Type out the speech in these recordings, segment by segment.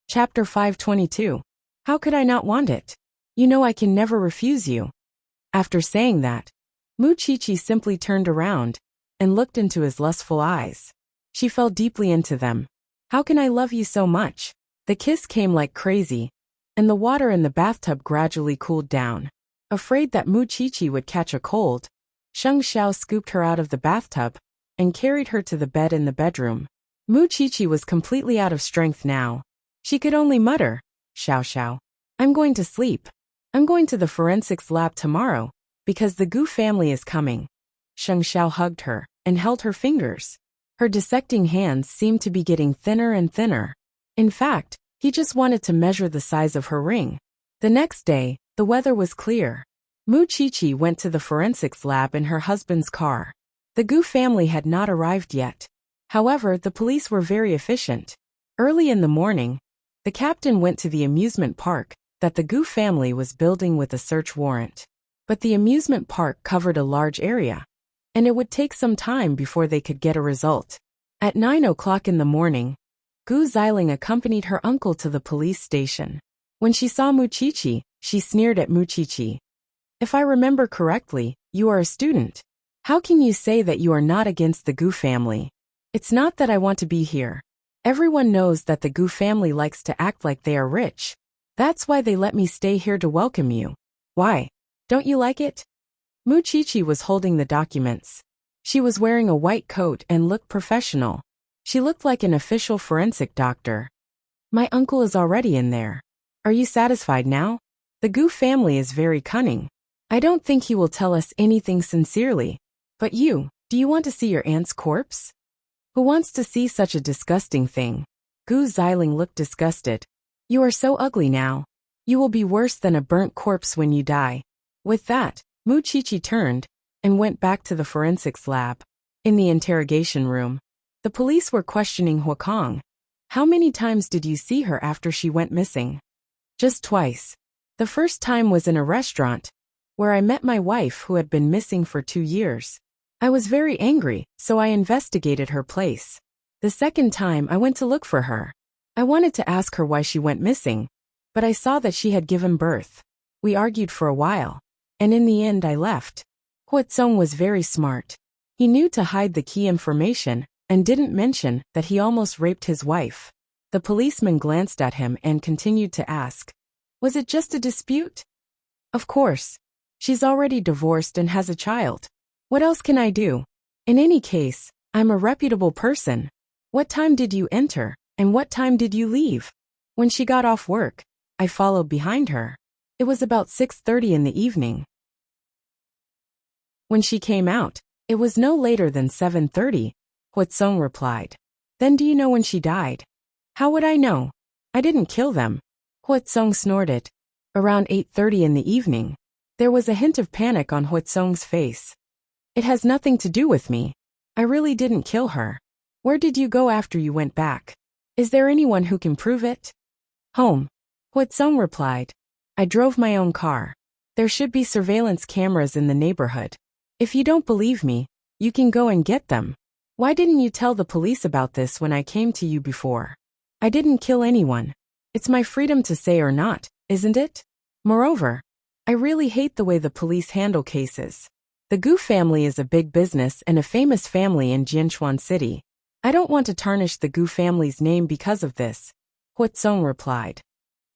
Chapter 522. How could I not want it? You know I can never refuse you. After saying that, Muchichi simply turned around and looked into his lustful eyes. She fell deeply into them. How can I love you so much? The kiss came like crazy, and the water in the bathtub gradually cooled down. Afraid that Muchichi would catch a cold, Sheng Xiao scooped her out of the bathtub and carried her to the bed in the bedroom. Muchichi was completely out of strength now. She could only mutter, "Xiao Xiao. I'm going to sleep. I'm going to the forensics lab tomorrow, because the Gu family is coming." Sheng Xiao hugged her and held her fingers. Her dissecting hands seemed to be getting thinner and thinner. In fact, he just wanted to measure the size of her ring. The next day, the weather was clear. Muchichi went to the forensics lab in her husband's car. The Gu family had not arrived yet. However, the police were very efficient. Early in the morning, the captain went to the amusement park that the Gu family was building with a search warrant. But the amusement park covered a large area, and it would take some time before they could get a result. At 9 o'clock in the morning, Gu Xiling accompanied her uncle to the police station. When she saw Muchichi, she sneered at Muchichi. "If I remember correctly, you are a student. How can you say that you are not against the Gu family? It's not that I want to be here. Everyone knows that the Gu family likes to act like they are rich. That's why they let me stay here to welcome you. Why? Don't you like it?" Muchichi was holding the documents. She was wearing a white coat and looked professional. She looked like an official forensic doctor. "My uncle is already in there. Are you satisfied now? The Gu family is very cunning. I don't think he will tell us anything sincerely. But you, do you want to see your aunt's corpse? Who wants to see such a disgusting thing?" Gu Xiling looked disgusted. "You are so ugly now. You will be worse than a burnt corpse when you die." With that, Muchichi turned and went back to the forensics lab. In the interrogation room, the police were questioning Huakong. "How many times did you see her after she went missing?" "Just twice. The first time was in a restaurant, where I met my wife who had been missing for 2 years. I was very angry, so I investigated her place. The second time I went to look for her. I wanted to ask her why she went missing, but I saw that she had given birth. We argued for a while, and in the end I left." Huatsong was very smart. He knew to hide the key information and didn't mention that he almost raped his wife. The policeman glanced at him and continued to ask, "Was it just a dispute?" "Of course. She's already divorced and has a child. What else can I do? In any case, I'm a reputable person. What time did you enter, and what time did you leave?" "When she got off work, I followed behind her. It was about 6:30 in the evening. When she came out, it was no later than 7:30, Huatsong replied. "Then do you know when she died?" "How would I know? I didn't kill them." Huatsong snorted. "Around 8:30 in the evening." There was a hint of panic on Huatsong's face. "It has nothing to do with me. I really didn't kill her." "Where did you go after you went back? Is there anyone who can prove it?" "Home," Huatsong replied. "I drove my own car. There should be surveillance cameras in the neighborhood. If you don't believe me, you can go and get them. Why didn't you tell the police about this when I came to you before?" "I didn't kill anyone. It's my freedom to say or not, isn't it? Moreover, I really hate the way the police handle cases. The Gu family is a big business and a famous family in Jianchuan City. I don't want to tarnish the Gu family's name because of this," Huatsong replied.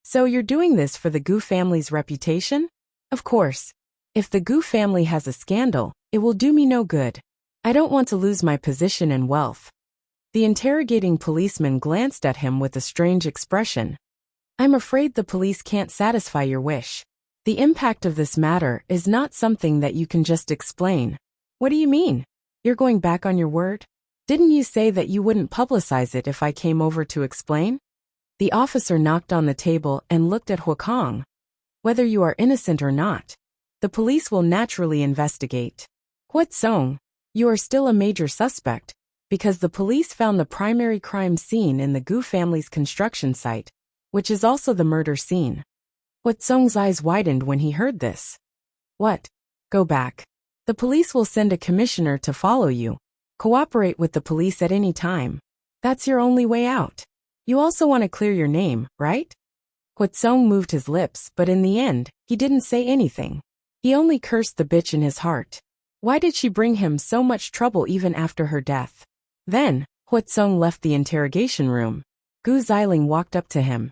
"So you're doing this for the Gu family's reputation?" "Of course. If the Gu family has a scandal, it will do me no good. I don't want to lose my position and wealth." The interrogating policeman glanced at him with a strange expression. "I'm afraid the police can't satisfy your wish. The impact of this matter is not something that you can just explain." "What do you mean? You're going back on your word? Didn't you say that you wouldn't publicize it if I came over to explain?" The officer knocked on the table and looked at Huakong. "Whether you are innocent or not, the police will naturally investigate. Huatsong, you are still a major suspect, because the police found the primary crime scene in the Gu family's construction site, which is also the murder scene." Huatsong's eyes widened when he heard this. "What? Go back. The police will send a commissioner to follow you. Cooperate with the police at any time. That's your only way out. You also want to clear your name, right? Huatsong moved his lips, but in the end, he didn't say anything. He only cursed the bitch in his heart. Why did she bring him so much trouble even after her death? Then, Huatsong left the interrogation room. Gu Xiling walked up to him.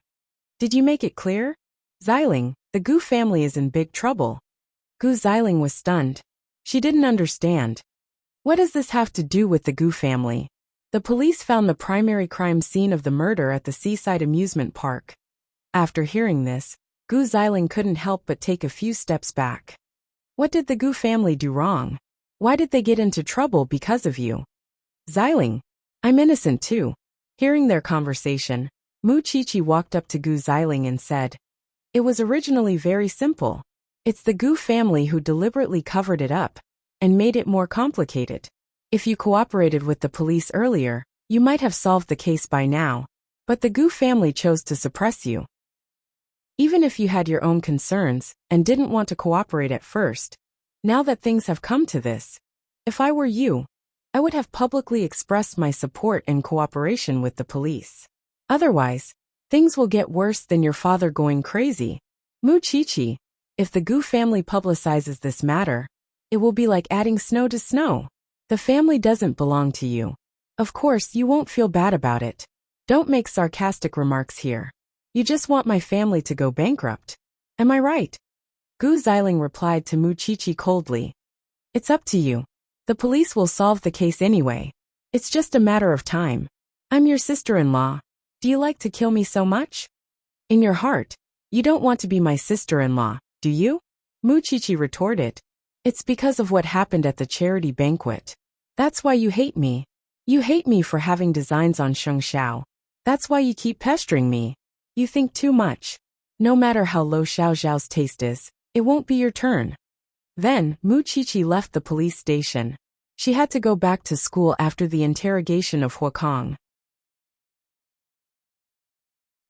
Did you make it clear? Xiling, the Gu family is in big trouble. Gu Xiling was stunned. She didn't understand. What does this have to do with the Gu family? The police found the primary crime scene of the murder at the seaside amusement park. After hearing this, Gu Xiling couldn't help but take a few steps back. What did the Gu family do wrong? Why did they get into trouble because of you? Xiling, I'm innocent too. Hearing their conversation, Mu Qiqi walked up to Gu Xiling and said, it was originally very simple. It's the Gu family who deliberately covered it up and made it more complicated. If you cooperated with the police earlier, you might have solved the case by now, but the Gu family chose to suppress you. Even if you had your own concerns and didn't want to cooperate at first, now that things have come to this, if I were you, I would have publicly expressed my support and cooperation with the police. Otherwise, things will get worse than your father going crazy. Mu Qiqi, if the Gu family publicizes this matter, it will be like adding snow to snow. The family doesn't belong to you. Of course, you won't feel bad about it. Don't make sarcastic remarks here. You just want my family to go bankrupt. Am I right? Gu Xiling replied to Mu Qiqi coldly. It's up to you. The police will solve the case anyway. It's just a matter of time. I'm your sister-in-law. Do you like to kill me so much? In your heart, you don't want to be my sister-in-law, do you? Mu Qiqi retorted. It's because of what happened at the charity banquet. That's why you hate me. You hate me for having designs on Sheng Xiao. That's why you keep pestering me. You think too much. No matter how low Xiao Xiao's taste is, it won't be your turn. Then, Mu Qiqi left the police station. She had to go back to school after the interrogation of Huakong.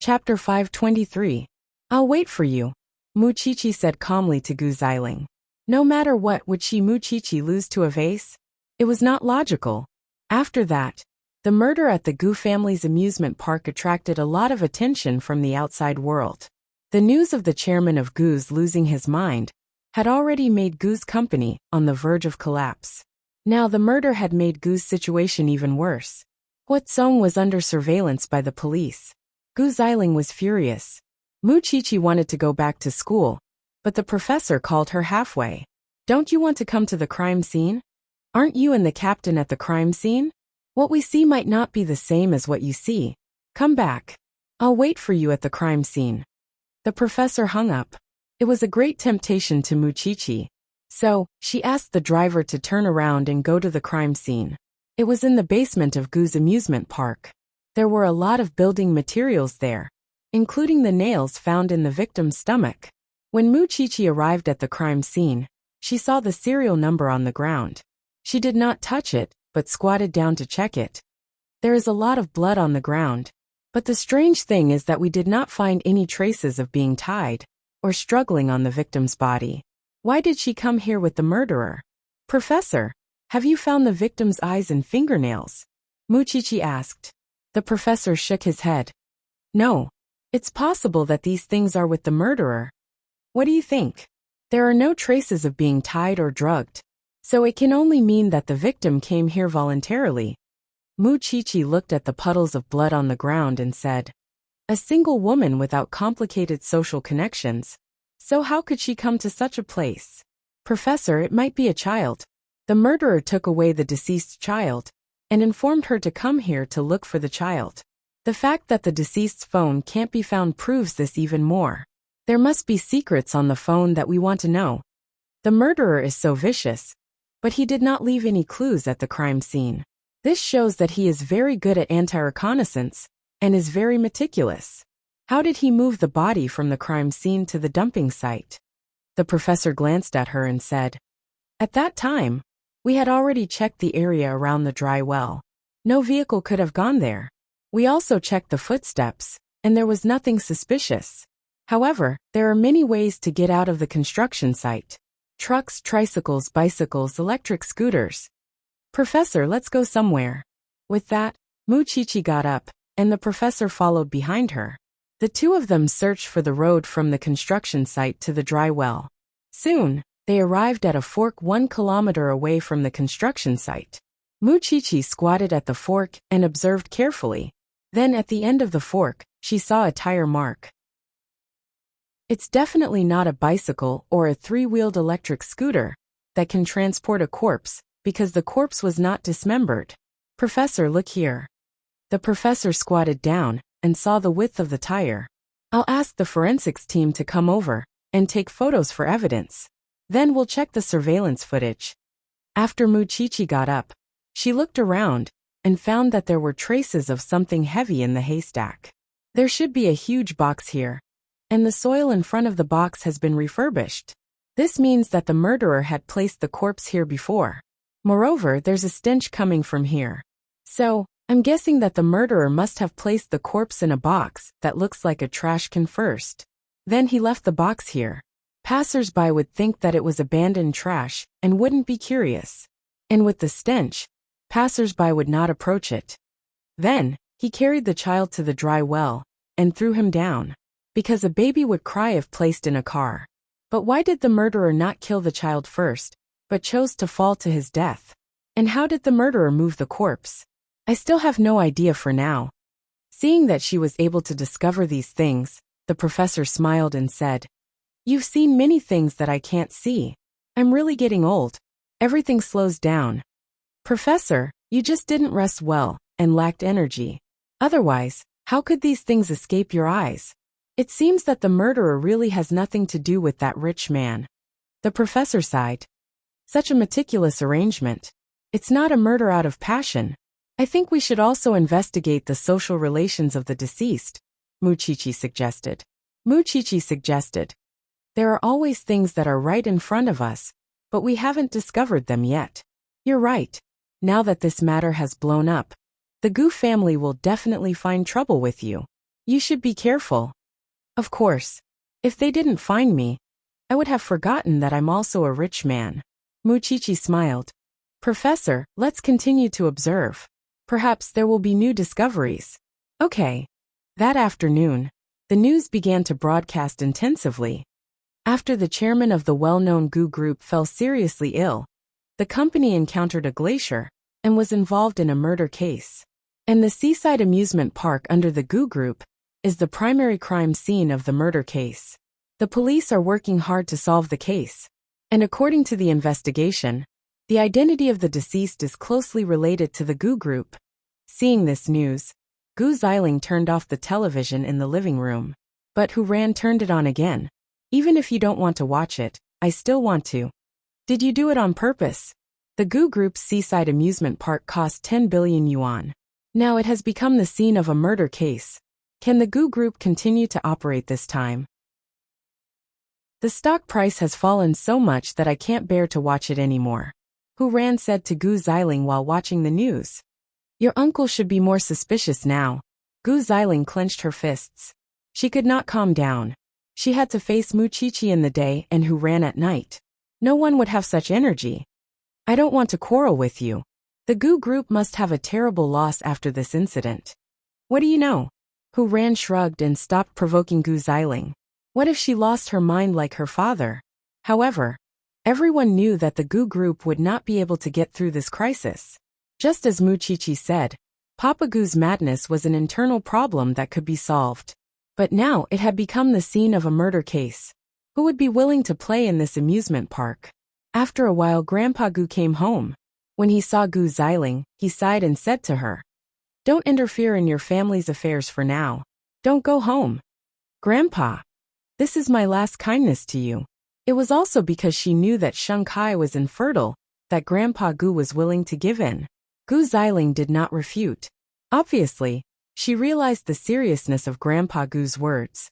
Chapter 523. I'll wait for you, Mu Qiqi said calmly to Gu Xiling. No matter what would she Mu Qiqi lose to a vase? It was not logical. After that, the murder at the Gu family's amusement park attracted a lot of attention from the outside world. The news of the chairman of Gu's losing his mind had already made Gu's company on the verge of collapse. Now the murder had made Gu's situation even worse. Huatsong was under surveillance by the police. Gu Xiling was furious. Mu Qiqi wanted to go back to school, but the professor called her halfway. Don't you want to come to the crime scene? Aren't you and the captain at the crime scene? What we see might not be the same as what you see. Come back. I'll wait for you at the crime scene. The professor hung up. It was a great temptation to Mu Qiqi. So, she asked the driver to turn around and go to the crime scene. It was in the basement of Gu's amusement park. There were a lot of building materials there, including the nails found in the victim's stomach. When Mu Qiqi arrived at the crime scene, she saw the serial number on the ground. She did not touch it, but squatted down to check it. There is a lot of blood on the ground. But the strange thing is that we did not find any traces of being tied or struggling on the victim's body. Why did she come here with the murderer? Professor, have you found the victim's eyes and fingernails? Mu Qiqi asked. The professor shook his head. No. It's possible that these things are with the murderer. What do you think? There are no traces of being tied or drugged. So it can only mean that the victim came here voluntarily. Mu Qiqi looked at the puddles of blood on the ground and said, a single woman without complicated social connections. So how could she come to such a place? Professor, it might be a child. The murderer took away the deceased's child and informed her to come here to look for the child. The fact that the deceased's phone can't be found proves this even more. There must be secrets on the phone that we want to know. The murderer is so vicious, but he did not leave any clues at the crime scene. This shows that he is very good at anti-reconnaissance and is very meticulous. How did he move the body from the crime scene to the dumping site? The professor glanced at her and said, at that time, we had already checked the area around the dry well. No vehicle could have gone there. We also checked the footsteps, and there was nothing suspicious. However, there are many ways to get out of the construction site. Trucks, tricycles, bicycles, electric scooters. Professor, let's go somewhere. With that, Mu Qiqi got up and the professor followed behind her. The two of them searched for the road from the construction site to the dry well. Soon, they arrived at a fork 1 kilometer away from the construction site. Muchichi squatted at the fork and observed carefully. Then at the end of the fork, she saw a tire mark. It's definitely not a bicycle or a 3-wheeled electric scooter that can transport a corpse, because the corpse was not dismembered. Professor, look here. The professor squatted down and saw the width of the tire. I'll ask the forensics team to come over and take photos for evidence. Then we'll check the surveillance footage. After Muchichi got up, she looked around and found that there were traces of something heavy in the haystack. There should be a huge box here, and the soil in front of the box has been refurbished. This means that the murderer had placed the corpse here before. Moreover, there's a stench coming from here. So, I'm guessing that the murderer must have placed the corpse in a box that looks like a trash can first. Then he left the box here. Passers-by would think that it was abandoned trash and wouldn't be curious. And with the stench, passers-by would not approach it. Then, he carried the child to the dry well and threw him down, because a baby would cry if placed in a car. But why did the murderer not kill the child first, but chose to fall to his death? And how did the murderer move the corpse? I still have no idea for now. Seeing that she was able to discover these things, the professor smiled and said, "You've seen many things that I can't see. I'm really getting old. Everything slows down. Professor, you just didn't rest well and lacked energy. Otherwise, how could these things escape your eyes? It seems that the murderer really has nothing to do with that rich man." The professor sighed. Such a meticulous arrangement. It's not a murder out of passion. I think we should also investigate the social relations of the deceased, Muchichi suggested. There are always things that are right in front of us, but we haven't discovered them yet. You're right. Now that this matter has blown up, the Gu family will definitely find trouble with you. You should be careful. Of course. If they didn't find me, I would have forgotten that I'm also a rich man. Muchichi smiled. Professor, let's continue to observe. Perhaps there will be new discoveries. Okay. That afternoon, the news began to broadcast intensively. After the chairman of the well-known Gu group fell seriously ill, the company encountered a glacier and was involved in a murder case. And the seaside amusement park under the Gu group is the primary crime scene of the murder case. The police are working hard to solve the case. And according to the investigation, the identity of the deceased is closely related to the Gu group. Seeing this news, Gu Xiling turned off the television in the living room. But Hu Ran turned it on again. Even if you don't want to watch it, I still want to. Did you do it on purpose? The Gu group's seaside amusement park cost 10 billion yuan. Now it has become the scene of a murder case. Can the Gu group continue to operate this time? The stock price has fallen so much that I can't bear to watch it anymore, Hu Ran said to Gu Xiling while watching the news. Your uncle should be more suspicious now. Gu Xiling clenched her fists. She could not calm down. She had to face Muchichi in the day and Hu Ran at night. No one would have such energy. I don't want to quarrel with you. The Gu group must have a terrible loss after this incident. What do you know? Hu Ran shrugged and stopped provoking Gu Xiling. What if she lost her mind like her father? However, everyone knew that the Gu group would not be able to get through this crisis. Just as Muchichi said, Papa Gu's madness was an internal problem that could be solved. But now it had become the scene of a murder case. Who would be willing to play in this amusement park? After a while, Grandpa Gu came home. When he saw Gu Xiling, he sighed and said to her, "Don't interfere in your family's affairs for now. Don't go home." Grandpa, this is my last kindness to you. It was also because she knew that Sheng Kai was infertile that Grandpa Gu was willing to give in. Gu Xiling did not refute. Obviously, she realized the seriousness of Grandpa Gu's words.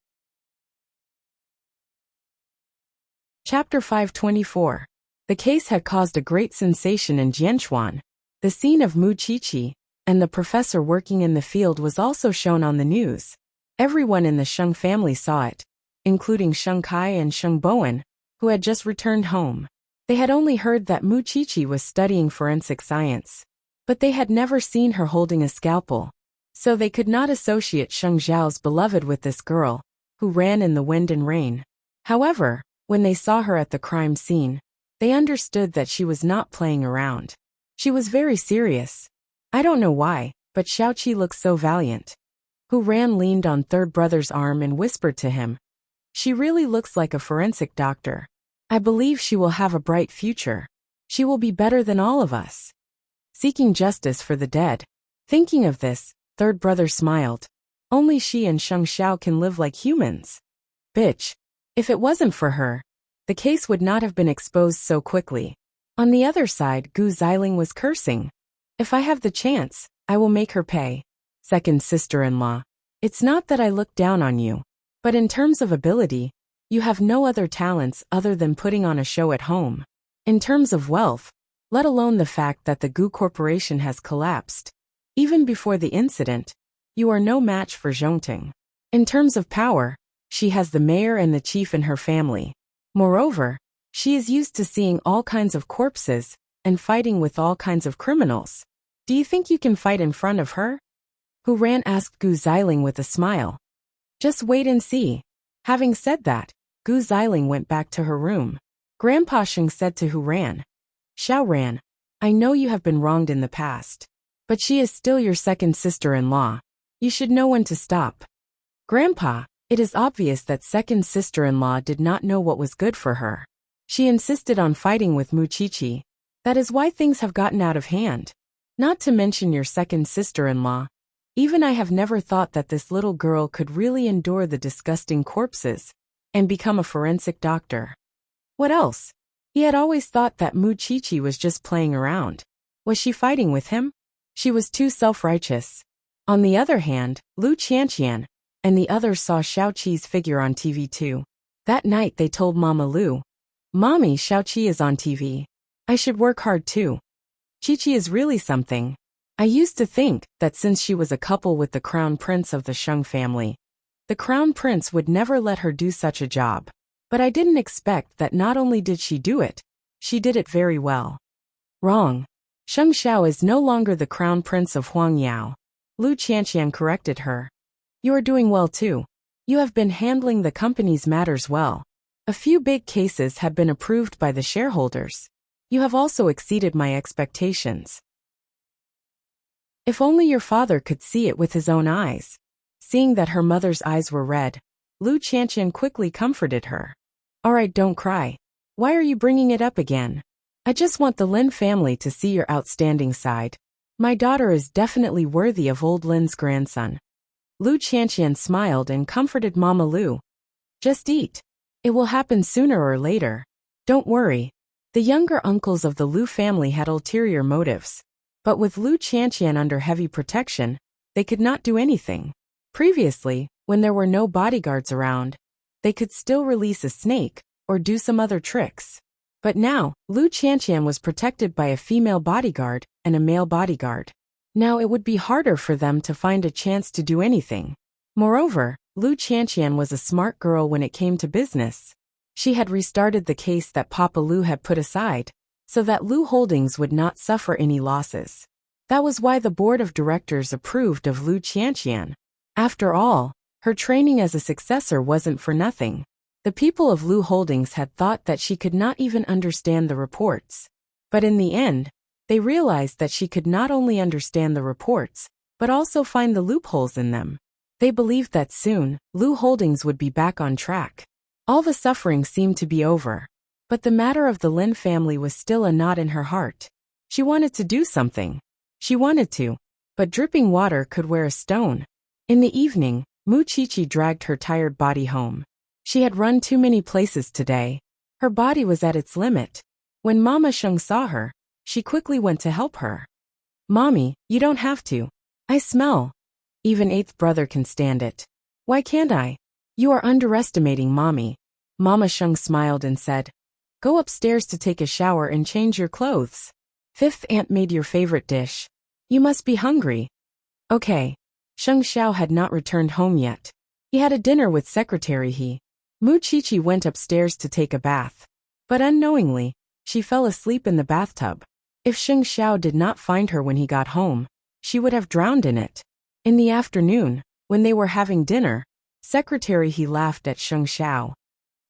Chapter 524. The case had caused a great sensation in Jianchuan. The scene of Muchichi and the professor working in the field was also shown on the news. Everyone in the Sheng family saw it, including Sheng Kai and Sheng Bowen, who had just returned home. They had only heard that Muchichi was studying forensic science, but they had never seen her holding a scalpel. So they could not associate Sheng Xiao's beloved with this girl, who ran in the wind and rain. However, when they saw her at the crime scene, they understood that she was not playing around. She was very serious. I don't know why, but Xiaoqi looks so valiant. Hu Ran leaned on third brother's arm and whispered to him. She really looks like a forensic doctor. I believe she will have a bright future. She will be better than all of us. Seeking justice for the dead. Thinking of this, third brother smiled. Only she and Sheng Xiao can live like humans. Bitch. If it wasn't for her, the case would not have been exposed so quickly. On the other side, Gu Xiling was cursing. If I have the chance, I will make her pay. Second sister-in-law. It's not that I look down on you. But in terms of ability, you have no other talents other than putting on a show at home. In terms of wealth, let alone the fact that the Gu Corporation has collapsed. Even before the incident, you are no match for Zhongting. In terms of power, she has the mayor and the chief in her family. Moreover, she is used to seeing all kinds of corpses and fighting with all kinds of criminals. Do you think you can fight in front of her? Hu Ran asked Gu Xiling with a smile. Just wait and see. Having said that, Gu Xiling went back to her room. Grandpa Sheng said to Hu Ran, Xiao Ran, I know you have been wronged in the past, but she is still your second sister-in-law. You should know when to stop. Grandpa, it is obvious that second sister-in-law did not know what was good for her. She insisted on fighting with Muqiqi. That is why things have gotten out of hand. Not to mention your second sister-in-law. Even I have never thought that this little girl could really endure the disgusting corpses and become a forensic doctor. What else? He had always thought that Muqiqi was just playing around. Was she fighting with him? She was too self-righteous. On the other hand, Lu Qianqian and the others saw Xiaoqi's figure on TV too. That night they told Mama Lu, Mommy, Xiaoqi is on TV. I should work hard too. Qiqi is really something. I used to think that since she was a couple with the crown prince of the Sheng family, the crown prince would never let her do such a job. But I didn't expect that not only did she do it, she did it very well. Wrong. Sheng Xiao is no longer the crown prince of Huangyao. Lu Qianqian corrected her. You are doing well too. You have been handling the company's matters well. A few big cases have been approved by the shareholders. You have also exceeded my expectations. If only your father could see it with his own eyes. Seeing that her mother's eyes were red, Lu Qianqian quickly comforted her. All right, don't cry. Why are you bringing it up again? I just want the Lin family to see your outstanding side. My daughter is definitely worthy of old Lin's grandson. Lu Qianqian smiled and comforted Mama Lu. Just eat. It will happen sooner or later. Don't worry. The younger uncles of the Lu family had ulterior motives. But with Lu Qianqian under heavy protection, they could not do anything. Previously, when there were no bodyguards around, they could still release a snake or do some other tricks. But now, Lu Qianqian was protected by a female bodyguard and a male bodyguard. Now it would be harder for them to find a chance to do anything. Moreover, Lu Qianqian was a smart girl when it came to business. She had restarted the case that Papa Lu had put aside, so that Lu Holdings would not suffer any losses. That was why the board of directors approved of Lu Qianqian. After all, her training as a successor wasn't for nothing. The people of Lu Holdings had thought that she could not even understand the reports. But in the end, they realized that she could not only understand the reports, but also find the loopholes in them. They believed that soon, Lu Holdings would be back on track. All the suffering seemed to be over. But the matter of the Lin family was still a knot in her heart. She wanted to do something. She wanted to. But dripping water could wear a stone. In the evening, Muqiqi dragged her tired body home. She had run too many places today. Her body was at its limit. When Mama Sheng saw her, she quickly went to help her. Mommy, you don't have to. I smell. Even eighth brother can stand it. Why can't I? You are underestimating Mommy. Mama Sheng smiled and said, Go upstairs to take a shower and change your clothes. Fifth aunt made your favorite dish. You must be hungry. Okay. Sheng Xiao had not returned home yet. He had a dinner with Secretary He. Muqiqi went upstairs to take a bath. But unknowingly, she fell asleep in the bathtub. If Sheng Xiao did not find her when he got home, she would have drowned in it. In the afternoon, when they were having dinner, Secretary He laughed at Sheng Xiao.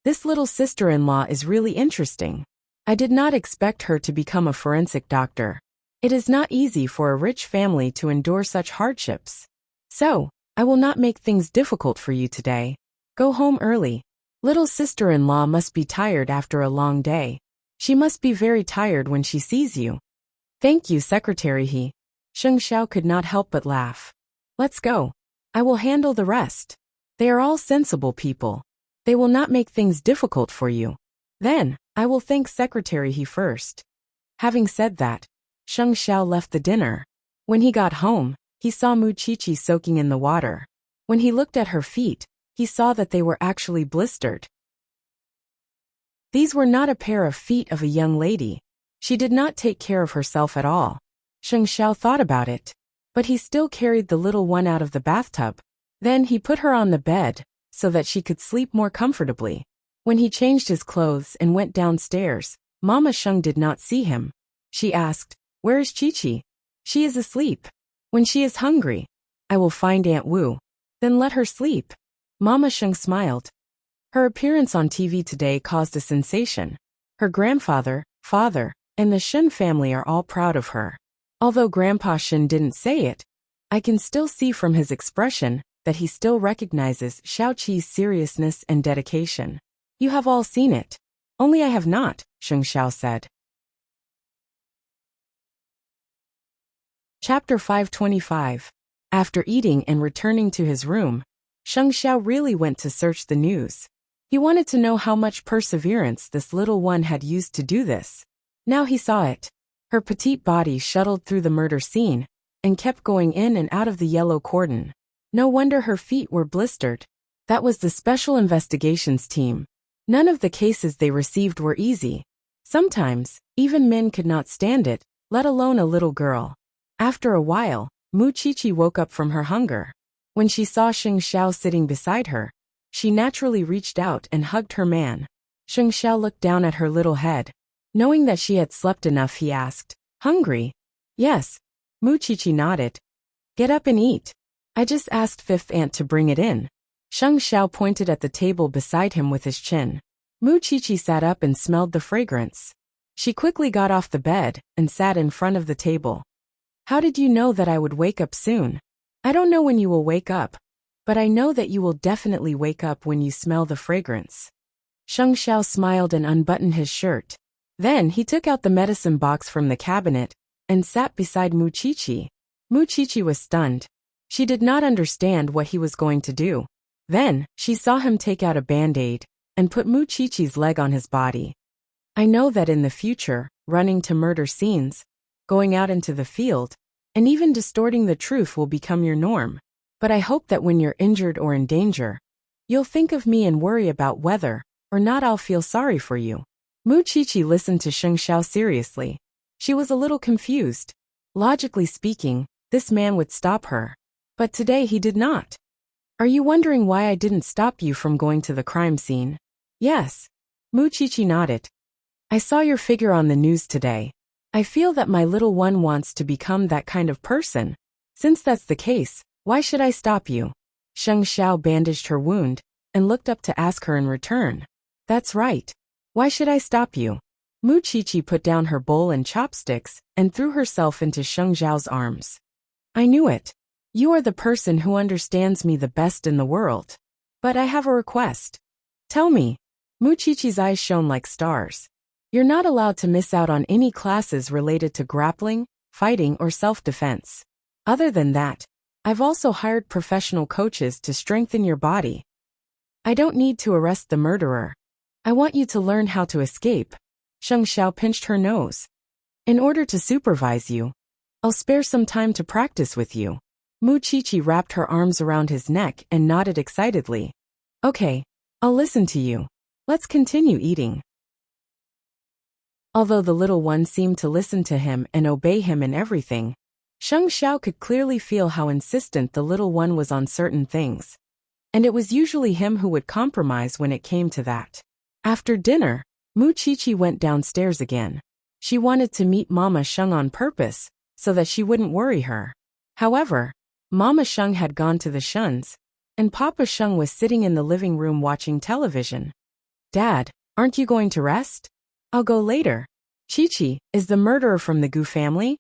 This little sister-in-law is really interesting. I did not expect her to become a forensic doctor. It is not easy for a rich family to endure such hardships. So, I will not make things difficult for you today. Go home early. Little sister-in-law must be tired after a long day. She must be very tired when she sees you. Thank you, Secretary He. Sheng Xiao could not help but laugh. Let's go. I will handle the rest. They are all sensible people. They will not make things difficult for you. Then, I will thank Secretary He first. Having said that, Sheng Xiao left the dinner. When he got home, he saw Muqiqi soaking in the water. When he looked at her feet, he saw that they were actually blistered. These were not a pair of feet of a young lady. She did not take care of herself at all. Sheng Xiao thought about it, but he still carried the little one out of the bathtub. Then he put her on the bed, so that she could sleep more comfortably. When he changed his clothes and went downstairs, Mama Sheng did not see him. She asked, "Where is Qiqi?" "She is asleep. When she is hungry, I will find Aunt Wu. Then let her sleep." Mama Sheng smiled. Her appearance on TV today caused a sensation. Her grandfather, father, and the Shen family are all proud of her. Although Grandpa Shen didn't say it, I can still see from his expression that he still recognizes Xiaoqi's seriousness and dedication. You have all seen it. Only I have not, Sheng Xiao said. Chapter 525. After eating and returning to his room, Sheng Xiao really went to search the news. He wanted to know how much perseverance this little one had used to do this. Now he saw it. Her petite body shuttled through the murder scene and kept going in and out of the yellow cordon. No wonder her feet were blistered. That was the Special Investigations team. None of the cases they received were easy. Sometimes, even men could not stand it, let alone a little girl. After a while, Muqiqi woke up from her hunger. When she saw Sheng Xiao sitting beside her, she naturally reached out and hugged her man. Sheng Xiao looked down at her little head. Knowing that she had slept enough, he asked, "Hungry?" "Yes." Muqiqi nodded. "Get up and eat. I just asked Fifth Aunt to bring it in." Sheng Xiao pointed at the table beside him with his chin. Muqiqi sat up and smelled the fragrance. She quickly got off the bed and sat in front of the table. "How did you know that I would wake up soon?" "I don't know when you will wake up, but I know that you will definitely wake up when you smell the fragrance." Sheng Xiao smiled and unbuttoned his shirt. Then he took out the medicine box from the cabinet and sat beside Muqiqi. Muqiqi was stunned. She did not understand what he was going to do. Then, she saw him take out a band-aid and put Muqiqi's leg on his body. "I know that in the future, running to murder scenes, going out into the field, and even distorting the truth will become your norm. But I hope that when you're injured or in danger, you'll think of me and worry about whether or not I'll feel sorry for you." Muqiqi listened to Sheng Xiao seriously. She was a little confused. Logically speaking, this man would stop her. But today he did not. "Are you wondering why I didn't stop you from going to the crime scene?" "Yes." Muqiqi nodded. "I saw your figure on the news today. I feel that my little one wants to become that kind of person. Since that's the case, why should I stop you?" Sheng Xiao bandaged her wound and looked up to ask her in return. "That's right. Why should I stop you?" Muqiqi put down her bowl and chopsticks and threw herself into Sheng Xiao's arms. "I knew it. You are the person who understands me the best in the world. But I have a request." "Tell me." Muqiqi's eyes shone like stars. "You're not allowed to miss out on any classes related to grappling, fighting, or self-defense. Other than that, I've also hired professional coaches to strengthen your body. I don't need to arrest the murderer. I want you to learn how to escape." Sheng Xiao pinched her nose. "In order to supervise you, I'll spare some time to practice with you." Muqiqi wrapped her arms around his neck and nodded excitedly. "Okay, I'll listen to you. Let's continue eating." Although the little one seemed to listen to him and obey him in everything, Sheng Xiao could clearly feel how insistent the little one was on certain things. And it was usually him who would compromise when it came to that. After dinner, Muqiqi went downstairs again. She wanted to meet Mama Sheng on purpose, so that she wouldn't worry her. However, Mama Sheng had gone to the Shuns, and Papa Sheng was sitting in the living room watching television. Dad, aren't you going to rest? I'll go later. Chi-Chi, is the murderer from the Gu family?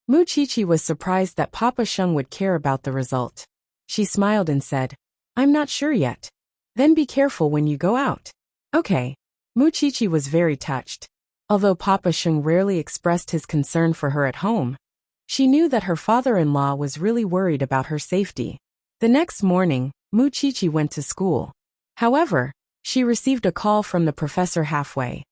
Mu Chi-Chi was surprised that Papa Sheng would care about the result. She smiled and said, I'm not sure yet. Then be careful when you go out. Okay. Mu Chi-Chi was very touched. Although Papa Sheng rarely expressed his concern for her at home, she knew that her father-in-law was really worried about her safety. The next morning, Mu Chi-Chi went to school. However, she received a call from the professor halfway.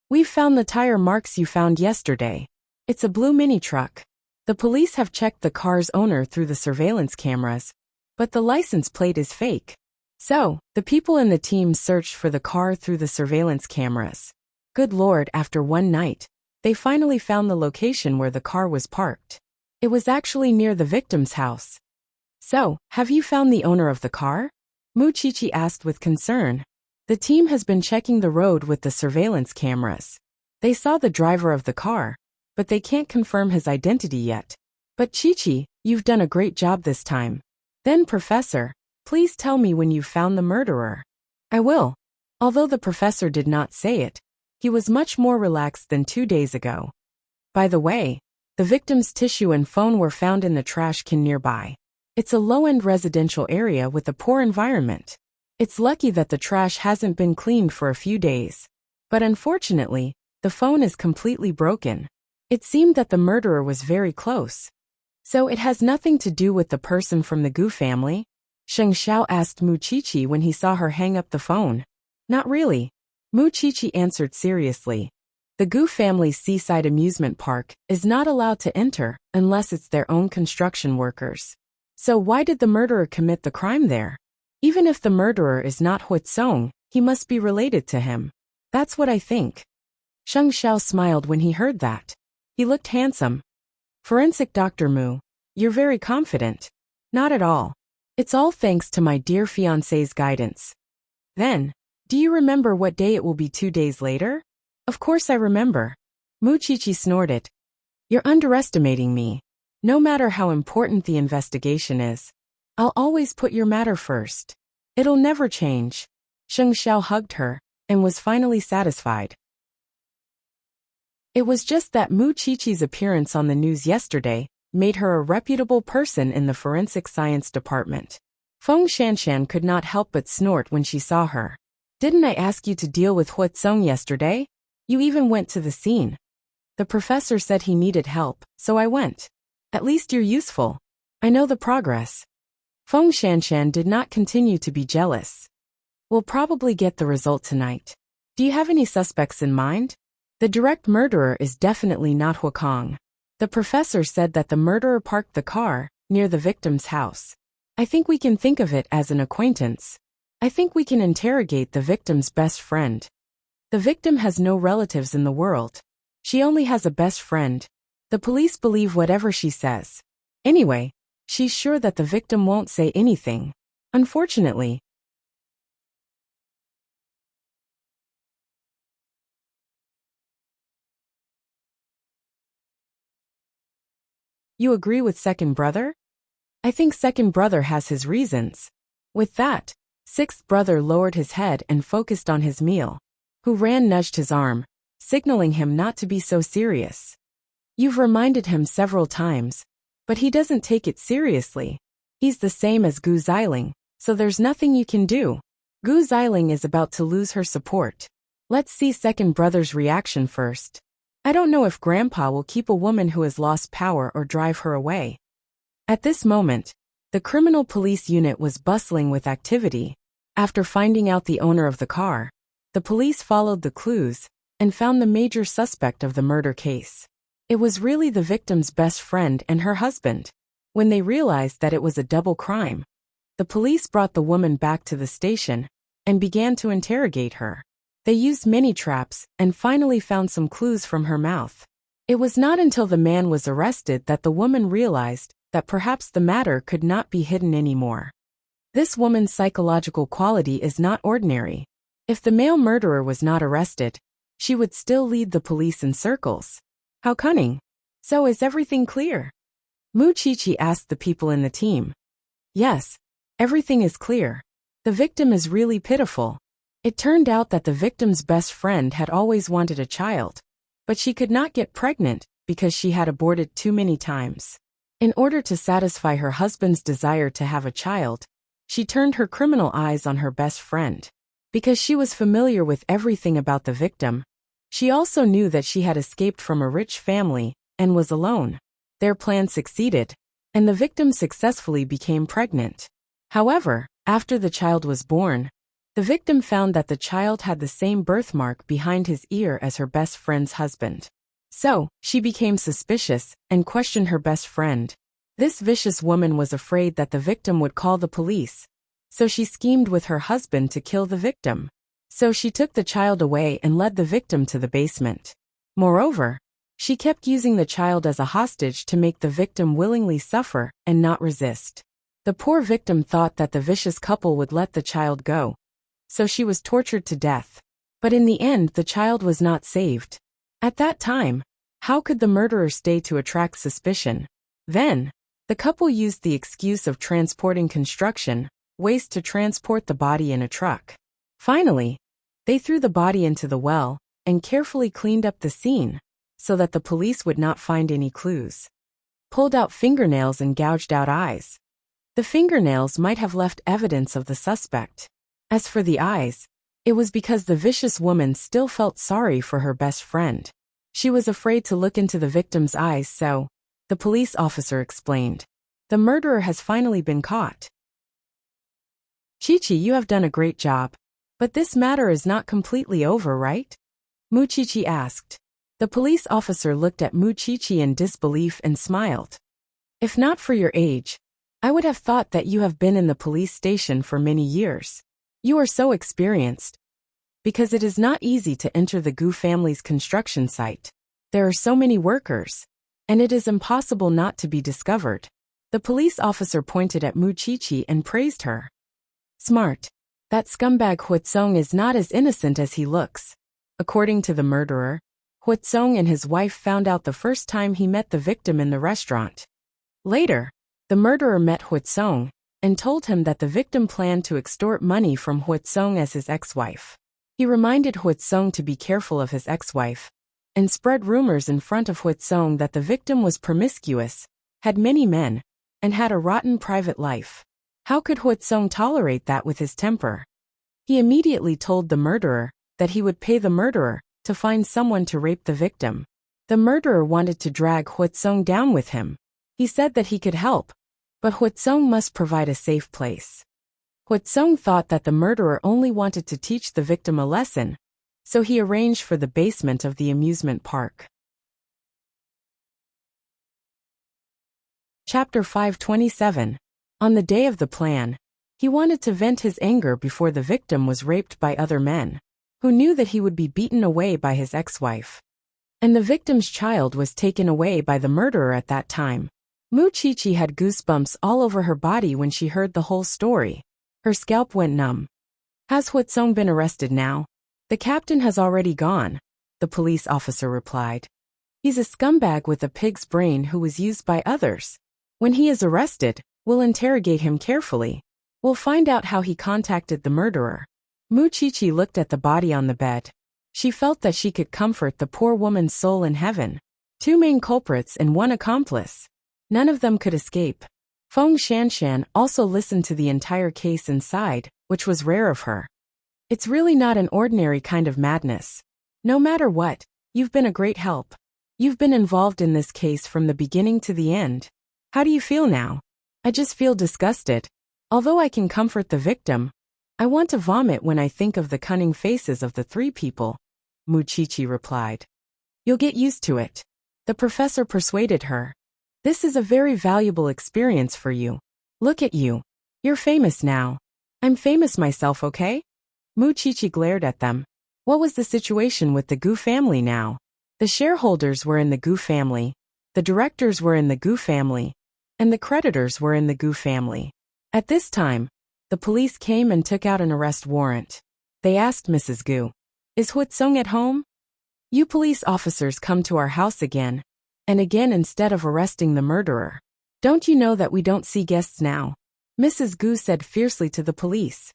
We've found the tire marks you found yesterday. It's a blue mini truck. The police have checked the car's owner through the surveillance cameras, but the license plate is fake. So, the people in the team searched for the car through the surveillance cameras. Good Lord, after one night, they finally found the location where the car was parked. It was actually near the victim's house. So, have you found the owner of the car? Mu Chi-Chi asked with concern. The team has been checking the road with the surveillance cameras. They saw the driver of the car, but they can't confirm his identity yet. But Chi-Chi, you've done a great job this time. Then Professor, please tell me when you found the murderer. I will. Although the professor did not say it, he was much more relaxed than 2 days ago. By the way, the victim's tissue and phone were found in the trash can nearby. It's a low-end residential area with a poor environment. It's lucky that the trash hasn't been cleaned for a few days. But unfortunately, the phone is completely broken. It seemed that the murderer was very close. So it has nothing to do with the person from the Gu family? Sheng Xiao asked Mu Chi-Chi when he saw her hang up the phone. Not really. Mu Chi-Chi answered seriously. The Gu family's seaside amusement park is not allowed to enter unless it's their own construction workers. So why did the murderer commit the crime there? Even if the murderer is not Huitsong, he must be related to him. That's what I think. Sheng Xiao smiled when he heard that. He looked handsome. Forensic Dr. Mu, you're very confident. Not at all. It's all thanks to my dear fiancé's guidance. Then, do you remember what day it will be 2 days later? Of course I remember. Mu Chi-Chi snorted. You're underestimating me. No matter how important the investigation is, I'll always put your matter first. It'll never change. Sheng Xiao hugged her and was finally satisfied. It was just that Mu Chi-Chi's appearance on the news yesterday made her a reputable person in the forensic science department. Feng Shanshan could not help but snort when she saw her. Didn't I ask you to deal with Huitsong yesterday? You even went to the scene. The professor said he needed help, so I went. At least you're useful. I know the progress. Feng Shanshan did not continue to be jealous. We'll probably get the result tonight. Do you have any suspects in mind? The direct murderer is definitely not Huakong. The professor said that the murderer parked the car near the victim's house. I think we can think of it as an acquaintance. I think we can interrogate the victim's best friend. The victim has no relatives in the world. She only has a best friend. The police believe whatever she says. Anyway, she's sure that the victim won't say anything. Unfortunately. You agree with second brother? I think second brother has his reasons. With that, sixth brother lowered his head and focused on his meal. Hu Ran nudged his arm, signaling him not to be so serious. You've reminded him several times, but he doesn't take it seriously. He's the same as Gu Xiling, so there's nothing you can do. Gu Xiling is about to lose her support. Let's see second brother's reaction first. I don't know if Grandpa will keep a woman who has lost power or drive her away. At this moment, the criminal police unit was bustling with activity. After finding out the owner of the car, the police followed the clues and found the major suspect of the murder case. It was really the victim's best friend and her husband. When they realized that it was a double crime, the police brought the woman back to the station and began to interrogate her. They used many traps and finally found some clues from her mouth. It was not until the man was arrested that the woman realized that perhaps the matter could not be hidden anymore. This woman's psychological quality is not ordinary. If the male murderer was not arrested, she would still lead the police in circles. How cunning. So is everything clear? Mu Chi-Chi asked the people in the team. Yes, everything is clear. The victim is really pitiful. It turned out that the victim's best friend had always wanted a child, but she could not get pregnant because she had aborted too many times. In order to satisfy her husband's desire to have a child, she turned her criminal eyes on her best friend. Because she was familiar with everything about the victim, she also knew that she had escaped from a rich family and was alone. Their plan succeeded, and the victim successfully became pregnant. However, after the child was born, the victim found that the child had the same birthmark behind his ear as her best friend's husband. So, she became suspicious and questioned her best friend. This vicious woman was afraid that the victim would call the police, so she schemed with her husband to kill the victim. So she took the child away and led the victim to the basement. Moreover, she kept using the child as a hostage to make the victim willingly suffer and not resist. The poor victim thought that the vicious couple would let the child go, so she was tortured to death. But in the end, the child was not saved. At that time, how could the murderer stay to attract suspicion? Then, the couple used the excuse of transporting construction waste to transport the body in a truck. Finally, they threw the body into the well and carefully cleaned up the scene so that the police would not find any clues. Pulled out fingernails and gouged out eyes. The fingernails might have left evidence of the suspect. As for the eyes, it was because the vicious woman still felt sorry for her best friend. She was afraid to look into the victim's eyes, so, the police officer explained, the murderer has finally been caught. Chi-Chi, you have done a great job. But this matter is not completely over, right? Mu-Chi-Chi asked. The police officer looked at Mu-Chi-Chi in disbelief and smiled. If not for your age, I would have thought that you have been in the police station for many years. You are so experienced. Because it is not easy to enter the Gu family's construction site. There are so many workers, and it is impossible not to be discovered. The police officer pointed at Mu-Chi-Chi and praised her. Smart. That scumbag Huatsong is not as innocent as he looks. According to the murderer, Huatsong and his wife found out the first time he met the victim in the restaurant. Later, the murderer met Huatsong and told him that the victim planned to extort money from Huatsong as his ex-wife. He reminded Huatsong to be careful of his ex-wife and spread rumors in front of Huatsong that the victim was promiscuous, had many men, and had a rotten private life. How could Huatsong tolerate that with his temper? He immediately told the murderer that he would pay the murderer to find someone to rape the victim. The murderer wanted to drag Huatsong down with him. He said that he could help, but Huatsong must provide a safe place. Huatsong thought that the murderer only wanted to teach the victim a lesson, so he arranged for the basement of the amusement park. Chapter 527. On the day of the plan, he wanted to vent his anger before the victim was raped by other men, who knew that he would be beaten away by his ex-wife. And the victim's child was taken away by the murderer at that time. Mu-Chi-Chi had goosebumps all over her body when she heard the whole story. Her scalp went numb. Has Huatsong been arrested now? The captain has already gone, the police officer replied. He's a scumbag with a pig's brain who was used by others. When he is arrested, we'll interrogate him carefully. We'll find out how he contacted the murderer. Mu-Chi-Chi looked at the body on the bed. She felt that she could comfort the poor woman's soul in heaven. 2 main culprits and 1 accomplice. None of them could escape. Feng Shanshan also listened to the entire case and sighed, which was rare of her. It's really not an ordinary kind of madness. No matter what, you've been a great help. You've been involved in this case from the beginning to the end. How do you feel now? I just feel disgusted. Although I can comfort the victim, I want to vomit when I think of the cunning faces of the 3 people, Mu-Chi-Chi replied. You'll get used to it. The professor persuaded her. This is a very valuable experience for you. Look at you. You're famous now. I'm famous myself, okay? Mu-Chi-Chi glared at them. What was the situation with the Gu family now? The shareholders were in the Gu family, the directors were in the Gu family, and the creditors were in the Gu family. At this time, the police came and took out an arrest warrant. They asked Mrs. Gu, "Is Huatsong at home?" "You police officers come to our house again and again instead of arresting the murderer. Don't you know that we don't see guests now? Mrs. Gu said fiercely to the police.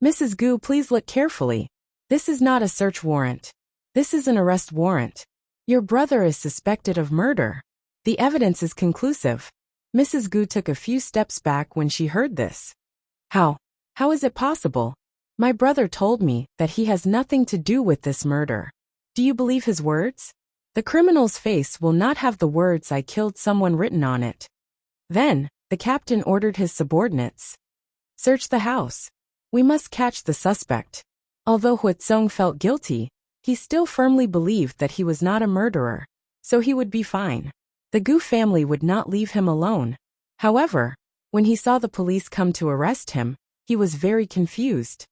Mrs. Gu, please look carefully. This is not a search warrant. This is an arrest warrant. Your brother is suspected of murder. The evidence is conclusive. Mrs. Gu took a few steps back when she heard this. How? How is it possible? My brother told me that he has nothing to do with this murder. Do you believe his words? The criminal's face will not have the words "I killed someone" written on it. Then, the captain ordered his subordinates. Search the house. We must catch the suspect. Although Huitsong felt guilty, he still firmly believed that he was not a murderer, so he would be fine. The Gu family would not leave him alone. However, when he saw the police come to arrest him, he was very confused.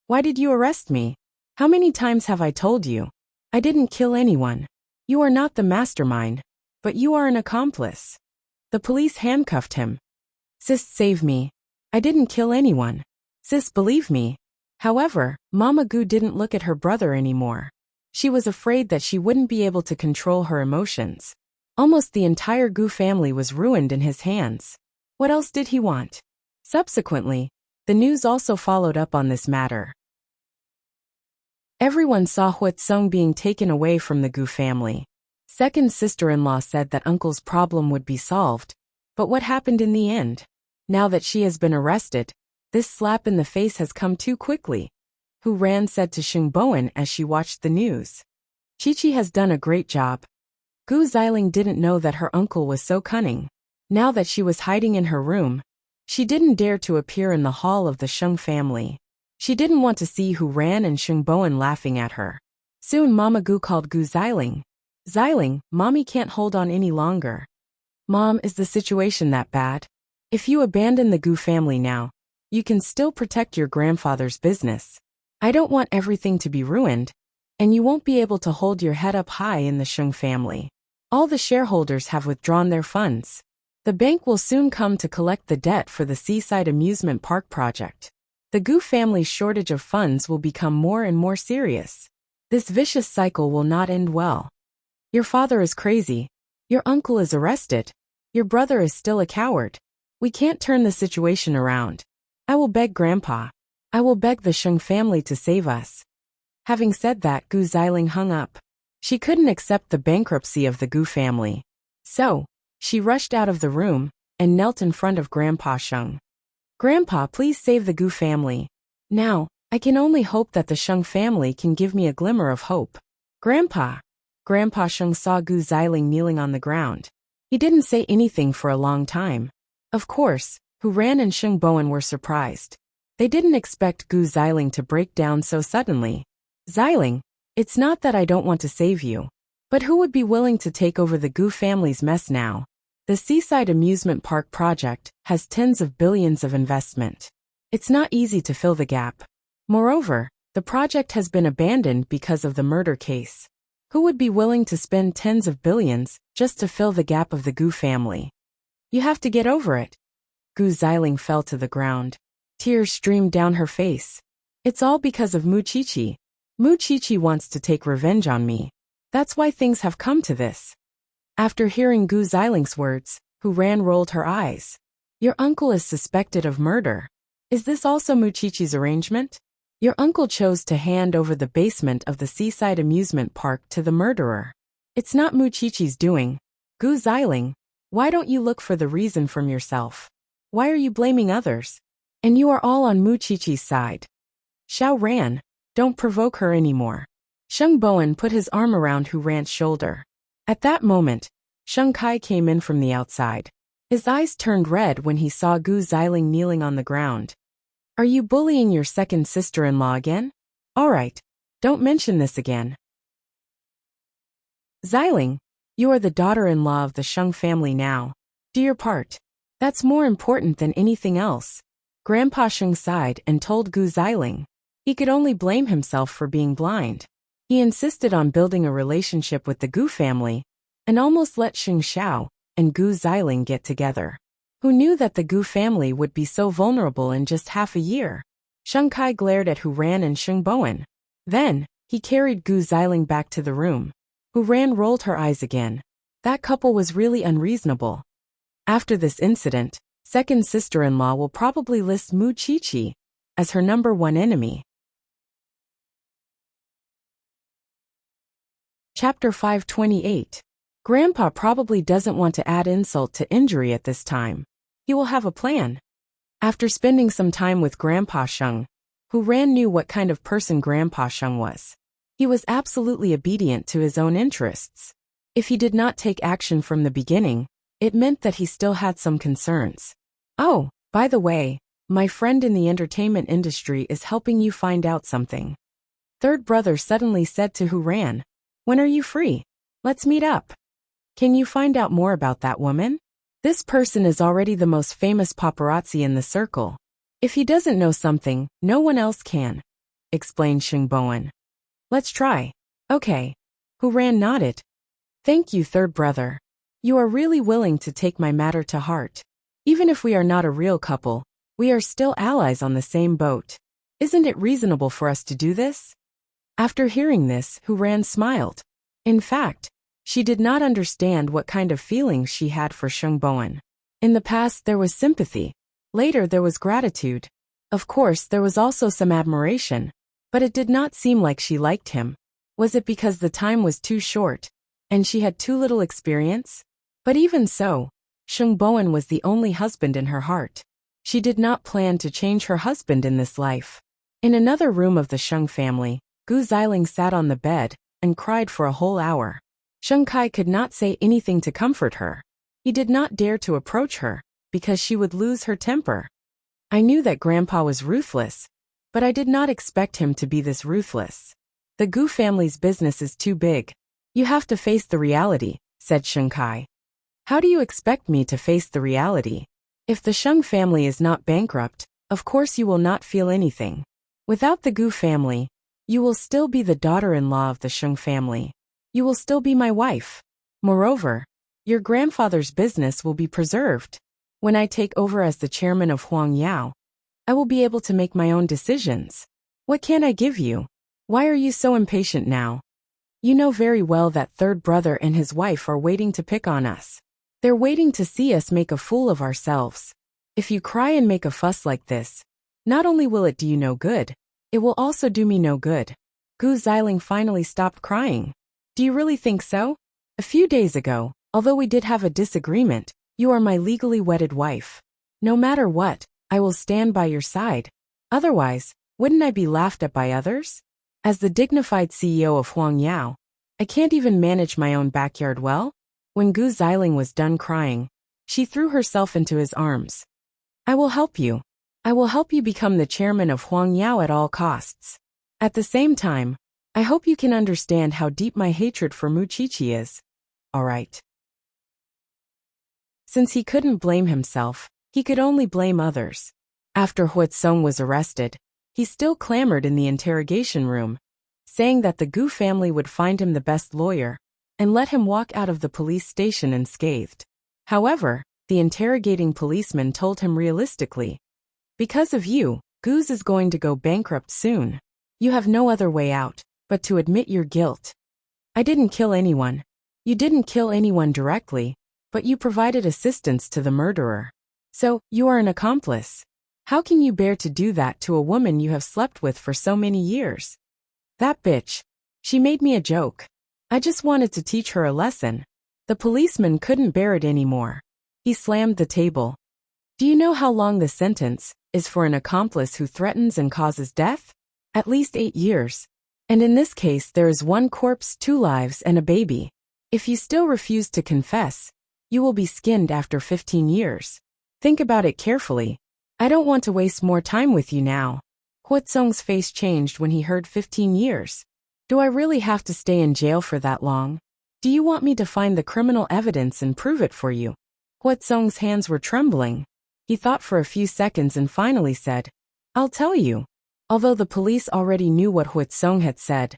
Why did you arrest me? How many times have I told you? I didn't kill anyone. You are not the mastermind, but you are an accomplice. The police handcuffed him. Sis, save me. I didn't kill anyone. Sis, believe me. However, Mama Gu didn't look at her brother anymore. She was afraid that she wouldn't be able to control her emotions. Almost the entire Gu family was ruined in his hands. What else did he want? Subsequently, the news also followed up on this matter. Everyone saw Huitsong being taken away from the Gu family. Second sister-in-law said that uncle's problem would be solved, but what happened in the end? Now that she has been arrested, this slap in the face has come too quickly. Hu Ran said to Xing Bowen as she watched the news. Chi-Chi has done a great job. Gu Xiling didn't know that her uncle was so cunning. Now that she was hiding in her room, she didn't dare to appear in the hall of the Sheng family. She didn't want to see Hu Ran and Xing Bowen laughing at her. Soon Mama Gu called Gu Xiling. Xiling, Mommy can't hold on any longer. Mom, is the situation that bad? If you abandon the Gu family now, you can still protect your grandfather's business. I don't want everything to be ruined, and you won't be able to hold your head up high in the Sheng family. All the shareholders have withdrawn their funds. The bank will soon come to collect the debt for the seaside amusement park project. The Gu family's shortage of funds will become more and more serious. This vicious cycle will not end well. Your father is crazy. Your uncle is arrested. Your brother is still a coward. We can't turn the situation around. I will beg Grandpa. I will beg the Sheng family to save us. Having said that, Gu Xiling hung up. She couldn't accept the bankruptcy of the Gu family. So, she rushed out of the room and knelt in front of Grandpa Sheng. Grandpa, please save the Gu family. Now, I can only hope that the Sheng family can give me a glimmer of hope. Grandpa. Grandpa Sheng saw Gu Xiling kneeling on the ground. He didn't say anything for a long time. Of course, Hu Ran and Xing Bowen were surprised. They didn't expect Gu Xiling to break down so suddenly. Xiling, it's not that I don't want to save you. But who would be willing to take over the Gu family's mess now? The Seaside Amusement Park project has tens of billions of investment. It's not easy to fill the gap. Moreover, the project has been abandoned because of the murder case. Who would be willing to spend tens of billions just to fill the gap of the Gu family? You have to get over it. Gu Xiling fell to the ground. Tears streamed down her face. It's all because of Mu Chi-Chi. Mu Chi-Chi wants to take revenge on me. That's why things have come to this. After hearing Gu Xiling's words, Hu Ran rolled her eyes. Your uncle is suspected of murder. Is this also Mu Chi-Chi's arrangement? Your uncle chose to hand over the basement of the Seaside Amusement Park to the murderer. It's not Mu Chi-Chi's doing. Gu Xiling, why don't you look for the reason from yourself? Why are you blaming others? And you are all on Mu Chi-Chi's side. Xiao Ran, don't provoke her anymore. Sheng Bowen put his arm around Hu Ran's shoulder. At that moment, Sheng Kai came in from the outside. His eyes turned red when he saw Gu Xiling kneeling on the ground. Are you bullying your second sister-in-law again? All right, don't mention this again. Xiling, you are the daughter-in-law of the Sheng family now. Do your part. That's more important than anything else. Grandpa Sheng sighed and told Gu Xiling. He could only blame himself for being blind. He insisted on building a relationship with the Gu family, and almost let Xing Xiao and Gu Xiling get together. Who knew that the Gu family would be so vulnerable in just half a year? Sheng Kai glared at Hu Ran and Xing Bowen. Then, he carried Gu Xiling back to the room. Hu Ran rolled her eyes again. That couple was really unreasonable. After this incident, second sister-in-law will probably list Mu Chi-Chi as her #1 enemy. Chapter 528. Grandpa probably doesn't want to add insult to injury at this time. He will have a plan. After spending some time with Grandpa Sheng, Hu Ran knew what kind of person Grandpa Sheng was. He was absolutely obedient to his own interests. If he did not take action from the beginning, it meant that he still had some concerns. Oh, by the way, my friend in the entertainment industry is helping you find out something. Third brother suddenly said to Hu Ran, "When are you free? Let's meet up. Can you find out more about that woman? This person is already the most famous paparazzi in the circle. If he doesn't know something, no one else can," explained Sheng Bowen. "Let's try." "Okay." Hu Ran nodded. "Thank you, third brother. You are really willing to take my matter to heart. Even if we are not a real couple, we are still allies on the same boat. Isn't it reasonable for us to do this?" After hearing this, Hu Ran smiled. In fact, she did not understand what kind of feelings she had for Sheng Bowen. In the past there was sympathy. Later there was gratitude. Of course there was also some admiration. But it did not seem like she liked him. Was it because the time was too short, and she had too little experience? But even so, Sheng Bowen was the only husband in her heart. She did not plan to change her husband in this life. In another room of the Sheng family, Gu Xiling sat on the bed and cried for a whole hour. Sheng Kai could not say anything to comfort her. He did not dare to approach her, because she would lose her temper. "I knew that Grandpa was ruthless, but I did not expect him to be this ruthless. The Gu family's business is too big. You have to face the reality," said Sheng Kai. "How do you expect me to face the reality? If the Sheng family is not bankrupt, of course you will not feel anything. Without the Gu family, you will still be the daughter-in-law of the Sheng family. You will still be my wife. Moreover, your grandfather's business will be preserved. When I take over as the chairman of Huang Yao, I will be able to make my own decisions. What can I give you? Why are you so impatient now? You know very well that third brother and his wife are waiting to pick on us. They're waiting to see us make a fool of ourselves. If you cry and make a fuss like this, not only will it do you no good, it will also do me no good." Gu Xiling finally stopped crying. "Do you really think so? A few days ago, although we did have a disagreement, you are my legally wedded wife. No matter what, I will stand by your side. Otherwise, wouldn't I be laughed at by others? As the dignified CEO of Huang Yao, I can't even manage my own backyard well." When Gu Xiling was done crying, she threw herself into his arms. "I will help you. I will help you become the chairman of Huang Yao at all costs. At the same time, I hope you can understand how deep my hatred for Mu Chi-Chi is. All right." Since he couldn't blame himself, he could only blame others. After Huatsong was arrested, he still clamored in the interrogation room, saying that the Gu family would find him the best lawyer and let him walk out of the police station unscathed. However, the interrogating policeman told him realistically, "Because of you, Gu's is going to go bankrupt soon. You have no other way out but to admit your guilt. I didn't kill anyone. You didn't kill anyone directly, but you provided assistance to the murderer. So, you are an accomplice. How can you bear to do that to a woman you have slept with for so many years? That bitch. She made me a joke. I just wanted to teach her a lesson." The policeman couldn't bear it anymore. He slammed the table. "Do you know how long the sentence is for an accomplice who threatens and causes death? At least 8 years. And in this case there is 1 corpse, 2 lives and a baby. If you still refuse to confess, you will be skinned after 15 years. Think about it carefully. I don't want to waste more time with you now." Huatsong's face changed when he heard 15 years. "Do I really have to stay in jail for that long? Do you want me to find the criminal evidence and prove it for you?" Huatsong's hands were trembling. He thought for a few seconds and finally said, "I'll tell you." Although the police already knew what Huatsong had said,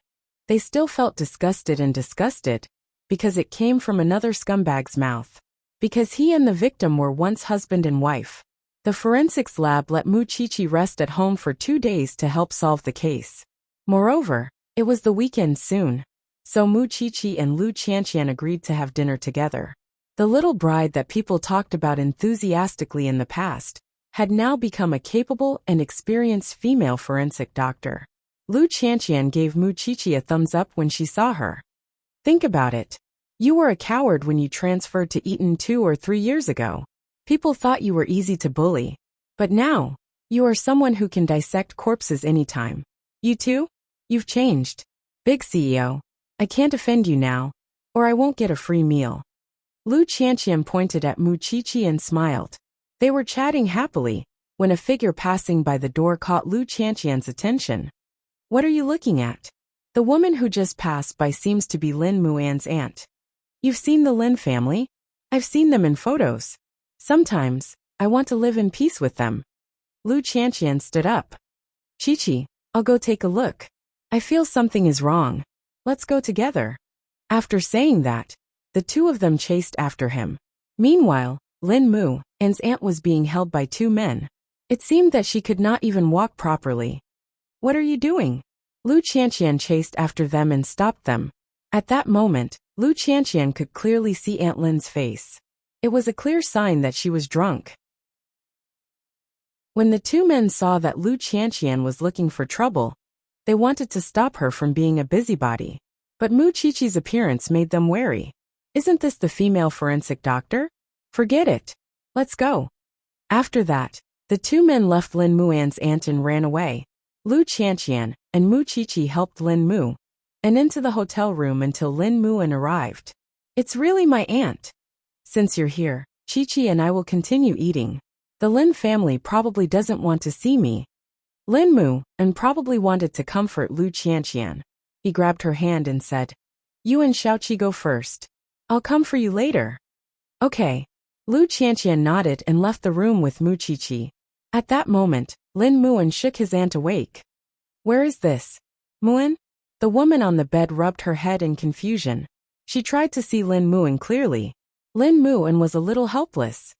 they still felt disgusted, because it came from another scumbag's mouth. Because he and the victim were once husband and wife. The forensics lab let Mu Chi-Chi rest at home for 2 days to help solve the case. Moreover, it was the weekend soon, so Mu Chi-Chi and Lu Qianqian agreed to have dinner together. The little bride that people talked about enthusiastically in the past had now become a capable and experienced female forensic doctor. Lu Qianqian gave Mu Qiqi a thumbs up when she saw her. Think about it. You were a coward when you transferred to Eton 2 or 3 years ago. People thought you were easy to bully. But now, you are someone who can dissect corpses anytime. You too? You've changed. Big CEO. I can't offend you now, or I won't get a free meal. Lu Qianqian pointed at Mu Qiqi and smiled. They were chatting happily, when a figure passing by the door caught Lu Qianqian's attention. What are you looking at? The woman who just passed by seems to be Lin Muan's aunt. You've seen the Lin family? I've seen them in photos. Sometimes, I want to live in peace with them. Lu Qianqian stood up. Qiqi, I'll go take a look. I feel something is wrong. Let's go together. After saying that, the two of them chased after him. Meanwhile, Lin Muan's aunt was being held by 2 men. It seemed that she could not even walk properly. What are you doing? Lu Qianqian chased after them and stopped them. At that moment, Lu Qianqian could clearly see Aunt Lin's face. It was a clear sign that she was drunk. When the 2 men saw that Lu Qianqian was looking for trouble, they wanted to stop her from being a busybody. But Mu Qiqi's appearance made them wary. Isn't this the female forensic doctor? Forget it. Let's go. After that, the 2 men left Lin Muan's aunt and ran away. Lu Qianqian and Mu Qiqi helped Lin Mu and into the hotel room until Lin Muan arrived. It's really my aunt. Since you're here, Qiqi and I will continue eating. The Lin family probably doesn't want to see me. Lin Muan probably wanted to comfort Lu Qianqian. He grabbed her hand and said, You and Xiaoqi go first. I'll come for you later. Okay. Lu Qianqian nodded and left the room with Mu Qiqi. At that moment, Lin Muan shook his aunt awake. Where is this? Muan? The woman on the bed rubbed her head in confusion. She tried to see Lin Muan clearly. Lin Muan was a little helpless.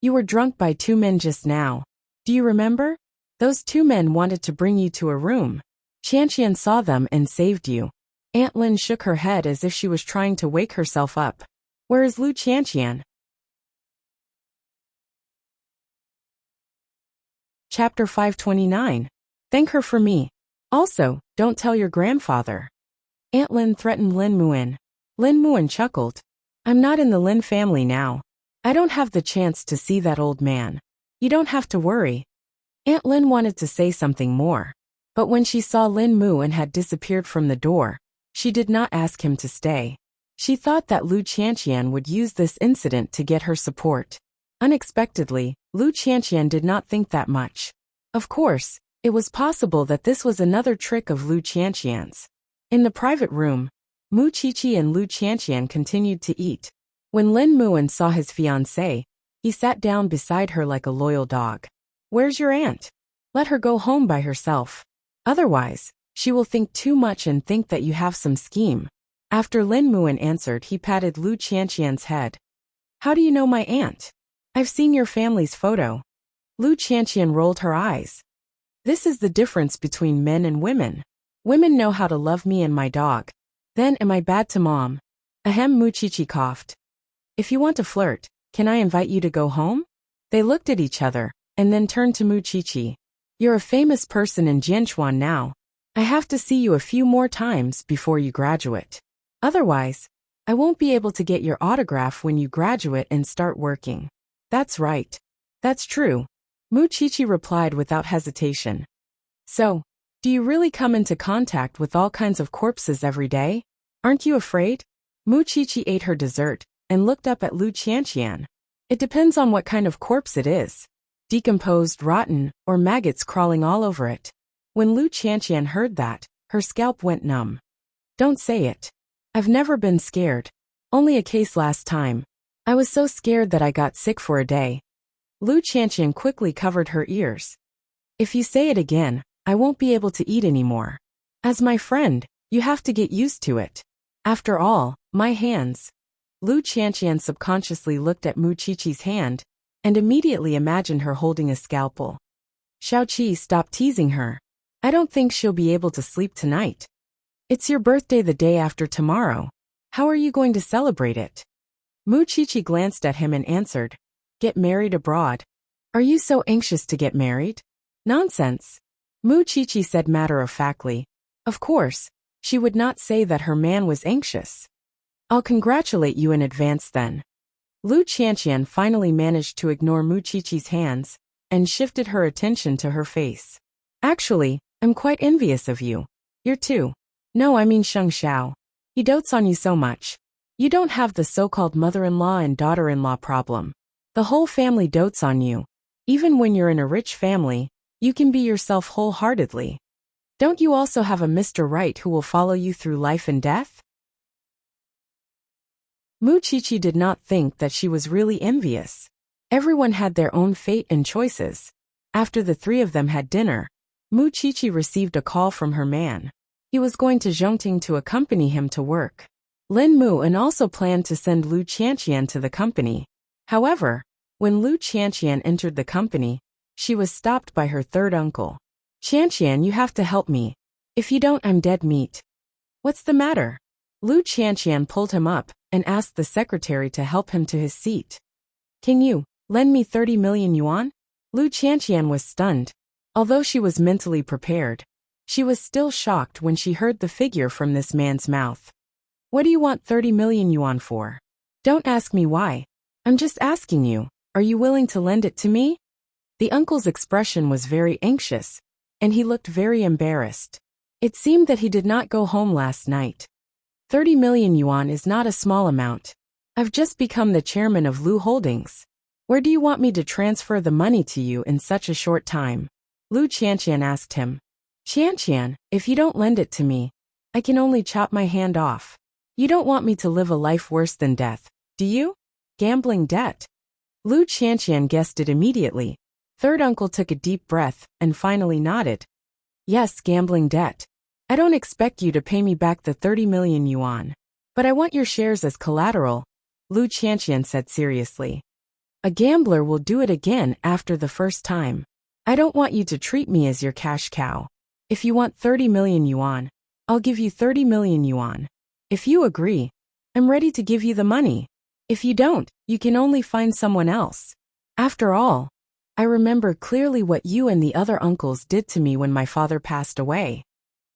You were drunk by 2 men just now. Do you remember? Those 2 men wanted to bring you to a room. Qianqian saw them and saved you. Aunt Lin shook her head as if she was trying to wake herself up. Where is Lu Qianqian? Chapter 529. Thank her for me. Also, don't tell your grandfather. Aunt Lin threatened Lin Muan. Lin Muan chuckled. I'm not in the Lin family now. I don't have the chance to see that old man. You don't have to worry. Aunt Lin wanted to say something more. But when she saw Lin Muan had disappeared from the door, she did not ask him to stay. She thought that Lu Qianqian would use this incident to get her support. Unexpectedly, Lu Qianqian did not think that much. Of course, it was possible that this was another trick of Lu Qianqian's. In the private room, Mu Qiqi and Lu Qianqian continued to eat. When Lin Muan saw his fiancée, he sat down beside her like a loyal dog. Where's your aunt? Let her go home by herself. Otherwise, she will think too much and think that you have some scheme. After Lin Muan answered, he patted Lu Qianqian's head. How do you know my aunt? I've seen your family's photo. Lu Qianqian rolled her eyes. This is the difference between men and women. Women know how to love me and my dog. Then am I bad to mom? Ahem, Mu Qiqi coughed. If you want to flirt, can I invite you to go home? They looked at each other, and then turned to Mu Qiqi. You're a famous person in Jianchuan now. I have to see you a few more times before you graduate. Otherwise, I won't be able to get your autograph when you graduate and start working. That's right. That's true. Mu Qiqi replied without hesitation. So, do you really come into contact with all kinds of corpses every day? Aren't you afraid? Mu Qiqi ate her dessert and looked up at Lu Qianqian. It depends on what kind of corpse it is. Decomposed, rotten, or maggots crawling all over it. When Lu Qianqian heard that, her scalp went numb. Don't say it. I've never been scared. Only a case last time. I was so scared that I got sick for a day. Lu Qianqian quickly covered her ears. If you say it again, I won't be able to eat anymore. As my friend, you have to get used to it. After all, my hands. Lu Qianqian subconsciously looked at Mu Qiqi's hand and immediately imagined her holding a scalpel. Xiaoqi stopped teasing her. I don't think she'll be able to sleep tonight. It's your birthday the day after tomorrow. How are you going to celebrate it? Muchichi glanced at him and answered, "Get married abroad. Are you so anxious to get married?" "Nonsense," Muchichi said matter-of-factly. Of course, she would not say that her man was anxious. "I'll congratulate you in advance then." Lu Qianqian finally managed to ignore Muchichi's hands and shifted her attention to her face. "Actually, I'm quite envious of you. You're too. No, I mean Sheng Xiao. He dotes on you so much. You don't have the so-called mother-in-law and daughter-in-law problem. The whole family dotes on you. Even when you're in a rich family, you can be yourself wholeheartedly. Don't you also have a Mr. Right who will follow you through life and death?" Muchichi did not think that she was really envious. Everyone had their own fate and choices. After the three of them had dinner, Muchichi received a call from her man. He was going to Zhongting to accompany him to work. Lin Muan also planned to send Lu Qianqian to the company. However, when Lu Qianqian entered the company, she was stopped by her third uncle. "Qianqian, you have to help me. If you don't, I'm dead meat." "What's the matter?" Lu Qianqian pulled him up and asked the secretary to help him to his seat. "Can you lend me 30 million yuan?" Lu Qianqian was stunned. Although she was mentally prepared, she was still shocked when she heard the figure from this man's mouth. "What do you want 30 million yuan for?" "Don't ask me why. I'm just asking you, are you willing to lend it to me?" The uncle's expression was very anxious, and he looked very embarrassed. It seemed that he did not go home last night. 30 million yuan is not a small amount. I've just become the chairman of Lu Holdings. Where do you want me to transfer the money to you in such a short time? Lu Qianqian asked him. "Qianqian, if you don't lend it to me, I can only chop my hand off. You don't want me to live a life worse than death, do you? Gambling debt." Lu Qianqian guessed it immediately. Third uncle took a deep breath and finally nodded. "Yes, gambling debt. I don't expect you to pay me back the 30 million yuan. But I want your shares as collateral," Lu Qianqian said seriously. "A gambler will do it again after the first time. I don't want you to treat me as your cash cow. If you want 30 million yuan, I'll give you 30 million yuan. If you agree, I'm ready to give you the money. If you don't, you can only find someone else. After all, I remember clearly what you and the other uncles did to me when my father passed away.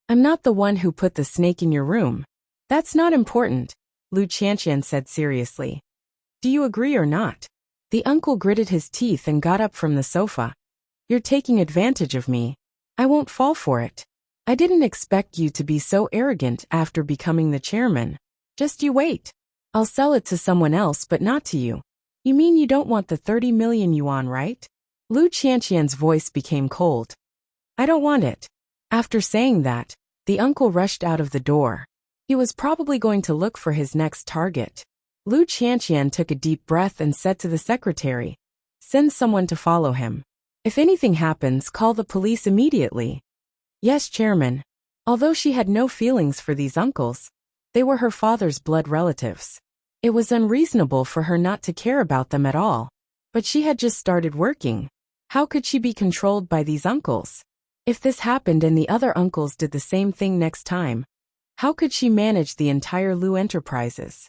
I'm not the one who put the snake in your room. That's not important," Lu Qianqian said seriously. "Do you agree or not?" The uncle gritted his teeth and got up from the sofa. "You're taking advantage of me. I won't fall for it. I didn't expect you to be so arrogant after becoming the chairman. Just you wait. I'll sell it to someone else but not to you. You mean you don't want the 30 million yuan, right?" Lu Qianqian's voice became cold. "I don't want it." After saying that, the uncle rushed out of the door. He was probably going to look for his next target. Lu Qianqian took a deep breath and said to the secretary, "Send someone to follow him. If anything happens, call the police immediately." "Yes, Chairman." Although she had no feelings for these uncles, they were her father's blood relatives. It was unreasonable for her not to care about them at all. But she had just started working. How could she be controlled by these uncles? If this happened and the other uncles did the same thing next time, how could she manage the entire Lu enterprises?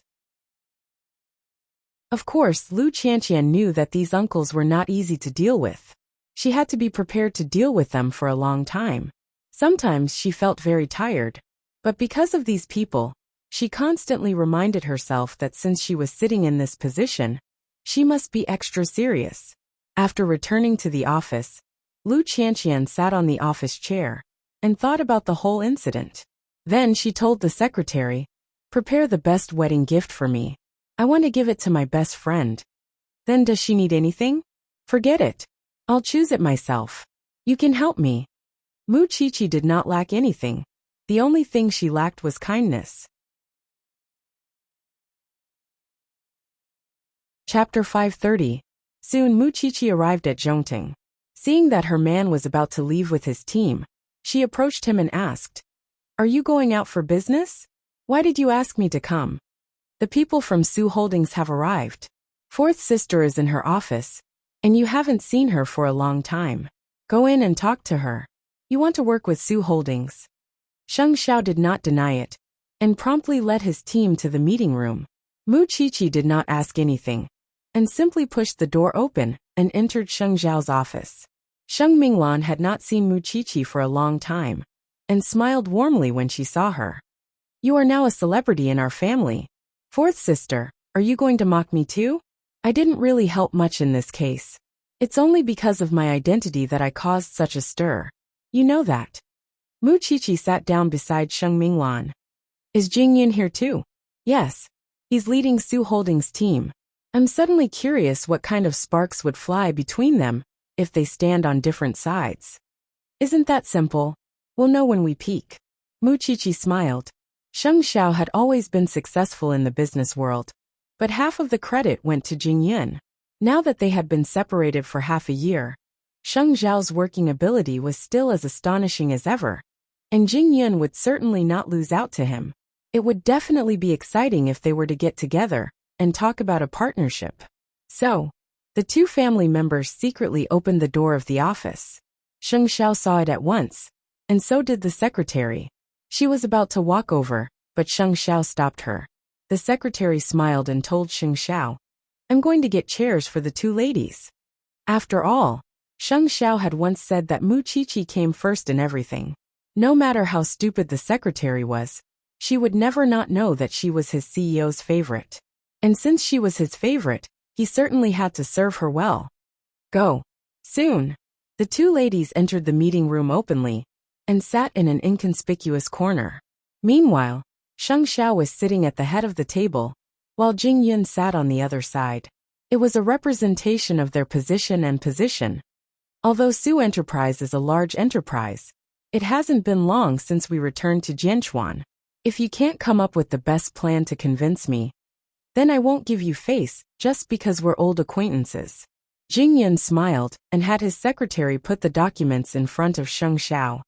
Of course, Lu Qianqian knew that these uncles were not easy to deal with. She had to be prepared to deal with them for a long time. Sometimes she felt very tired. But because of these people, she constantly reminded herself that since she was sitting in this position, she must be extra serious. After returning to the office, Lu Qianqian sat on the office chair and thought about the whole incident. Then she told the secretary, "Prepare the best wedding gift for me. I want to give it to my best friend." "Then does she need anything?" "Forget it. I'll choose it myself. You can help me." Muchichi did not lack anything. The only thing she lacked was kindness. Chapter 530. Soon Muchichi arrived at Zhongting. Seeing that her man was about to leave with his team, she approached him and asked, "Are you going out for business? Why did you ask me to come?" "The people from Su Holdings have arrived. Fourth sister is in her office, and you haven't seen her for a long time. Go in and talk to her. You want to work with Su Holdings." Sheng Xiao did not deny it, and promptly led his team to the meeting room. Mu Qiqi did not ask anything, and simply pushed the door open and entered Sheng Zhao's office. Sheng Minglan had not seen Mu Qiqi for a long time, and smiled warmly when she saw her. You are now a celebrity in our family. Fourth sister, are you going to mock me too? I didn't really help much in this case. It's only because of my identity that I caused such a stir. You know that. Mu Qiqi sat down beside Sheng Minglan. Is Jingyan here too? Yes. He's leading Su Holdings' team. I'm suddenly curious what kind of sparks would fly between them if they stand on different sides. Isn't that simple? We'll know when we peak. Mu Qiqi smiled. Sheng Xiao had always been successful in the business world, but half of the credit went to Jingyan. Now that they had been separated for half a year, Sheng Xiao's working ability was still as astonishing as ever, and Jingyan would certainly not lose out to him. It would definitely be exciting if they were to get together and talk about a partnership. So, the two family members secretly opened the door of the office. Sheng Xiao saw it at once, and so did the secretary. She was about to walk over, but Sheng Xiao stopped her. The secretary smiled and told Sheng Xiao, I'm going to get chairs for the two ladies. After all, Sheng Xiao had once said that Mu Qiqi came first in everything. No matter how stupid the secretary was, she would never not know that she was his CEO's favorite. And since she was his favorite, he certainly had to serve her well. Go. Soon. The two ladies entered the meeting room openly and sat in an inconspicuous corner. Meanwhile, Sheng Xiao was sitting at the head of the table, while Jingyan sat on the other side. It was a representation of their position and position. Although Su Enterprise is a large enterprise, it hasn't been long since we returned to Jianchuan. If you can't come up with the best plan to convince me, then I won't give you face just because we're old acquaintances. Jingyan smiled and had his secretary put the documents in front of Sheng Xiao.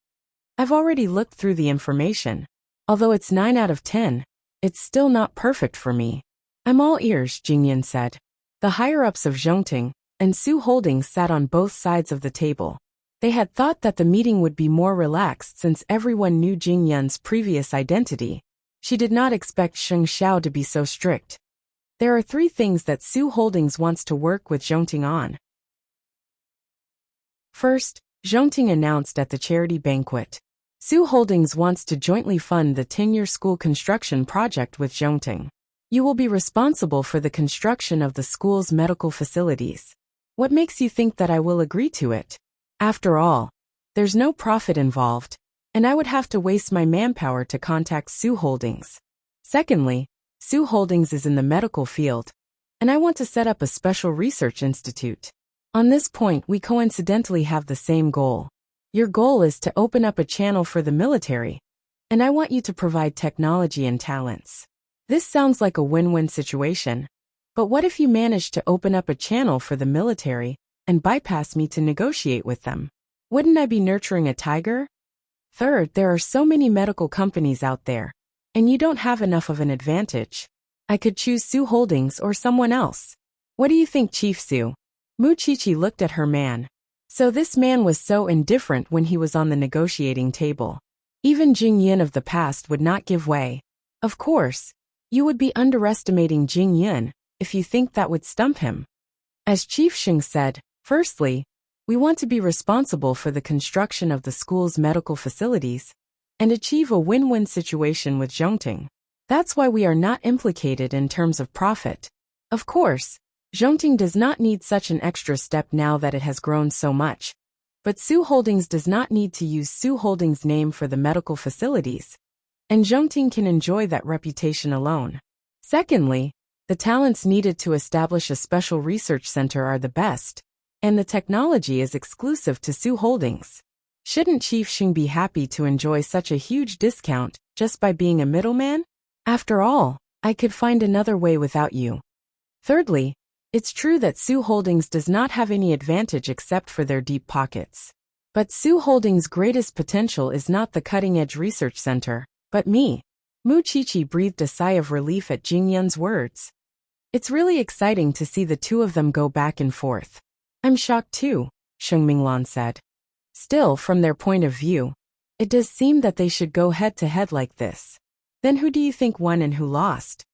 I've already looked through the information. Although it's 9 out of 10, it's still not perfect for me. I'm all ears, Jingyan said. The higher-ups of Zhongting and Su Holdings sat on both sides of the table. They had thought that the meeting would be more relaxed since everyone knew Jingyan's previous identity. She did not expect Sheng Xiao to be so strict. There are 3 things that Su Holdings wants to work with Zhongting on. First, Zhongting announced at the charity banquet. Su Holdings wants to jointly fund the 10-year school construction project with Zhongting. You will be responsible for the construction of the school's medical facilities. What makes you think that I will agree to it? After all, there's no profit involved, and I would have to waste my manpower to contact Su Holdings. Secondly, Su Holdings is in the medical field, and I want to set up a special research institute. On this point, we coincidentally have the same goal. Your goal is to open up a channel for the military, and I want you to provide technology and talents. This sounds like a win-win situation, but what if you manage to open up a channel for the military and bypass me to negotiate with them? Wouldn't I be nurturing a tiger? Third, there are so many medical companies out there, and you don't have enough of an advantage. I could choose Su Holdings or someone else. What do you think, Chief Su? Mu Qiqi looked at her man. So this man was so indifferent when he was on the negotiating table. Even Jingyan of the past would not give way. Of course, you would be underestimating Jingyan if you think that would stump him. As Chief Sheng said, firstly, we want to be responsible for the construction of the school's medical facilities and achieve a win-win situation with Zhongting. That's why we are not implicated in terms of profit. Of course, Zhongting does not need such an extra step now that it has grown so much. But Su Holdings does not need to use Su Holdings' name for the medical facilities, and Zhongting can enjoy that reputation alone. Secondly, the talents needed to establish a special research center are the best, and the technology is exclusive to Su Holdings. Shouldn't Chief Sheng be happy to enjoy such a huge discount just by being a middleman? After all, I could find another way without you. Thirdly, it's true that Su Holdings does not have any advantage except for their deep pockets. But Su Holdings' greatest potential is not the cutting-edge research center, but me. Mu Qiqi breathed a sigh of relief at Jingyan's words. It's really exciting to see the two of them go back and forth. I'm shocked too, Sheng Minglan said. Still, from their point of view, it does seem that they should go head-to-head like this. Then who do you think won and who lost?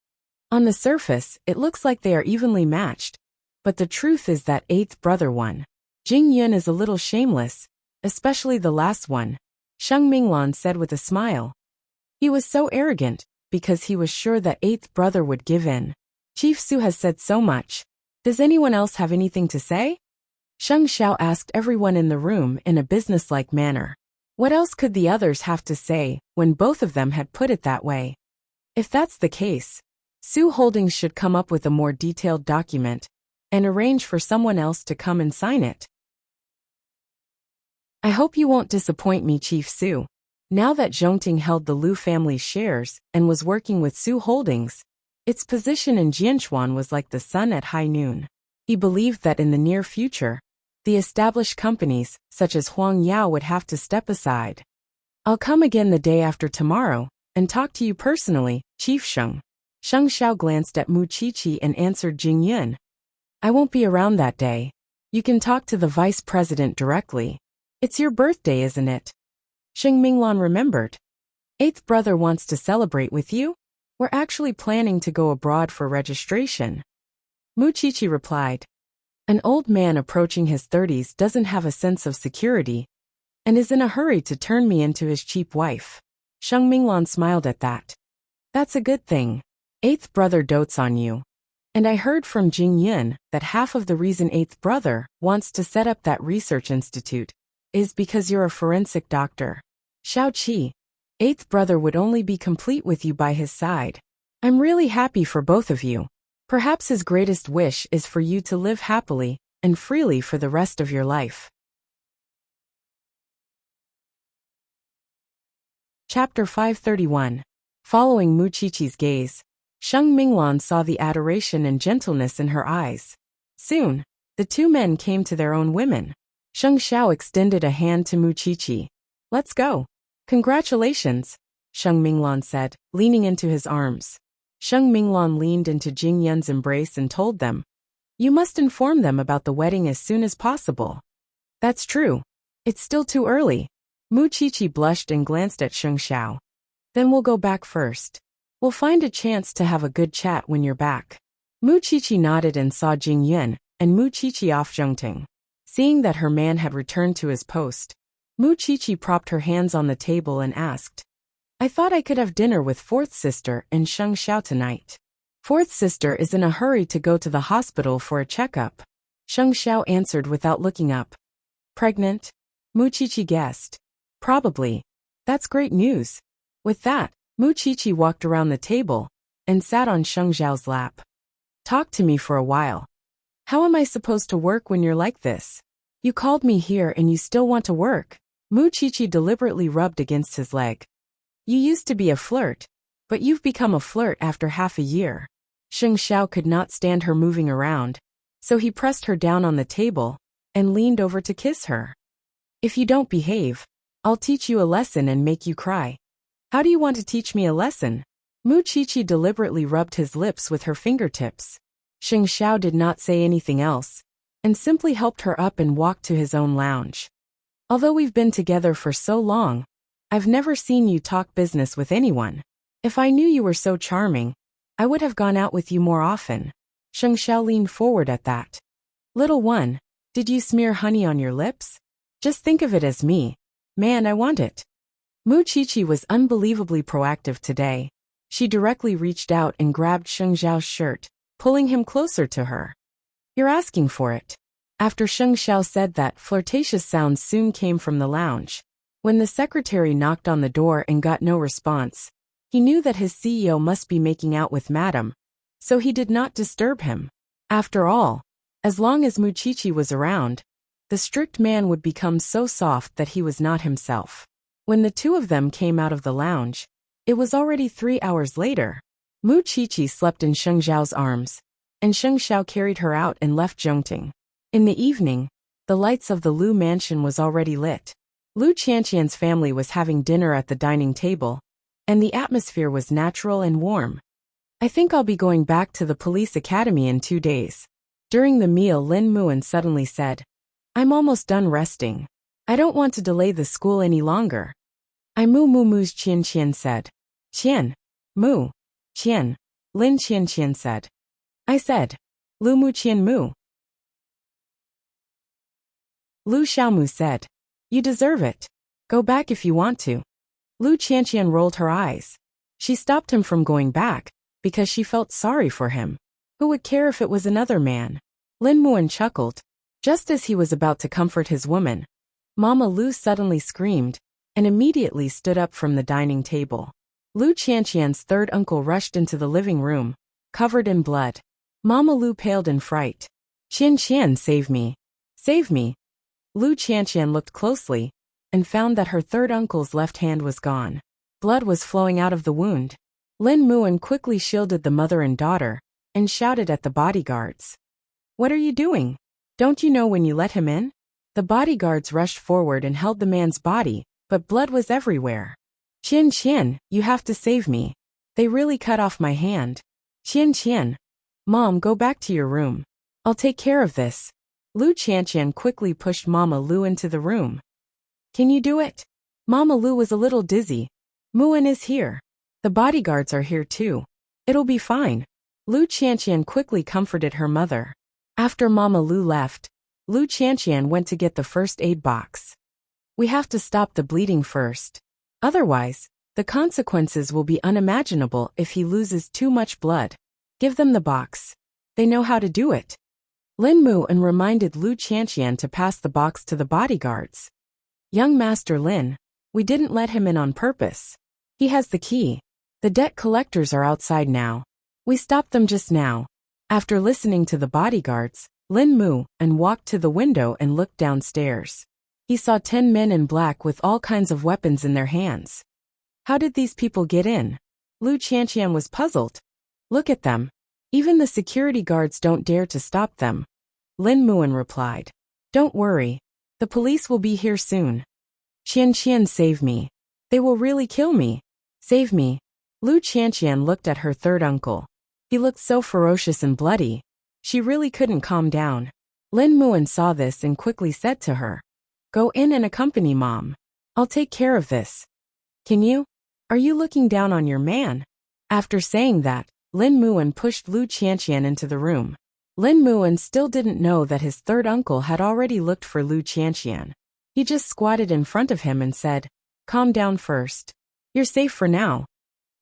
On the surface, it looks like they are evenly matched, but the truth is that eighth brother won. Jing Yun is a little shameless, especially the last one, Sheng Minglan said with a smile. He was so arrogant, because he was sure that eighth brother would give in. Chief Su has said so much. Does anyone else have anything to say? Sheng Xiao asked everyone in the room in a businesslike manner. What else could the others have to say when both of them had put it that way? If that's the case, Su Holdings should come up with a more detailed document and arrange for someone else to come and sign it. I hope you won't disappoint me, Chief Su. Now that Zhongting held the Lu family's shares and was working with Su Holdings, its position in Jianchuan was like the sun at high noon. He believed that in the near future, the established companies, such as Huang Yao, would have to step aside. I'll come again the day after tomorrow and talk to you personally, Chief Sheng. Sheng Xiao glanced at Mu Qiqi and answered Jing Yun. I won't be around that day. You can talk to the vice president directly. It's your birthday, isn't it? Sheng Minglan remembered. Eighth brother wants to celebrate with you? We're actually planning to go abroad for registration. Mu Qiqi replied. An old man approaching his 30s doesn't have a sense of security and is in a hurry to turn me into his cheap wife. Sheng Minglan smiled at that. That's a good thing. Eighth brother dotes on you. And I heard from Jing Yun that half of the reason eighth brother wants to set up that research institute is because you're a forensic doctor. Xiao Qi, eighth brother would only be complete with you by his side. I'm really happy for both of you. Perhaps his greatest wish is for you to live happily and freely for the rest of your life. Chapter 531. Following Mu Qiqi's gaze, Sheng Minglan saw the adoration and gentleness in her eyes. Soon, the two men came to their own women. Sheng Xiao extended a hand to Mu Qiqi. Let's go. Congratulations, Sheng Minglan said, leaning into his arms. Sheng Minglan leaned into Jing Yun's embrace and told them, you must inform them about the wedding as soon as possible. That's true. It's still too early. Mu Qiqi blushed and glanced at Sheng Xiao. Then we'll go back first. We'll find a chance to have a good chat when you're back. Mu Qiqi nodded and saw Jing Yun and Mu Qiqi off Zhongting. Seeing that her man had returned to his post, Mu Qiqi propped her hands on the table and asked, I thought I could have dinner with fourth sister and Sheng Xiao tonight. Fourth sister is in a hurry to go to the hospital for a checkup. Sheng Xiao answered without looking up. Pregnant? Mu Qiqi guessed. Probably. That's great news. With that, Mu Qiqi walked around the table and sat on Sheng Xiao's lap. Talk to me for a while. How am I supposed to work when you're like this? You called me here and you still want to work. Mu Qiqi deliberately rubbed against his leg. You used to be a flirt, but you've become a flirt after half a year. Sheng Xiao could not stand her moving around, so he pressed her down on the table and leaned over to kiss her. If you don't behave, I'll teach you a lesson and make you cry. How do you want to teach me a lesson? Mu Qiqi deliberately rubbed his lips with her fingertips. Sheng Xiao did not say anything else, and simply helped her up and walked to his own lounge. Although we've been together for so long, I've never seen you talk business with anyone. If I knew you were so charming, I would have gone out with you more often. Sheng Xiao leaned forward at that. Little one, did you smear honey on your lips? Just think of it as me. Man, I want it. Mu Qiqi was unbelievably proactive today. She directly reached out and grabbed Sheng Xiao's shirt, pulling him closer to her. You're asking for it. After Sheng Xiao said that, flirtatious sounds soon came from the lounge. When the secretary knocked on the door and got no response, he knew that his CEO must be making out with Madam, so he did not disturb him. After all, as long as Mu Qiqi was around, the strict man would become so soft that he was not himself. When the two of them came out of the lounge, it was already 3 hours later. Mu Qiqi slept in Sheng Xiao's arms, and Sheng Xiao carried her out and left Zhongting. In the evening, the lights of the Lu mansion was already lit. Lu Qianqian's family was having dinner at the dining table, and the atmosphere was natural and warm. I think I'll be going back to the police academy in 2 days. During the meal, Lin Muan suddenly said, I'm almost done resting. I don't want to delay the school any longer. Mu's Qianqian said. Qian. Mu. Qian. Lin Qianqian said. I said. Lu Mu Qian Mu. Lu Xiaomu said. You deserve it. Go back if you want to. Lu Qianqian rolled her eyes. She stopped him from going back, because she felt sorry for him. Who would care if it was another man? Lin Muan chuckled. Just as he was about to comfort his woman, Mama Lu suddenly screamed, and immediately stood up from the dining table. Lu Qianqian's third uncle rushed into the living room, covered in blood. Mama Lu paled in fright. Qianqian, save me. Save me. Lu Qianqian looked closely, and found that her third uncle's left hand was gone. Blood was flowing out of the wound. Lin Muan quickly shielded the mother and daughter, and shouted at the bodyguards. What are you doing? Don't you know when you let him in? The bodyguards rushed forward and held the man's body, but blood was everywhere. Qian, you have to save me. They really cut off my hand. Qian, Mom, go back to your room. I'll take care of this. Lu Qianqian quickly pushed Mama Lu into the room. Can you do it? Mama Lu was a little dizzy. Muan is here. The bodyguards are here too. It'll be fine. Lu Qianqian quickly comforted her mother. After Mama Lu left, Lu Qianqian went to get the first aid box. We have to stop the bleeding first. Otherwise, the consequences will be unimaginable if he loses too much blood. Give them the box. They know how to do it. Lin Muan reminded Lu Qianqian to pass the box to the bodyguards. Young Master Lin, we didn't let him in on purpose. He has the key. The debt collectors are outside now. We stopped them just now. After listening to the bodyguards, Lin Muan walked to the window and looked downstairs. He saw 10 men in black with all kinds of weapons in their hands. How did these people get in? Lu Qianqian was puzzled. Look at them. Even the security guards don't dare to stop them. Lin Muan replied. Don't worry. The police will be here soon. Qian, save me. They will really kill me. Save me. Lu Qianqian looked at her third uncle. He looked so ferocious and bloody. She really couldn't calm down. Lin Muan saw this and quickly said to her. Go in and accompany Mom. I'll take care of this. Can you? Are you looking down on your man? After saying that, Lin Muan pushed Lu Qianqian into the room. Lin Muan still didn't know that his third uncle had already looked for Lu Qianqian. He just squatted in front of him and said, Calm down first. You're safe for now.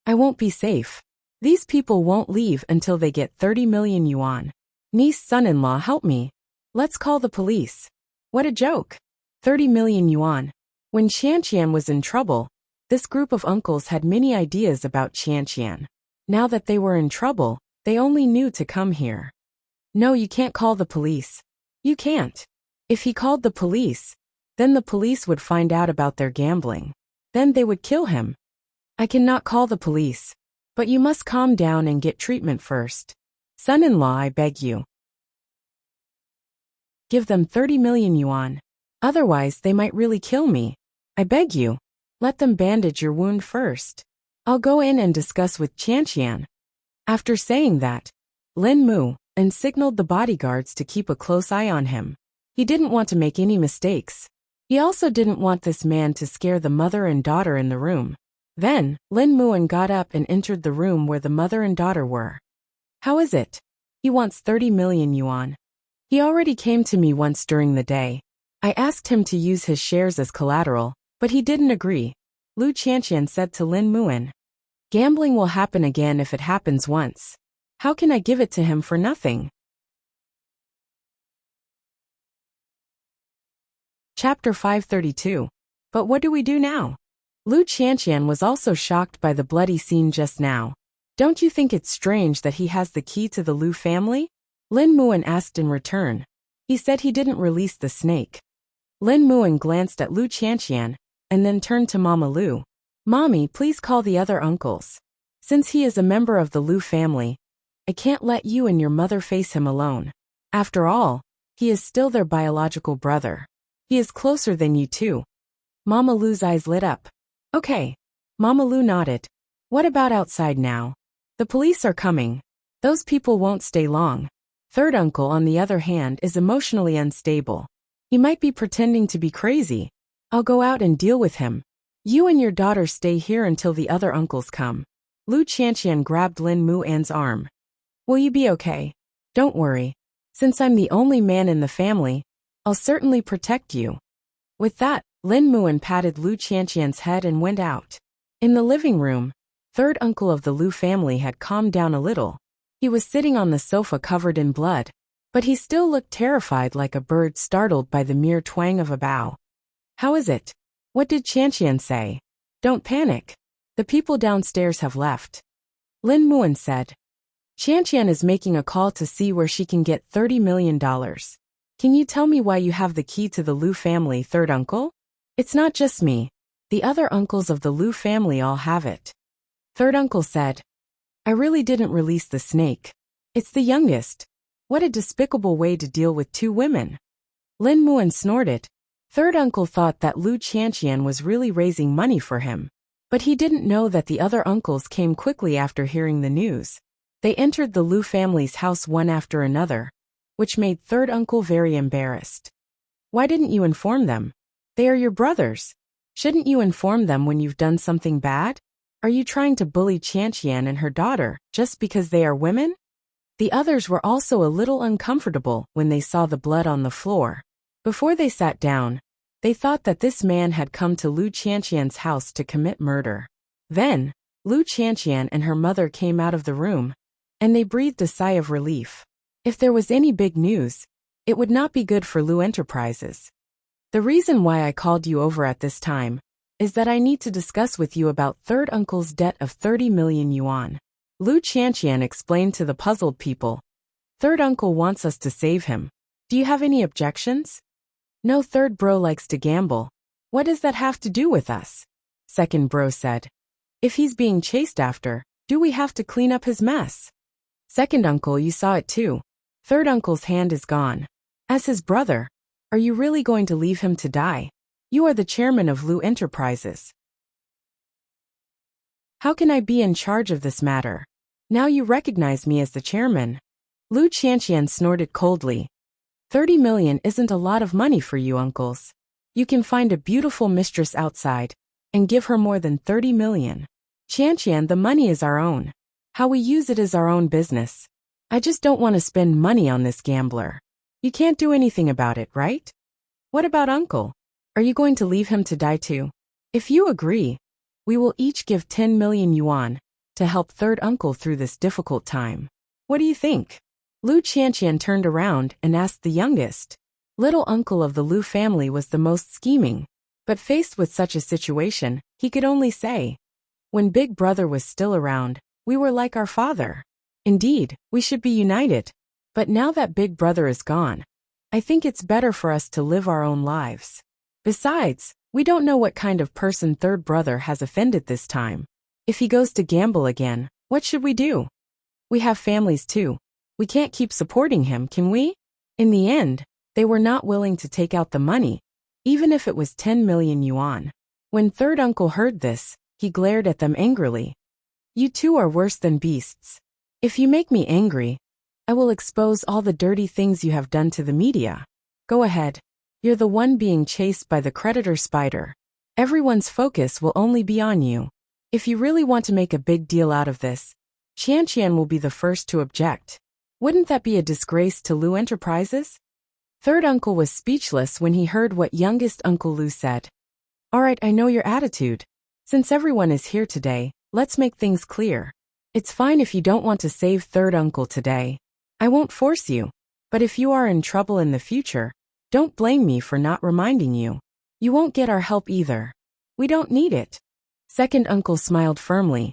I won't be safe. These people won't leave until they get 30 million yuan. Niece son-in-law, help me. Let's call the police. What a joke. 30 million yuan. When Qianqian was in trouble, this group of uncles had many ideas about Qianqian. Now that they were in trouble, they only knew to come here. No, you can't call the police. You can't. If he called the police, then the police would find out about their gambling. Then they would kill him. I cannot call the police. But you must calm down and get treatment first. Son-in-law, I beg you. Give them 30 million yuan. Otherwise, they might really kill me. I beg you. Let them bandage your wound first. I'll go in and discuss with Qianqian. After saying that, Lin Muan signaled the bodyguards to keep a close eye on him. He didn't want to make any mistakes. He also didn't want this man to scare the mother and daughter in the room. Then, Lin Muan got up and entered the room where the mother and daughter were. How is it? He wants 30 million yuan. He already came to me once during the day. I asked him to use his shares as collateral, but he didn't agree. Lu Qianqian said to Lin Muan. Gambling will happen again if it happens once. How can I give it to him for nothing? Chapter 532. But what do we do now? Lu Qianqian was also shocked by the bloody scene just now. Don't you think it's strange that he has the key to the Lu family? Lin Muan asked in return. He said he didn't release the snake. Lin Muan glanced at Lu Qianqian, and then turned to Mama Lu. Mommy, please call the other uncles. Since he is a member of the Lu family, I can't let you and your mother face him alone. After all, he is still their biological brother. He is closer than you two. Mama Lu's eyes lit up. Okay. Mama Lu nodded. What about outside now? The police are coming. Those people won't stay long. Third uncle, on the other hand, is emotionally unstable. He might be pretending to be crazy. I'll go out and deal with him. You and your daughter stay here until the other uncles come. Lu Qianqian grabbed Lin Muan's arm. Will you be okay? Don't worry. Since I'm the only man in the family, I'll certainly protect you. With that, Lin Muan patted Lu Qianqian's head and went out. In the living room, third uncle of the Lu family had calmed down a little. He was sitting on the sofa covered in blood, but he still looked terrified like a bird startled by the mere twang of a bow. How is it? What did Qianqian say? Don't panic. The people downstairs have left. Lin Muan said. Qianqian is making a call to see where she can get $30 million. Can you tell me why you have the key to the Lu family, third uncle? It's not just me. The other uncles of the Lu family all have it. Third uncle said. I really didn't release the snake. It's the youngest. What a despicable way to deal with two women. Lin Muan snorted. Third uncle thought that Lu Qianqian was really raising money for him. But he didn't know that the other uncles came quickly after hearing the news. They entered the Lu family's house one after another, which made third uncle very embarrassed. Why didn't you inform them? They are your brothers. Shouldn't you inform them when you've done something bad? Are you trying to bully Qianqian and her daughter just because they are women? The others were also a little uncomfortable when they saw the blood on the floor. Before they sat down, they thought that this man had come to Lu Qianqian's house to commit murder. Then, Lu Qianqian and her mother came out of the room, and they breathed a sigh of relief. If there was any big news, it would not be good for Lu Enterprises. The reason why I called you over at this time is that I need to discuss with you about third uncle's debt of 30 million yuan. Lu Qianqian explained to the puzzled people. Third uncle wants us to save him. Do you have any objections? No, third bro likes to gamble. What does that have to do with us? Second bro said. If he's being chased after, do we have to clean up his mess? Second uncle, you saw it too. Third uncle's hand is gone. As his brother, are you really going to leave him to die? You are the chairman of Lu Enterprises. How can I be in charge of this matter? Now you recognize me as the chairman. Lu Qianqian snorted coldly. 30 million isn't a lot of money for you uncles. You can find a beautiful mistress outside and give her more than 30 million. Qianqian, the money is our own. How we use it is our own business. I just don't want to spend money on this gambler. You can't do anything about it, right? What about uncle? Are you going to leave him to die too? If you agree, we will each give 10 million yuan to help third uncle through this difficult time. What do you think? Lu Qianqian turned around and asked the youngest. Little uncle of the Lu family was the most scheming, but faced with such a situation, he could only say, when big brother was still around, we were like our father. Indeed, we should be united. But now that big brother is gone, I think it's better for us to live our own lives. Besides, we don't know what kind of person third brother has offended this time. If he goes to gamble again, what should we do? We have families too. We can't keep supporting him, can we? In the end, they were not willing to take out the money, even if it was 10 million yuan. When third uncle heard this, he glared at them angrily. You two are worse than beasts. If you make me angry, I will expose all the dirty things you have done to the media. Go ahead. You're the one being chased by the creditor spider. Everyone's focus will only be on you. If you really want to make a big deal out of this, Qianqian will be the first to object. Wouldn't that be a disgrace to Lu Enterprises? Third uncle was speechless when he heard what youngest uncle Lu said. All right, I know your attitude. Since everyone is here today, let's make things clear. It's fine if you don't want to save third uncle today. I won't force you. But if you are in trouble in the future, don't blame me for not reminding you. You won't get our help either. We don't need it. Second uncle smiled firmly.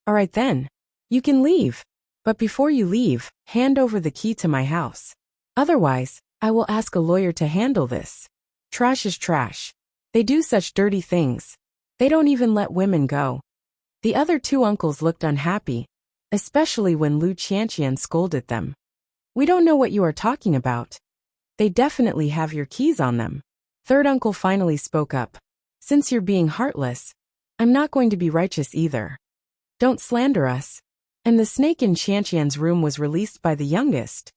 All right then. You can leave. But before you leave, hand over the key to my house. Otherwise, I will ask a lawyer to handle this. Trash is trash. They do such dirty things. They don't even let women go. The other two uncles looked unhappy, especially when Lu Qianqian scolded them. We don't know what you are talking about. They definitely have your keys on them. Third uncle finally spoke up. Since you're being heartless, I'm not going to be righteous either. Don't slander us. And the snake in Qianqian's room was released by the youngest.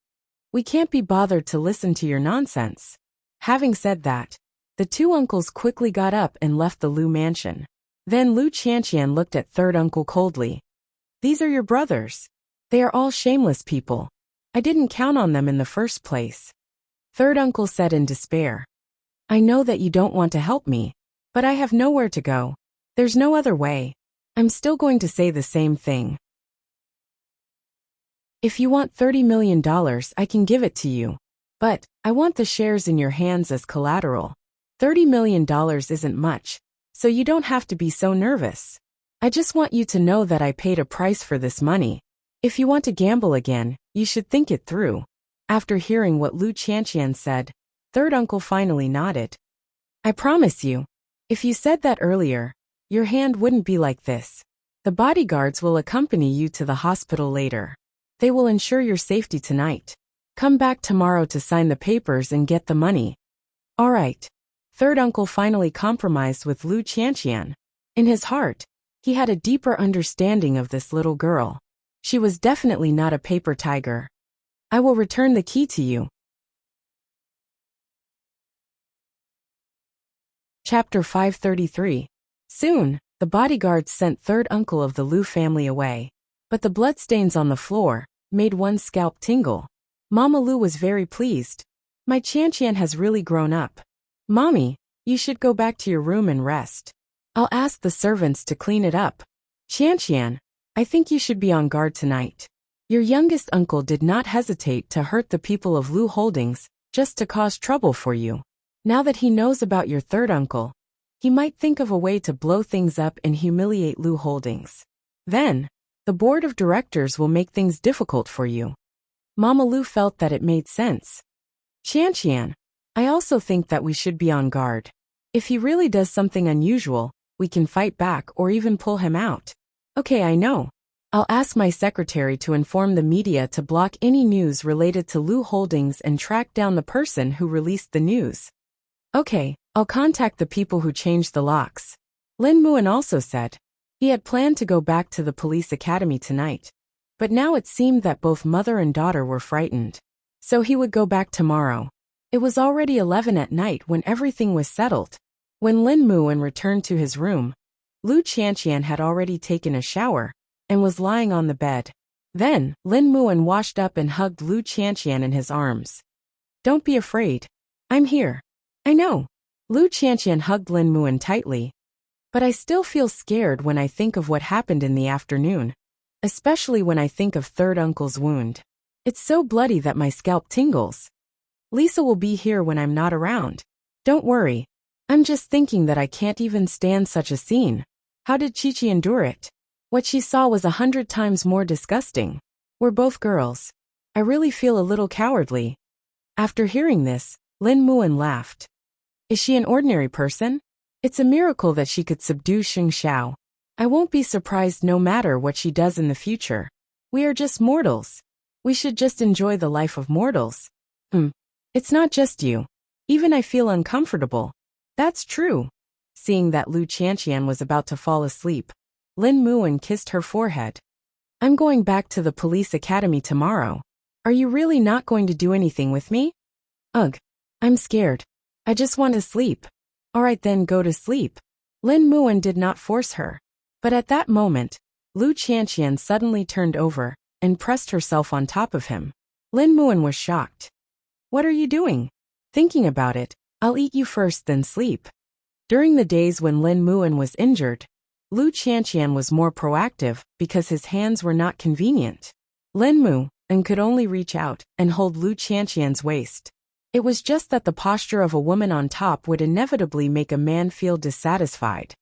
We can't be bothered to listen to your nonsense. Having said that, the two uncles quickly got up and left the Lu mansion. Then Lu Qianqian looked at third uncle coldly. These are your brothers. They are all shameless people. I didn't count on them in the first place. Third uncle said in despair. I know that you don't want to help me, but I have nowhere to go. There's no other way. I'm still going to say the same thing. If you want $30 million, I can give it to you. But I want the shares in your hands as collateral. $30 million isn't much, so you don't have to be so nervous. I just want you to know that I paid a price for this money. If you want to gamble again, you should think it through. After hearing what Lu Qianqian said, third uncle finally nodded. I promise you, if you said that earlier, your hand wouldn't be like this. The bodyguards will accompany you to the hospital later. They will ensure your safety tonight. Come back tomorrow to sign the papers and get the money. All right. Third uncle finally compromised with Lu Qianqian. In his heart, he had a deeper understanding of this little girl. She was definitely not a paper tiger. I will return the key to you. Chapter 533. Soon, the bodyguards sent third uncle of the Lu family away. But the bloodstains on the floor made one's scalp tingle. Mama Lu was very pleased. My Qianqian has really grown up. Mommy, you should go back to your room and rest. I'll ask the servants to clean it up. Qianqian, I think you should be on guard tonight. Your youngest uncle did not hesitate to hurt the people of Lu Holdings just to cause trouble for you. Now that he knows about your third uncle, he might think of a way to blow things up and humiliate Lu Holdings. Then, the board of directors will make things difficult for you. Mama Lu felt that it made sense. Qianqian, I also think that we should be on guard. If he really does something unusual, we can fight back or even pull him out. Okay, I know. I'll ask my secretary to inform the media to block any news related to Lu Holdings and track down the person who released the news. Okay, I'll contact the people who changed the locks. Lin Muan also said. He had planned to go back to the police academy tonight. But now it seemed that both mother and daughter were frightened. So he would go back tomorrow. It was already 11 at night when everything was settled. When Lin Muan returned to his room, Lu Qianqian had already taken a shower and was lying on the bed. Then, Lin Muan washed up and hugged Lu Qianqian in his arms. Don't be afraid. I'm here. I know. Lu Qianqian hugged Lin Muan tightly. But I still feel scared when I think of what happened in the afternoon. Especially when I think of third uncle's wound. It's so bloody that my scalp tingles. Lisa will be here when I'm not around. Don't worry. I'm just thinking that I can't even stand such a scene. How did Chi-Chi endure it? What she saw was 100 times more disgusting. We're both girls. I really feel a little cowardly. After hearing this, Lin Muan laughed. Is she an ordinary person? It's a miracle that she could subdue Xing Xiao. I won't be surprised no matter what she does in the future. We are just mortals. We should just enjoy the life of mortals. It's not just you. Even I feel uncomfortable. That's true. Seeing that Lu Qianqian was about to fall asleep, Lin Muan kissed her forehead. I'm going back to the police academy tomorrow. Are you really not going to do anything with me? Ugh. I'm scared. I just want to sleep. Alright then, go to sleep. Lin Muan did not force her. But at that moment, Lu Qianqian suddenly turned over and pressed herself on top of him. Lin Muan was shocked. What are you doing? Thinking about it, I'll eat you first then sleep. During the days when Lin Muan was injured, Lu Qianqian was more proactive because his hands were not convenient. Lin Muan could only reach out and hold Lu Qianqian's waist. It was just that the posture of a woman on top would inevitably make a man feel dissatisfied.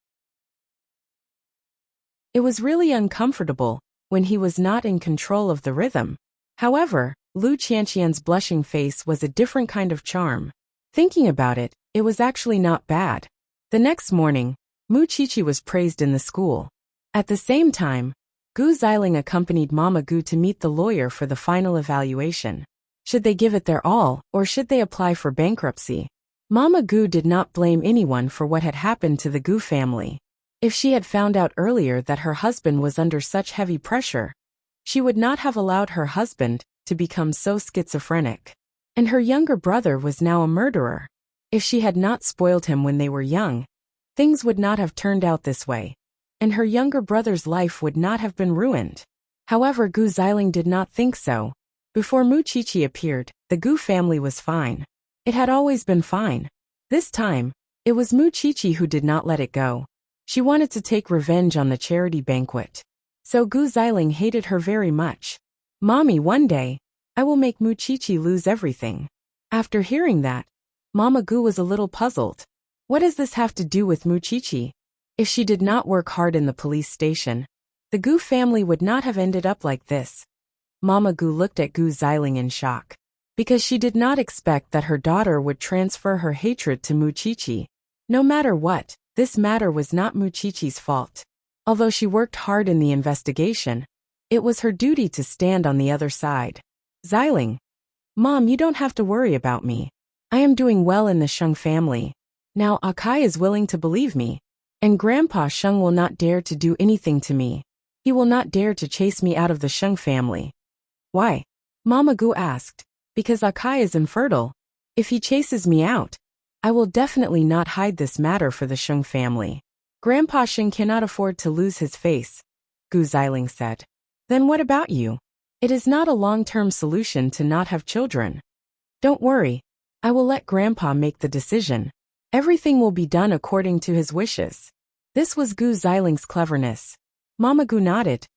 It was really uncomfortable when he was not in control of the rhythm. However, Lu Qianqian's blushing face was a different kind of charm. Thinking about it, it was actually not bad. The next morning, Mu Qiqi was praised in the school. At the same time, Gu Xiling accompanied Mama Gu to meet the lawyer for the final evaluation. Should they give it their all, or should they apply for bankruptcy? Mama Gu did not blame anyone for what had happened to the Gu family. If she had found out earlier that her husband was under such heavy pressure, she would not have allowed her husband to become so schizophrenic. And her younger brother was now a murderer. If she had not spoiled him when they were young, things would not have turned out this way. and her younger brother's life would not have been ruined. However, Gu Xiling did not think so. Before Muqiqi appeared, the Gu family was fine. It had always been fine. This time, it was Muqiqi who did not let it go. She wanted to take revenge on the charity banquet. So Gu Xiling hated her very much. Mommy, one day, I will make Muqiqi lose everything. After hearing that, Mama Gu was a little puzzled. What does this have to do with Muqiqi? If she did not work hard in the police station, the Gu family would not have ended up like this. Mama Gu looked at Gu Xiling in shock, because she did not expect that her daughter would transfer her hatred to Muqiqi. No matter what, this matter was not Muqiqi's fault. Although she worked hard in the investigation, it was her duty to stand on the other side. Xiling. Mom, you don't have to worry about me. I am doing well in the Sheng family. Now Akai is willing to believe me. And Grandpa Sheng will not dare to do anything to me. He will not dare to chase me out of the Sheng family. Why? Mama Gu asked. Because Akai is infertile. If he chases me out, I will definitely not hide this matter for the Sheng family. Grandpa Sheng cannot afford to lose his face, Gu Xiling said. Then what about you? It is not a long-term solution to not have children. Don't worry. I will let Grandpa make the decision. Everything will be done according to his wishes. This was Gu Xiling's cleverness. Mama Gu nodded.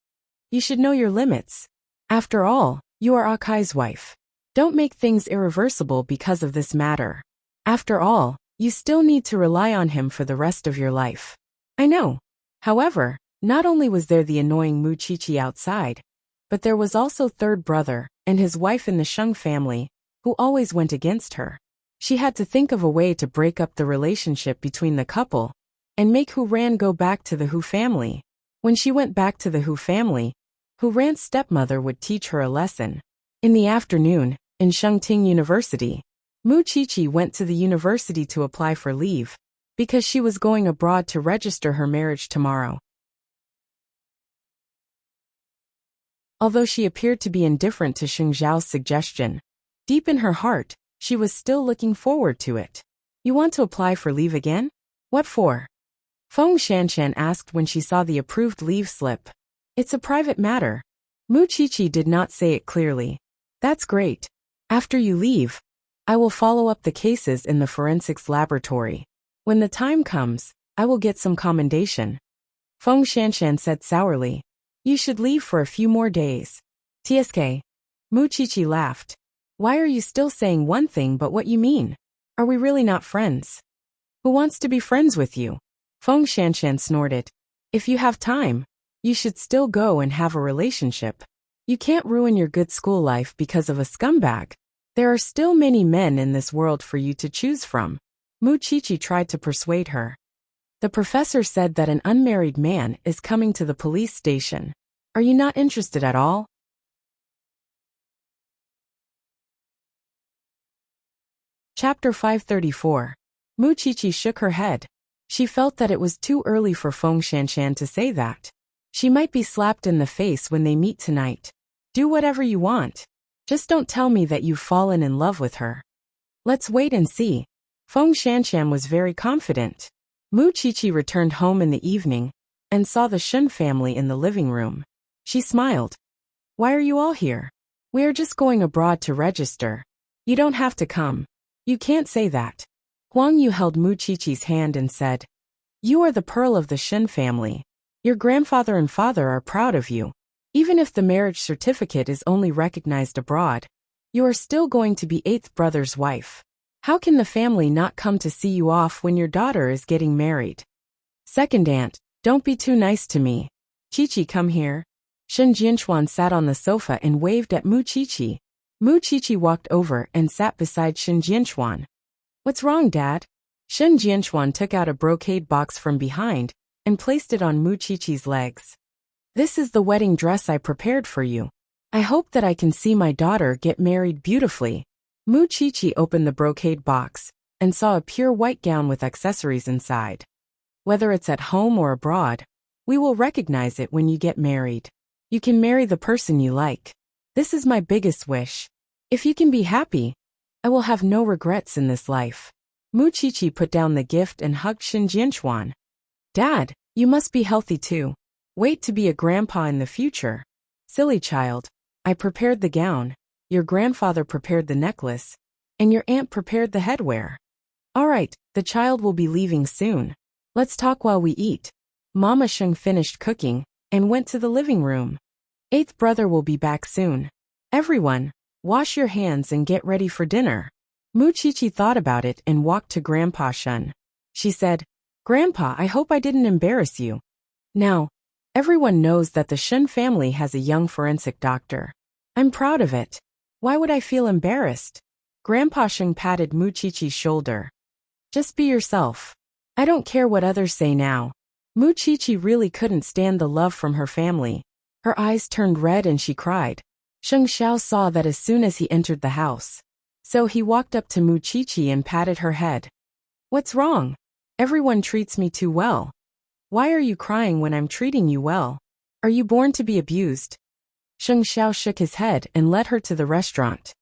You should know your limits. After all, you are Akai's wife. Don't make things irreversible because of this matter. After all, you still need to rely on him for the rest of your life. I know. However, not only was there the annoying Muqiqi outside, but there was also third brother and his wife in the Sheng family, who always went against her. She had to think of a way to break up the relationship between the couple and make Hu Ran go back to the Hu family. When she went back to the Hu family, Hu Ran's stepmother would teach her a lesson. In the afternoon, in Shengting University, Muqiqi went to the university to apply for leave, because she was going abroad to register her marriage tomorrow. Although she appeared to be indifferent to Xing Zhao's suggestion, deep in her heart, she was still looking forward to it. You want to apply for leave again? What for? Feng Shanshan asked when she saw the approved leave slip. It's a private matter. Muqiqi did not say it clearly. That's great. After you leave, I will follow up the cases in the forensics laboratory. When the time comes, I will get some commendation. Feng Shanshan said sourly. You should leave for a few more days. TSK. Muqiqi laughed. Why are you still saying one thing but what you mean? Are we really not friends? Who wants to be friends with you? Feng Shanshan snorted. If you have time, you should still go and have a relationship. You can't ruin your good school life because of a scumbag. There are still many men in this world for you to choose from. Muqiqi tried to persuade her. The professor said that an unmarried man is coming to the police station. Are you not interested at all? Chapter 534. Muqiqi shook her head. She felt that it was too early for Feng Shanshan to say that. She might be slapped in the face when they meet tonight. Do whatever you want. Just don't tell me that you've fallen in love with her. Let's wait and see. Feng Shanshan was very confident. Muqiqi returned home in the evening and saw the Shen family in the living room. She smiled. Why are you all here? We are just going abroad to register. You don't have to come. You can't say that. Huang Yu held Muqiqi's hand and said, You are the pearl of the Shen family. Your grandfather and father are proud of you. Even if the marriage certificate is only recognized abroad, you are still going to be eighth brother's wife. How can the family not come to see you off when your daughter is getting married? Second aunt, don't be too nice to me. Qiqi, come here. Shen Jianchuan sat on the sofa and waved at Muqiqi. Muqiqi walked over and sat beside Shen Jianchuan. What's wrong, Dad? Shen Jianchuan took out a brocade box from behind and placed it on Muqiqi's legs. This is the wedding dress I prepared for you. I hope that I can see my daughter get married beautifully. Muqiqi opened the brocade box and saw a pure white gown with accessories inside. Whether it's at home or abroad, we will recognize it when you get married. You can marry the person you like. This is my biggest wish. If you can be happy, I will have no regrets in this life. Muqiqi put down the gift and hugged Shen Jianchuan. Dad, You must be healthy too. Wait to be a grandpa in the future. Silly child. I prepared the gown, your grandfather prepared the necklace, and your aunt prepared the headwear. All right, the child will be leaving soon. Let's talk while we eat. Mama Sheng finished cooking and went to the living room. Eighth brother will be back soon. Everyone, wash your hands and get ready for dinner. Muchichi thought about it and walked to Grandpa Shun. She said, Grandpa, I hope I didn't embarrass you. Now, everyone knows that the Shun family has a young forensic doctor. I'm proud of it. Why would I feel embarrassed? Grandpa Shun patted Muchichi's shoulder. Just be yourself. I don't care what others say now. Muchichi really couldn't stand the love from her family. Her eyes turned red and she cried. Sheng Xiao saw that as soon as he entered the house. So he walked up to Muchichi and patted her head. What's wrong? Everyone treats me too well. Why are you crying when I'm treating you well? Are you born to be abused? Sheng Xiao shook his head and led her to the restaurant.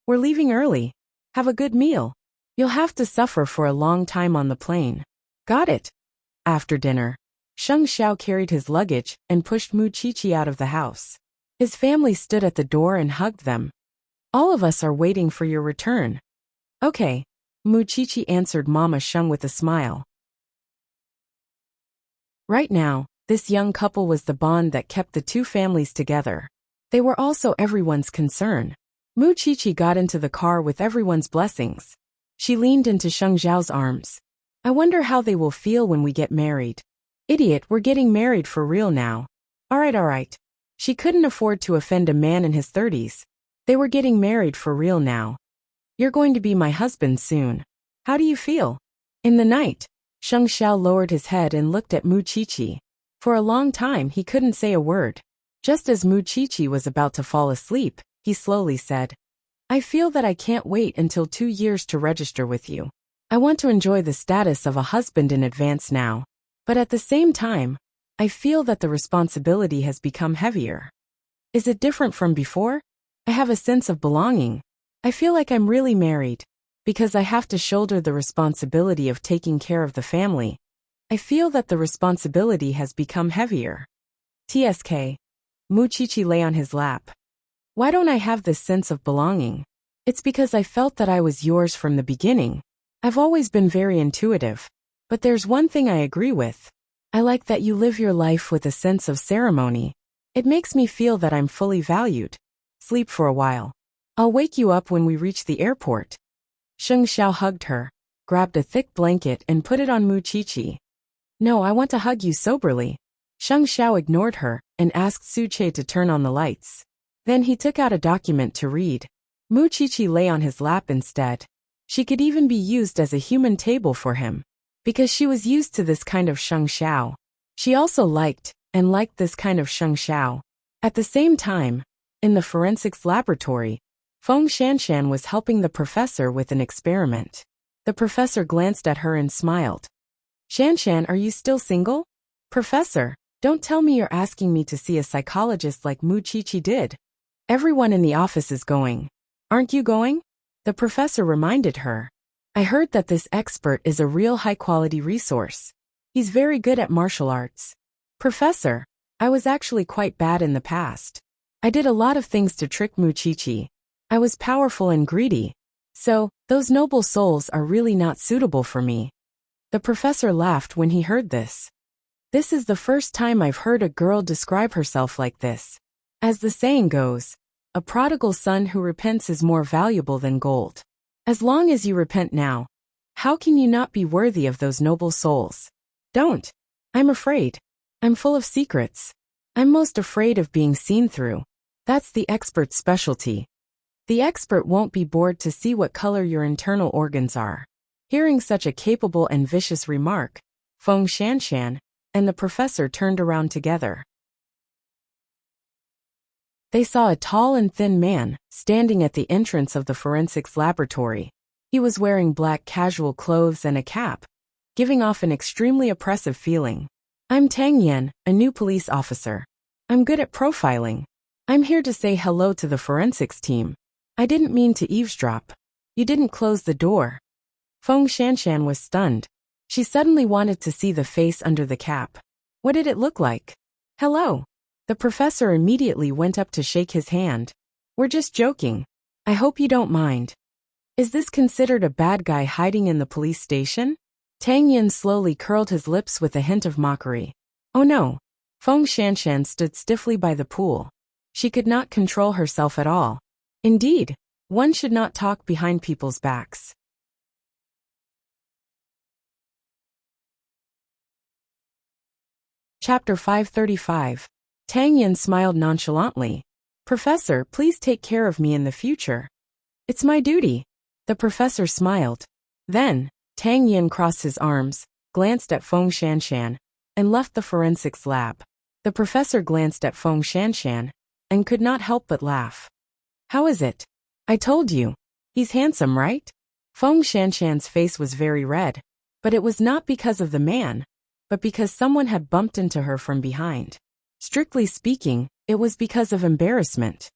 We're leaving early. Have a good meal. You'll have to suffer for a long time on the plane. Got it. After dinner, Sheng Xiao carried his luggage and pushed Muchichi out of the house. His family stood at the door and hugged them. All of us are waiting for your return. Okay, Muchichi answered Mama Sheng with a smile. Right now, this young couple was the bond that kept the two families together. They were also everyone's concern. Muchichi got into the car with everyone's blessings. She leaned into Sheng Xiao's arms. I wonder how they will feel when we get married. Idiot, we're getting married for real now. All right. She couldn't afford to offend a man in his 30s. They were getting married for real now. You're going to be my husband soon. How do you feel? In the night, Sheng Xiao lowered his head and looked at Muchichi. For a long time he couldn't say a word. Just as Muchichi was about to fall asleep, he slowly said, I feel that I can't wait until 2 years to register with you. I want to enjoy the status of a husband in advance now. But at the same time, I feel that the responsibility has become heavier. Is it different from before? I have a sense of belonging. I feel like I'm really married. Because I have to shoulder the responsibility of taking care of the family. I feel that the responsibility has become heavier. TSK. Muchichi lay on his lap. Why don't I have this sense of belonging? It's because I felt that I was yours from the beginning. I've always been very intuitive. But there's one thing I agree with. I like that you live your life with a sense of ceremony. It makes me feel that I'm fully valued. Sleep for a while. I'll wake you up when we reach the airport. Sheng Xiao hugged her, grabbed a thick blanket and put it on Muchichi. No, I want to hug you soberly. Sheng Xiao ignored her and asked Suche to turn on the lights. Then he took out a document to read. Muchichi lay on his lap instead. She could even be used as a human table for him. Because she was used to this kind of Sheng Xiao. She also liked this kind of Sheng Xiao. At the same time, in the forensics laboratory, Feng Shanshan was helping the professor with an experiment. The professor glanced at her and smiled. Shanshan, are you still single? Professor, don't tell me you're asking me to see a psychologist like Muchichi did. Everyone in the office is going. Aren't you going? The professor reminded her. I heard that this expert is a real high-quality resource. He's very good at martial arts. Professor, I was actually quite bad in the past. I did a lot of things to trick Muchichi. I was powerful and greedy. So, those noble souls are really not suitable for me. The professor laughed when he heard this. This is the first time I've heard a girl describe herself like this. As the saying goes, a prodigal son who repents is more valuable than gold. As long as you repent now, how can you not be worthy of those noble souls? Don't. I'm afraid. I'm full of secrets. I'm most afraid of being seen through. That's the expert's specialty. The expert won't be bored to see what color your internal organs are. Hearing such a capable and vicious remark, Feng Shanshan and the professor turned around together. They saw a tall and thin man standing at the entrance of the forensics laboratory. He was wearing black casual clothes and a cap, giving off an extremely oppressive feeling. I'm Tang Yan, a new police officer. I'm good at profiling. I'm here to say hello to the forensics team. I didn't mean to eavesdrop. You didn't close the door. Feng Shanshan was stunned. She suddenly wanted to see the face under the cap. What did it look like? Hello. The professor immediately went up to shake his hand. We're just joking. I hope you don't mind. Is this considered a bad guy hiding in the police station? Tang Yin slowly curled his lips with a hint of mockery. Oh no. Feng Shanshan stood stiffly by the pool. She could not control herself at all. Indeed, one should not talk behind people's backs. Chapter 535. Tang Yin smiled nonchalantly. Professor, please take care of me in the future. It's my duty. The professor smiled. Then, Tang Yin crossed his arms, glanced at Feng Shanshan, and left the forensics lab. The professor glanced at Feng Shanshan, and could not help but laugh. How is it? I told you. He's handsome, right? Feng Shanshan's face was very red, but it was not because of the man, but because someone had bumped into her from behind. Strictly speaking, it was because of embarrassment.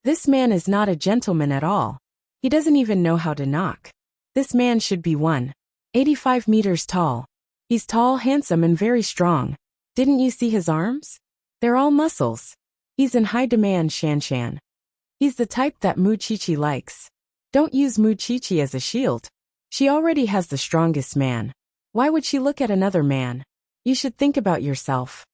This man is not a gentleman at all. He doesn't even know how to knock. This man should be 185 meters tall. He's tall, handsome, and very strong. Didn't you see his arms? They're all muscles. He's in high demand, Shanshan. He's the type that Mu Qiqi likes. Don't use Mu Qiqi as a shield. She already has the strongest man. Why would she look at another man? You should think about yourself.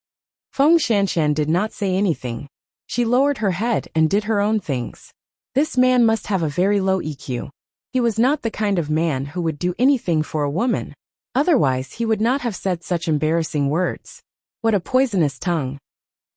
Feng Shanshan did not say anything. She lowered her head and did her own things. This man must have a very low EQ. He was not the kind of man who would do anything for a woman. Otherwise, he would not have said such embarrassing words. What a poisonous tongue.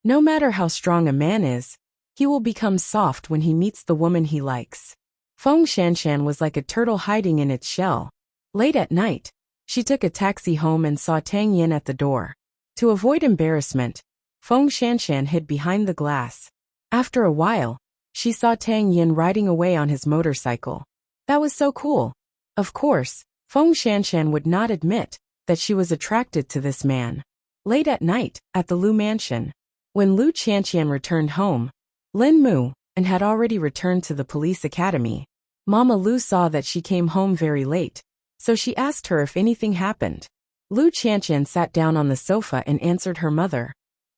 No matter how strong a man is, he will become soft when he meets the woman he likes. Feng Shanshan was like a turtle hiding in its shell. Late at night, she took a taxi home and saw Tang Yin at the door. To avoid embarrassment, Feng Shanshan hid behind the glass. After a while, she saw Tang Yin riding away on his motorcycle. That was so cool. Of course, Feng Shanshan would not admit that she was attracted to this man. Late at night, at the Lu mansion, when Lu Qianqian returned home, Lin Mu, and had already returned to the police academy. Mama Lu saw that she came home very late, so she asked her if anything happened. Lu Qianqian sat down on the sofa and answered her mother.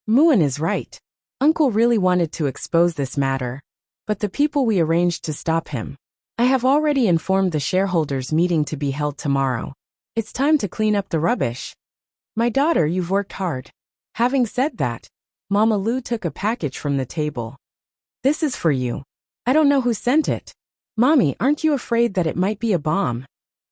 Muan is right. Uncle really wanted to expose this matter, but the people we arranged to stop him. I have already informed the shareholders meeting to be held tomorrow. It's time to clean up the rubbish. My daughter, you've worked hard. Having said that, Mama Lu took a package from the table. This is for you. I don't know who sent it. Mommy, aren't you afraid that it might be a bomb?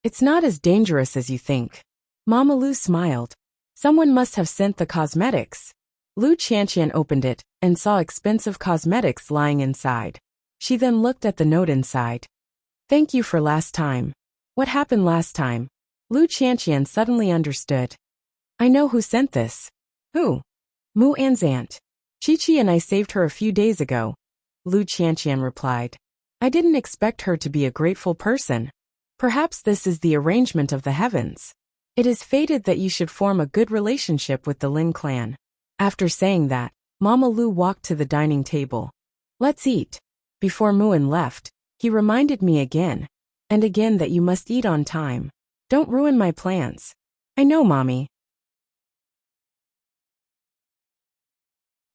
It's not as dangerous as you think. Mama Lu smiled. Someone must have sent the cosmetics. Lu Qianqian opened it and saw expensive cosmetics lying inside. She then looked at the note inside. Thank you for last time. What happened last time? Lu Qianqian suddenly understood. I know who sent this. Who? Mu An's aunt. Qiqi and I saved her a few days ago. Lu Qianqian replied. I didn't expect her to be a grateful person. Perhaps this is the arrangement of the heavens. It is fated that you should form a good relationship with the Lin clan. After saying that, Mama Lu walked to the dining table. Let's eat. Before Muan left, he reminded me again and again that you must eat on time. Don't ruin my plans. I know, Mommy.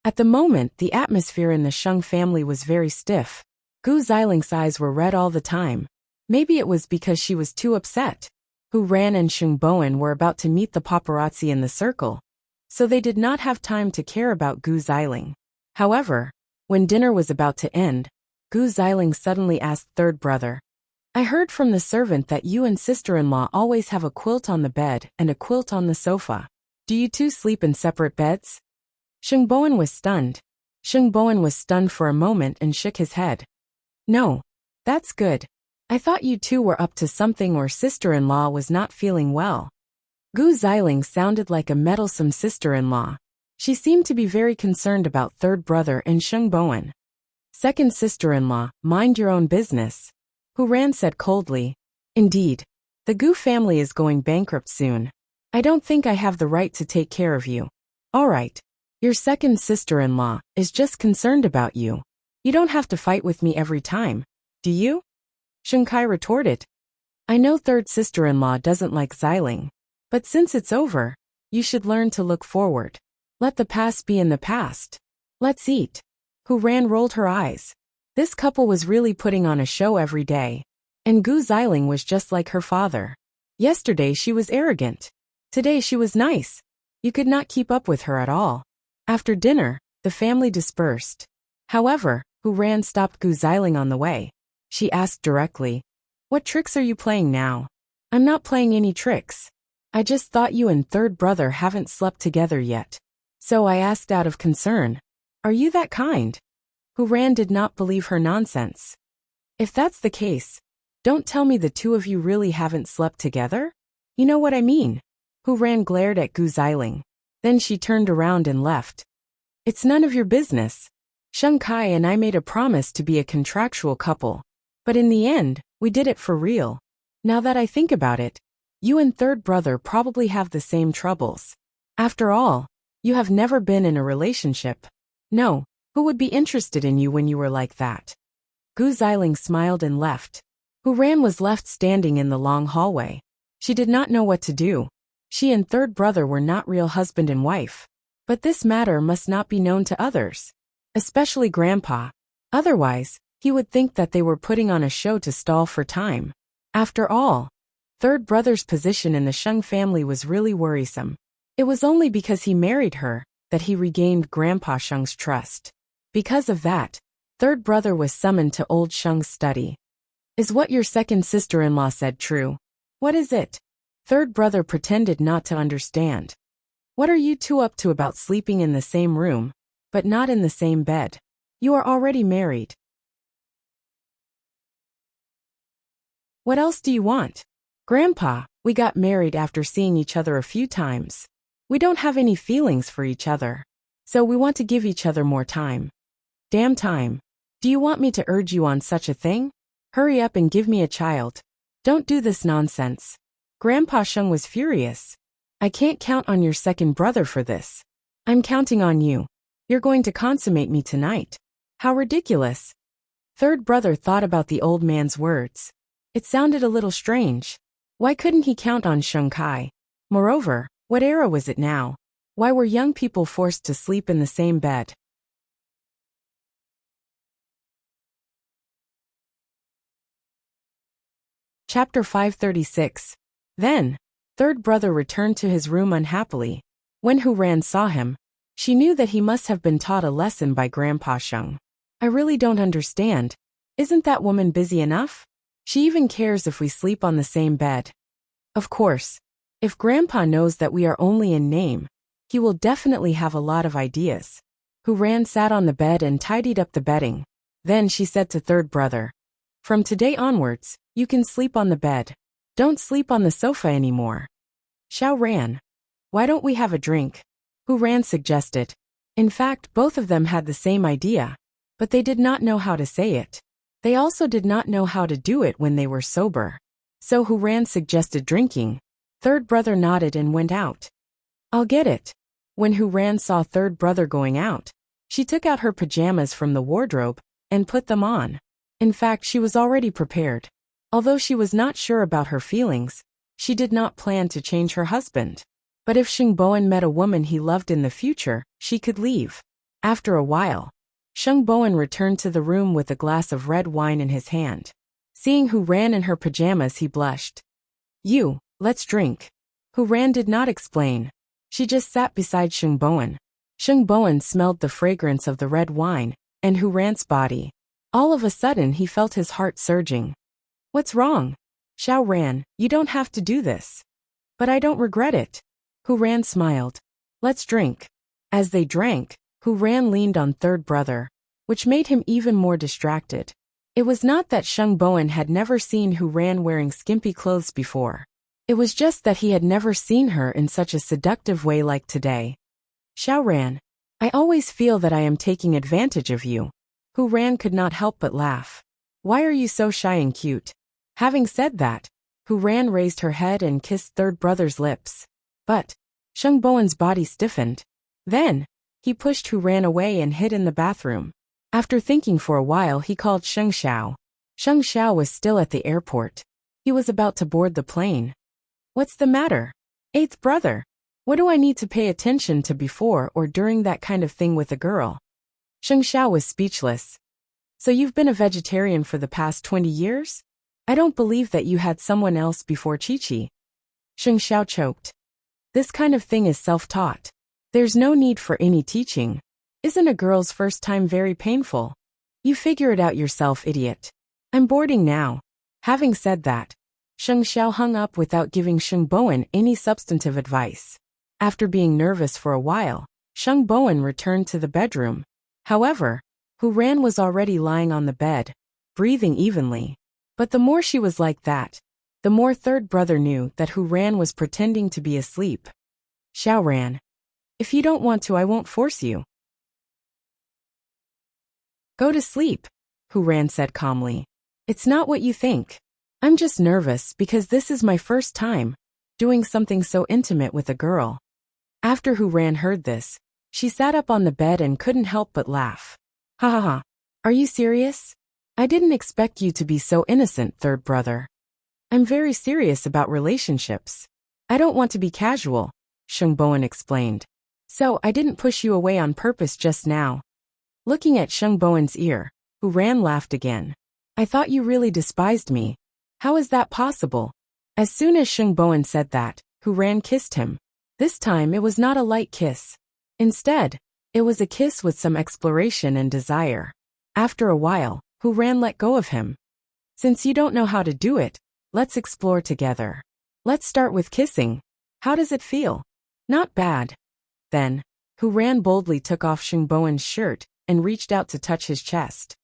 At the moment, the atmosphere in the Sheng family was very stiff. Gu Ziling's eyes were red all the time. Maybe it was because she was too upset. Hu Ran and Sheng Bowen were about to meet the paparazzi in the circle, so they did not have time to care about Gu Ziling. However, when dinner was about to end, Gu Ziling suddenly asked third brother, I heard from the servant that you and sister-in-law always have a quilt on the bed and a quilt on the sofa. Do you two sleep in separate beds? Sheng Bowen was stunned. Sheng Bowen was stunned for a moment and shook his head. No. That's good. I thought you two were up to something or sister-in-law was not feeling well. Gu Ziling sounded like a meddlesome sister-in-law. She seemed to be very concerned about third brother and Sheng Bowen. Second sister-in-law, mind your own business. Hu Ran said coldly. Indeed. The Gu family is going bankrupt soon. I don't think I have the right to take care of you. All right. Your second sister-in-law is just concerned about you. You don't have to fight with me every time, do you? Sheng Kai retorted. I know third sister-in-law doesn't like Ziling, but since it's over, you should learn to look forward. Let the past be in the past. Let's eat. Hu Ran rolled her eyes. This couple was really putting on a show every day. And Gu Xiling was just like her father. Yesterday she was arrogant. Today she was nice. You could not keep up with her at all. After dinner, the family dispersed. However, Hu Ran stopped Gu Xiling on the way. She asked directly, "What tricks are you playing now?" "I'm not playing any tricks. I just thought you and third brother haven't slept together yet. So I asked out of concern. Are you that kind?" Hu Ran did not believe her nonsense. "If that's the case, don't tell me the two of you really haven't slept together? You know what I mean." Hu Ran glared at Gu Xiling. Then she turned around and left. "It's none of your business. Sheng Kai and I made a promise to be a contractual couple. But in the end, we did it for real. Now that I think about it, you and third brother probably have the same troubles. After all, you have never been in a relationship. No, who would be interested in you when you were like that?" Gu Xiling smiled and left. Hu Ran was left standing in the long hallway. She did not know what to do. She and third brother were not real husband and wife. But this matter must not be known to others. Especially Grandpa. Otherwise, he would think that they were putting on a show to stall for time. After all, third brother's position in the Sheng family was really worrisome. It was only because he married her that he regained Grandpa Sheng's trust. Because of that, third brother was summoned to old Sheng's study. "Is what your second sister-in-law said true?" "What is it?" Third brother pretended not to understand. "What are you two up to about sleeping in the same room, but not in the same bed? You are already married. What else do you want?" "Grandpa, we got married after seeing each other a few times. We don't have any feelings for each other. So we want to give each other more time." "Damn time. Do you want me to urge you on such a thing? Hurry up and give me a child. Don't do this nonsense." Grandpa Sheng was furious. "I can't count on your second brother for this. I'm counting on you. You're going to consummate me tonight." "How ridiculous." Third brother thought about the old man's words. It sounded a little strange. Why couldn't he count on Sheng Kai? Moreover, what era was it now? Why were young people forced to sleep in the same bed? Chapter 536. Then, third brother returned to his room unhappily. When Hu Ran saw him, she knew that he must have been taught a lesson by Grandpa Sheng. "I really don't understand. Isn't that woman busy enough? She even cares if we sleep on the same bed." Of course, if Grandpa knows that we are only in name, he will definitely have a lot of ideas. Hu Ran sat on the bed and tidied up the bedding. Then she said to third brother, "From today onwards, you can sleep on the bed. Don't sleep on the sofa anymore." Xiao Ran, "Why don't we have a drink?" Hu Ran suggested. In fact, both of them had the same idea, but they did not know how to say it. They also did not know how to do it when they were sober. So Hu Ran suggested drinking. Third brother nodded and went out. "I'll get it." When Hu Ran saw third brother going out, she took out her pajamas from the wardrobe and put them on. In fact, she was already prepared. Although she was not sure about her feelings, she did not plan to change her husband. But if Sheng Bowen met a woman he loved in the future, she could leave. After a while, Sheng Bowen returned to the room with a glass of red wine in his hand. Seeing Hu Ran in her pajamas, he blushed. Let's drink." Hu Ran did not explain. She just sat beside Sheng Bowen. Sheng Bowen smelled the fragrance of the red wine and Hu Ran's body. All of a sudden he felt his heart surging. "What's wrong?" "Xiao Ran, you don't have to do this." "But I don't regret it." Hu Ran smiled. "Let's drink." As they drank, Hu Ran leaned on third brother, which made him even more distracted. It was not that Sheng Bowen had never seen Hu Ran wearing skimpy clothes before. It was just that he had never seen her in such a seductive way like today. "Xiao Ran, I always feel that I am taking advantage of you." Hu Ran could not help but laugh. "Why are you so shy and cute?" Having said that, Hu Ran raised her head and kissed third brother's lips. But Sheng Bowen's body stiffened. Then, he pushed Hu Ran away and hid in the bathroom. After thinking for a while, he called Sheng Xiao. Sheng Xiao was still at the airport. He was about to board the plane. "What's the matter?" "Eighth brother. What do I need to pay attention to before or during that kind of thing with a girl? Sheng Xiao was speechless. So you've been a vegetarian for the past 20 years? I don't believe that you had someone else before Chi-Chi. Sheng Xiao choked. This kind of thing is self-taught. There's no need for any teaching. Isn't a girl's first time very painful? You figure it out yourself, idiot. I'm boarding now. Having said that, Sheng Xiao hung up without giving Sheng Bowen any substantive advice. After being nervous for a while, Sheng Bowen returned to the bedroom. However, Hu Ran was already lying on the bed, breathing evenly. But the more she was like that, the more third brother knew that Hu Ran was pretending to be asleep. Xiao Ran. If you don't want to, I won't force you. Go to sleep, Hu Ran said calmly. It's not what you think. I'm just nervous because this is my first time doing something so intimate with a girl. After Hu Ran heard this, she sat up on the bed and couldn't help but laugh. Ha ha ha. Are you serious? I didn't expect you to be so innocent, third brother. I'm very serious about relationships. I don't want to be casual, Sheng Bowen explained. So I didn't push you away on purpose just now. Looking at Sheng Bowen's ear, Hu Ran laughed again. I thought you really despised me. How is that possible? As soon as Sheng Bowen said that, Hu Ran kissed him. This time it was not a light kiss. Instead, it was a kiss with some exploration and desire. After a while, Hu Ran let go of him. Since you don't know how to do it, let's explore together. Let's start with kissing. How does it feel? Not bad. Then, Hu Ran boldly took off Sheng Bowen's shirt and reached out to touch his chest.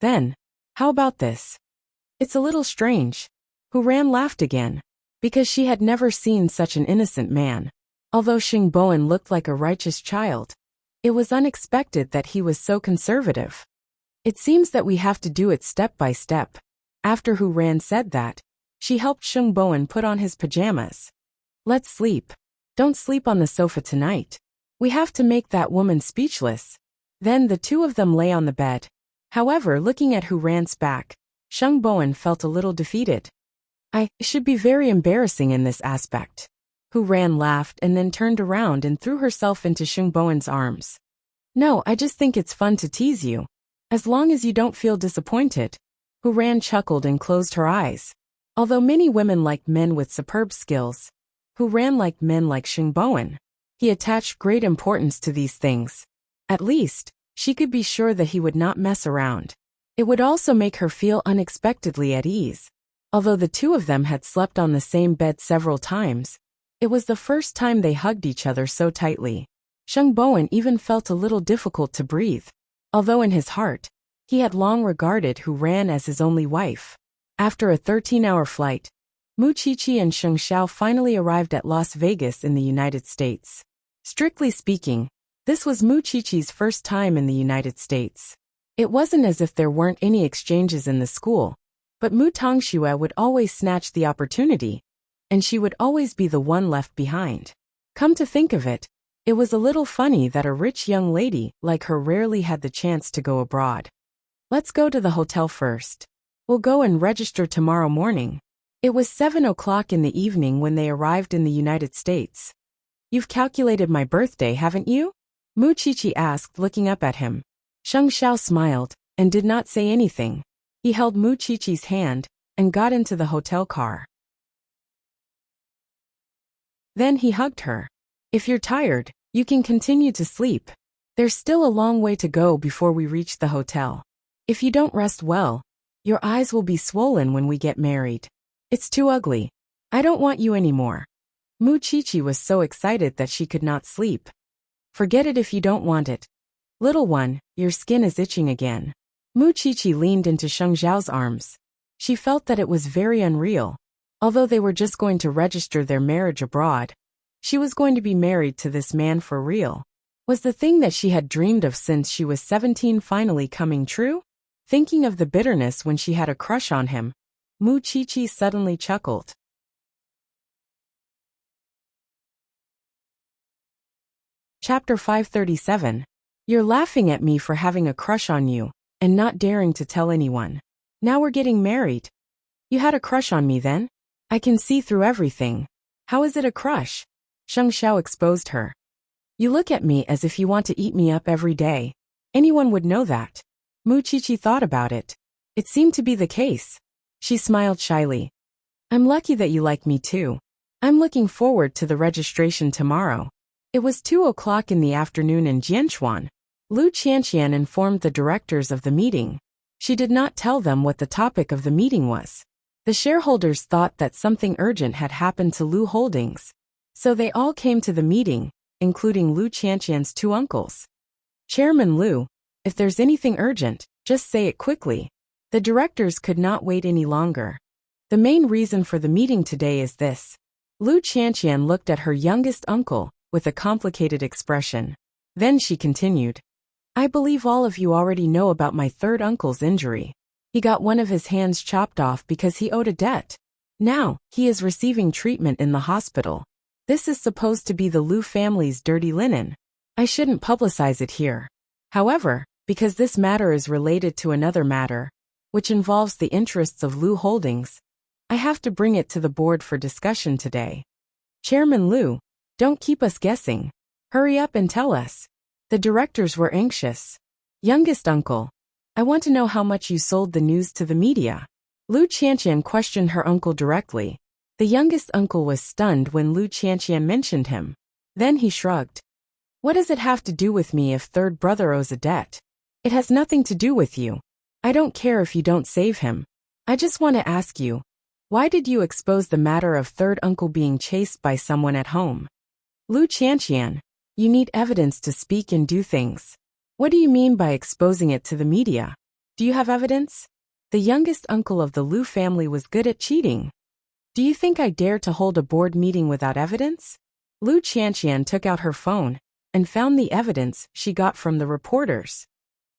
Then, how about this? It's a little strange. Hu Ran laughed again, because she had never seen such an innocent man. Although Sheng Bowen looked like a righteous child, it was unexpected that he was so conservative. It seems that we have to do it step by step. After Hu Ran said that, she helped Sheng Bowen put on his pajamas. Let's sleep. Don't sleep on the sofa tonight. We have to make that woman speechless. Then the two of them lay on the bed. However, looking at Hu Ran's back, Sheng Bowen felt a little defeated. I should be very embarrassing in this aspect. Hu Ran laughed and then turned around and threw herself into Sheng Bowen's arms. No, I just think it's fun to tease you. As long as you don't feel disappointed. Hu Ran chuckled and closed her eyes. Although many women liked men with superb skills, Hu Ran liked men like Sheng Bowen. He attached great importance to these things. At least, she could be sure that he would not mess around. It would also make her feel unexpectedly at ease. Although the two of them had slept on the same bed several times, it was the first time they hugged each other so tightly. Sheng Bowen even felt a little difficult to breathe. Although in his heart, he had long regarded Hu Ran as his only wife. After a 13-hour flight, Mu Qiqi and Sheng Xiao finally arrived at Las Vegas in the United States. Strictly speaking, this was Mu Qiqi's first time in the United States. It wasn't as if there weren't any exchanges in the school, but Mu Tongxue would always snatch the opportunity, and she would always be the one left behind. Come to think of it, it was a little funny that a rich young lady like her rarely had the chance to go abroad. Let's go to the hotel first. We'll go and register tomorrow morning. It was 7 o'clock in the evening when they arrived in the United States. You've calculated my birthday, haven't you? Mu Qiqi asked, looking up at him. Sheng Xiao smiled and did not say anything. He held Mu Qiqi's hand and got into the hotel car. Then he hugged her. If you're tired, you can continue to sleep. There's still a long way to go before we reach the hotel. If you don't rest well, your eyes will be swollen when we get married. It's too ugly. I don't want you anymore. Mu Qiqi was so excited that she could not sleep. Forget it if you don't want it. Little one, your skin is itching again. Mu Qiqi leaned into Sheng Xiao's arms. She felt that it was very unreal. Although they were just going to register their marriage abroad, she was going to be married to this man for real. Was the thing that she had dreamed of since she was 17 finally coming true? Thinking of the bitterness when she had a crush on him, Mu Qiqi suddenly chuckled. Chapter 537. You're laughing at me for having a crush on you, and not daring to tell anyone. Now we're getting married. You had a crush on me then? I can see through everything. How is it a crush? Sheng Xiao exposed her. You look at me as if you want to eat me up every day. Anyone would know that. Mu Qiqi thought about it. It seemed to be the case. She smiled shyly. I'm lucky that you like me too. I'm looking forward to the registration tomorrow. It was 2 o'clock in the afternoon in Jianchuan. Lu Qianqian informed the directors of the meeting. She did not tell them what the topic of the meeting was. The shareholders thought that something urgent had happened to Lu Holdings. So they all came to the meeting, including Lu Qianqian's 2 uncles. Chairman Lu, if there's anything urgent, just say it quickly. The directors could not wait any longer. The main reason for the meeting today is this. Lu Qianqian looked at her youngest uncle with a complicated expression. Then she continued. I believe all of you already know about my third uncle's injury. He got one of his hands chopped off because he owed a debt. Now, he is receiving treatment in the hospital. This is supposed to be the Lu family's dirty linen. I shouldn't publicize it here. However, because this matter is related to another matter, which involves the interests of Lu Holdings, I have to bring it to the board for discussion today. Chairman Lu, don't keep us guessing. Hurry up and tell us. The directors were anxious. Youngest uncle, I want to know how much you sold the news to the media. Lu Qianqian questioned her uncle directly. The youngest uncle was stunned when Lu Qianqian mentioned him. Then he shrugged. What does it have to do with me if third brother owes a debt? It has nothing to do with you. I don't care if you don't save him. I just want to ask you, why did you expose the matter of third uncle being chased by someone at home? Lu Qianqian, you need evidence to speak and do things. What do you mean by exposing it to the media? Do you have evidence? The youngest uncle of the Lu family was good at cheating. Do you think I dare to hold a board meeting without evidence? Lu Qianqian took out her phone and found the evidence she got from the reporters.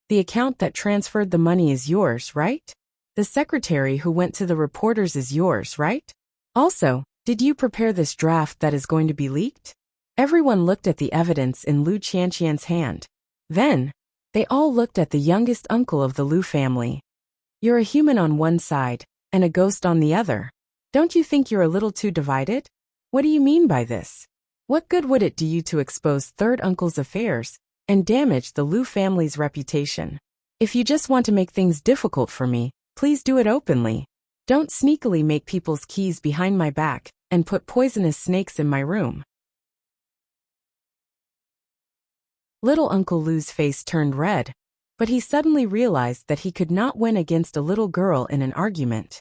The account that transferred the money is yours, right? The secretary who went to the reporters is yours, right? Also, did you prepare this draft that is going to be leaked? Everyone looked at the evidence in Lu Qianqian's hand. Then, they all looked at the youngest uncle of the Lu family. You're a human on one side, and a ghost on the other. Don't you think you're a little too divided? What do you mean by this? What good would it do you to expose third uncle's affairs and damage the Lu family's reputation? If you just want to make things difficult for me, please do it openly. Don't sneakily make people's keys behind my back and put poisonous snakes in my room. Little Uncle Lu's face turned red, but he suddenly realized that he could not win against a little girl in an argument.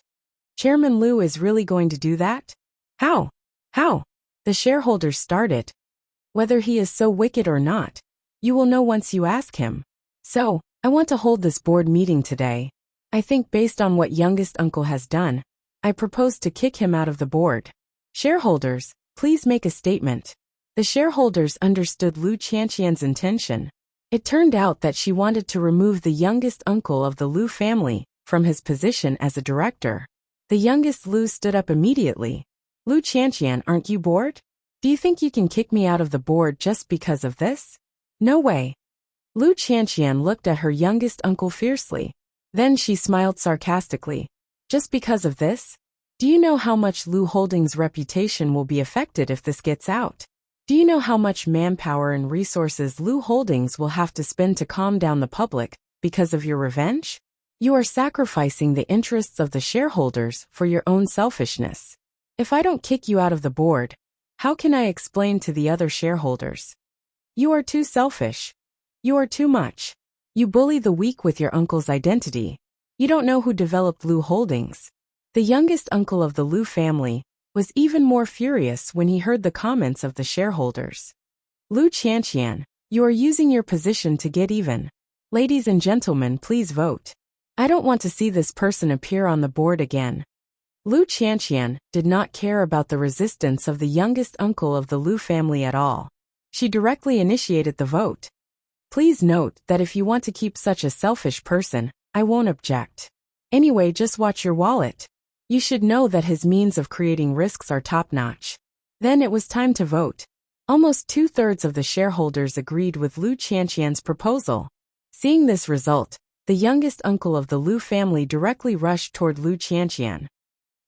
Chairman Lu is really going to do that? How? How? The shareholders started. Whether he is so wicked or not, you will know once you ask him. So, I want to hold this board meeting today. I think based on what youngest uncle has done, I propose to kick him out of the board. Shareholders, please make a statement. The shareholders understood Lu Qianqian's intention. It turned out that she wanted to remove the youngest uncle of the Lu family from his position as a director. The youngest Lu stood up immediately. Lu Qianqian, aren't you bored? Do you think you can kick me out of the board just because of this? No way. Lu Qianqian looked at her youngest uncle fiercely. Then she smiled sarcastically. Just because of this? Do you know how much Lu Holdings' reputation will be affected if this gets out? Do you know how much manpower and resources Lu Holdings will have to spend to calm down the public because of your revenge? You are sacrificing the interests of the shareholders for your own selfishness. If I don't kick you out of the board, how can I explain to the other shareholders? You are too selfish. You are too much. You bully the weak with your uncle's identity. You don't know who developed Lu Holdings. The youngest uncle of the Lu family was even more furious when he heard the comments of the shareholders. Lu Qianqian, you are using your position to get even. Ladies and gentlemen, please vote. I don't want to see this person appear on the board again. Lu Qianqian did not care about the resistance of the youngest uncle of the Lu family at all. She directly initiated the vote. Please note that if you want to keep such a selfish person, I won't object. Anyway, just watch your wallet. You should know that his means of creating risks are top-notch. Then it was time to vote. Almost 2/3 of the shareholders agreed with Lu Qianqian's proposal. Seeing this result, the youngest uncle of the Lu family directly rushed toward Lu Qianqian.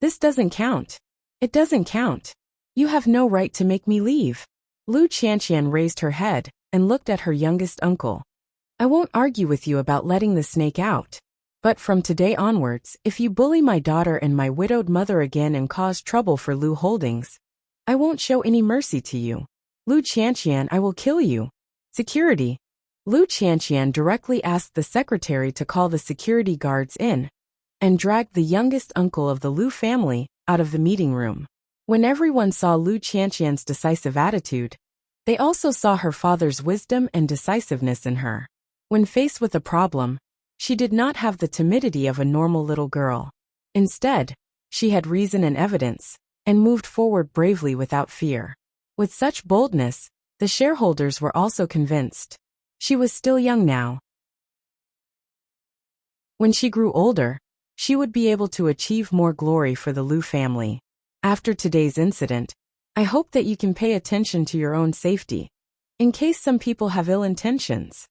This doesn't count. It doesn't count. You have no right to make me leave. Lu Qianqian raised her head and looked at her youngest uncle. I won't argue with you about letting the snake out. But from today onwards, if you bully my daughter and my widowed mother again and cause trouble for Lu Holdings, I won't show any mercy to you. Lu Qianqian, I will kill you. Security. Lu Qianqian directly asked the secretary to call the security guards in and dragged the youngest uncle of the Lu family out of the meeting room. When everyone saw Lu Qianqian's decisive attitude, they also saw her father's wisdom and decisiveness in her. When faced with a problem, she did not have the timidity of a normal little girl. Instead, she had reason and evidence, and moved forward bravely without fear. With such boldness, the shareholders were also convinced. She was still young now. When she grew older, she would be able to achieve more glory for the Lu family. After today's incident, I hope that you can pay attention to your own safety, in case some people have ill intentions.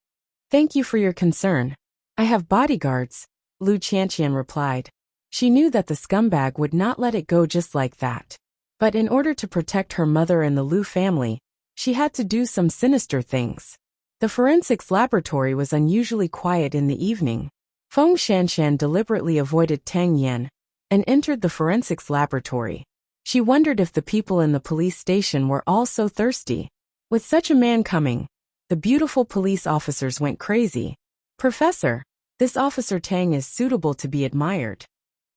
Thank you for your concern. I have bodyguards, Lu Qianqian replied. She knew that the scumbag would not let it go just like that. But in order to protect her mother and the Lu family, she had to do some sinister things. The forensics laboratory was unusually quiet in the evening. Feng Shanshan deliberately avoided Tang Yan and entered the forensics laboratory. She wondered if the people in the police station were all so thirsty. With such a man coming, the beautiful police officers went crazy. Professor, this Officer Tang is suitable to be admired.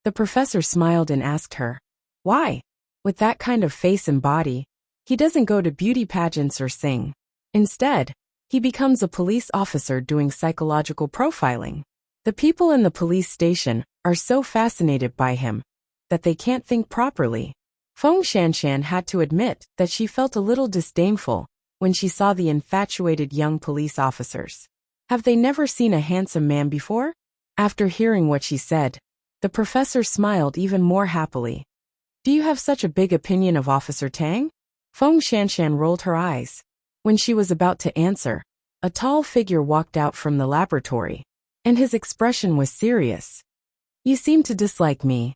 The professor smiled and asked her, why? With that kind of face and body, he doesn't go to beauty pageants or sing. Instead, he becomes a police officer doing psychological profiling. The people in the police station are so fascinated by him that they can't think properly. Feng Shanshan had to admit that she felt a little disdainful when she saw the infatuated young police officers. Have they never seen a handsome man before? After hearing what she said, the professor smiled even more happily. Do you have such a big opinion of Officer Tang? Feng Shanshan rolled her eyes. When she was about to answer, a tall figure walked out from the laboratory, and his expression was serious. You seem to dislike me.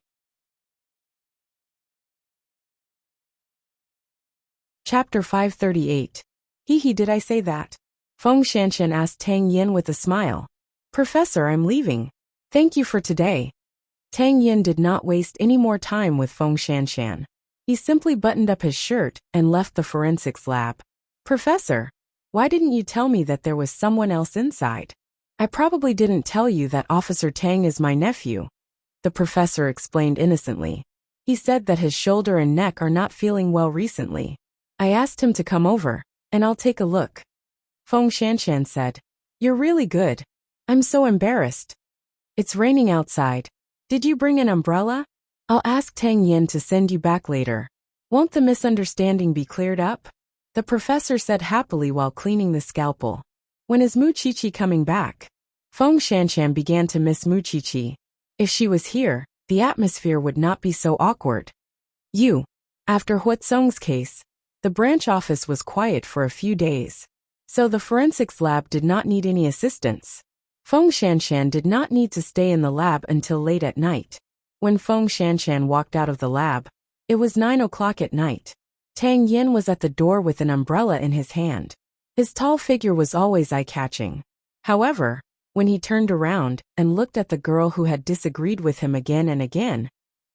Chapter 538. Hee, did I say that? Feng Shanshan asked Tang Yin with a smile. Professor, I'm leaving. Thank you for today. Tang Yin did not waste any more time with Feng Shanshan. He simply buttoned up his shirt and left the forensics lab. Professor, why didn't you tell me that there was someone else inside? I probably didn't tell you that Officer Tang is my nephew. The professor explained innocently. He said that his shoulder and neck are not feeling well recently. I asked him to come over, and I'll take a look. Feng Shanshan said, You're really good. I'm so embarrassed. It's raining outside. Did you bring an umbrella? I'll ask Tang Yin to send you back later. Won't the misunderstanding be cleared up? The professor said happily while cleaning the scalpel. When is Muqiqi coming back? Feng Shanshan began to miss Muqiqi. If she was here, the atmosphere would not be so awkward. After Huatsong's case, the branch office was quiet for a few days. So the forensics lab did not need any assistance. Feng Shanshan did not need to stay in the lab until late at night. When Feng Shanshan walked out of the lab, it was 9 o'clock at night. Tang Yin was at the door with an umbrella in his hand. His tall figure was always eye-catching. However, when he turned around and looked at the girl who had disagreed with him again and again,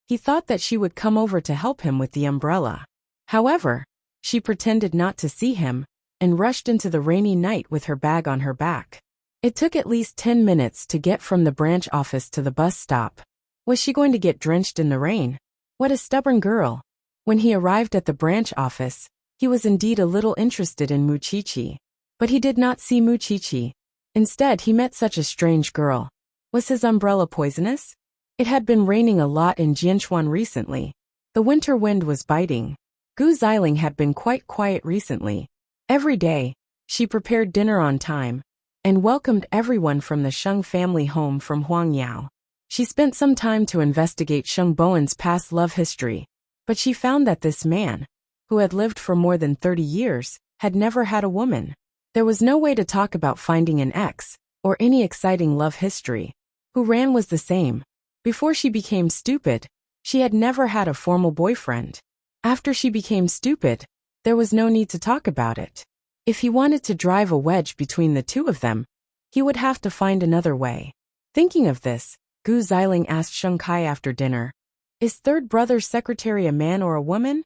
he thought that she would come over to help him with the umbrella. However, she pretended not to see him and rushed into the rainy night with her bag on her back. It took at least 10 minutes to get from the branch office to the bus stop. Was she going to get drenched in the rain? What a stubborn girl. When he arrived at the branch office, he was indeed a little interested in Muqiqi. But he did not see Muqiqi. Instead, he met such a strange girl. Was his umbrella poisonous? It had been raining a lot in Jianchuan recently. The winter wind was biting. Gu Xiling had been quite quiet recently. Every day, she prepared dinner on time and welcomed everyone from the Sheng family home from Huangyao. She spent some time to investigate Sheng Bowen's past love history, but she found that this man, who had lived for more than 30 years, had never had a woman. There was no way to talk about finding an ex or any exciting love history. Hu Ran was the same. Before she became stupid, she had never had a formal boyfriend. After she became stupid, there was no need to talk about it. If he wanted to drive a wedge between the two of them, he would have to find another way. Thinking of this, Gu Xiling asked Sheng Kai after dinner, "Is third brother's secretary a man or a woman?"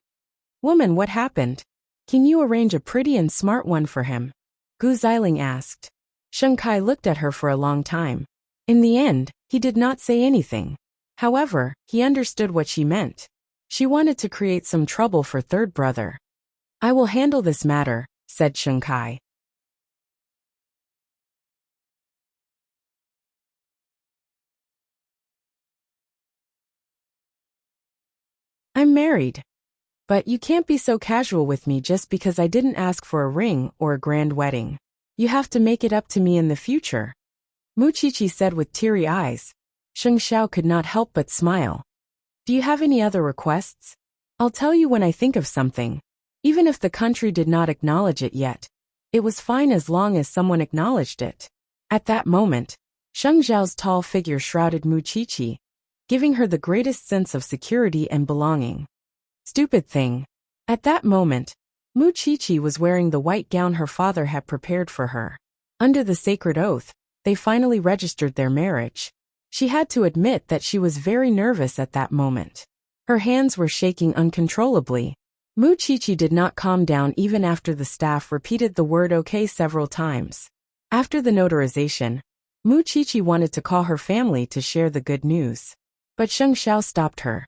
"Woman, what happened? Can you arrange a pretty and smart one for him?" Gu Xiling asked. Sheng Kai looked at her for a long time. In the end, he did not say anything. However, he understood what she meant. She wanted to create some trouble for third brother. "I will handle this matter," said Sheng Kai. "I'm married. But you can't be so casual with me just because I didn't ask for a ring or a grand wedding. You have to make it up to me in the future," Muchichi said with teary eyes. Sheng Xiao could not help but smile. "Do you have any other requests? I'll tell you when I think of something." Even if the country did not acknowledge it yet, it was fine as long as someone acknowledged it. At that moment, Sheng Xiao's tall figure shrouded Muchichi, giving her the greatest sense of security and belonging. Stupid thing. At that moment, Muchichi was wearing the white gown her father had prepared for her. Under the sacred oath, they finally registered their marriage. She had to admit that she was very nervous at that moment. Her hands were shaking uncontrollably. Muchichi did not calm down even after the staff repeated the word "okay" several times. After the notarization, Muchichi wanted to call her family to share the good news. But Sheng Xiao stopped her.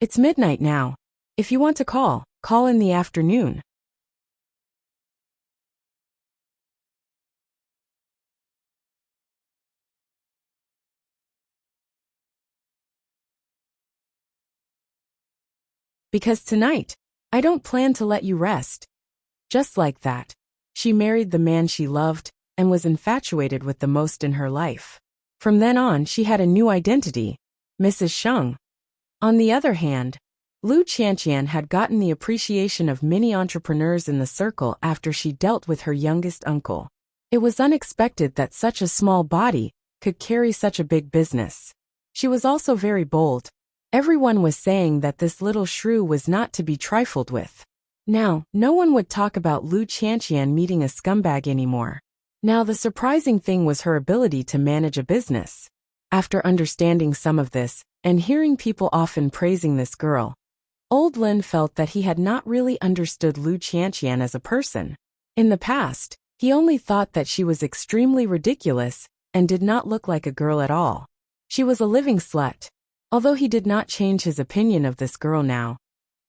"It's midnight now. If you want to call in the afternoon." "Because tonight, I don't plan to let you rest." Just like that, she married the man she loved and was infatuated with the most in her life. From then on, she had a new identity, Mrs. Sheng. On the other hand, Lu Qianqian had gotten the appreciation of many entrepreneurs in the circle after she dealt with her youngest uncle. It was unexpected that such a small body could carry such a big business. She was also very bold. Everyone was saying that this little shrew was not to be trifled with. Now, no one would talk about Lu Qianqian meeting a scumbag anymore. Now the surprising thing was her ability to manage a business. After understanding some of this, and hearing people often praising this girl, Old Lin felt that he had not really understood Lu Qianqian as a person. In the past, he only thought that she was extremely ridiculous and did not look like a girl at all. She was a living slut. Although he did not change his opinion of this girl now,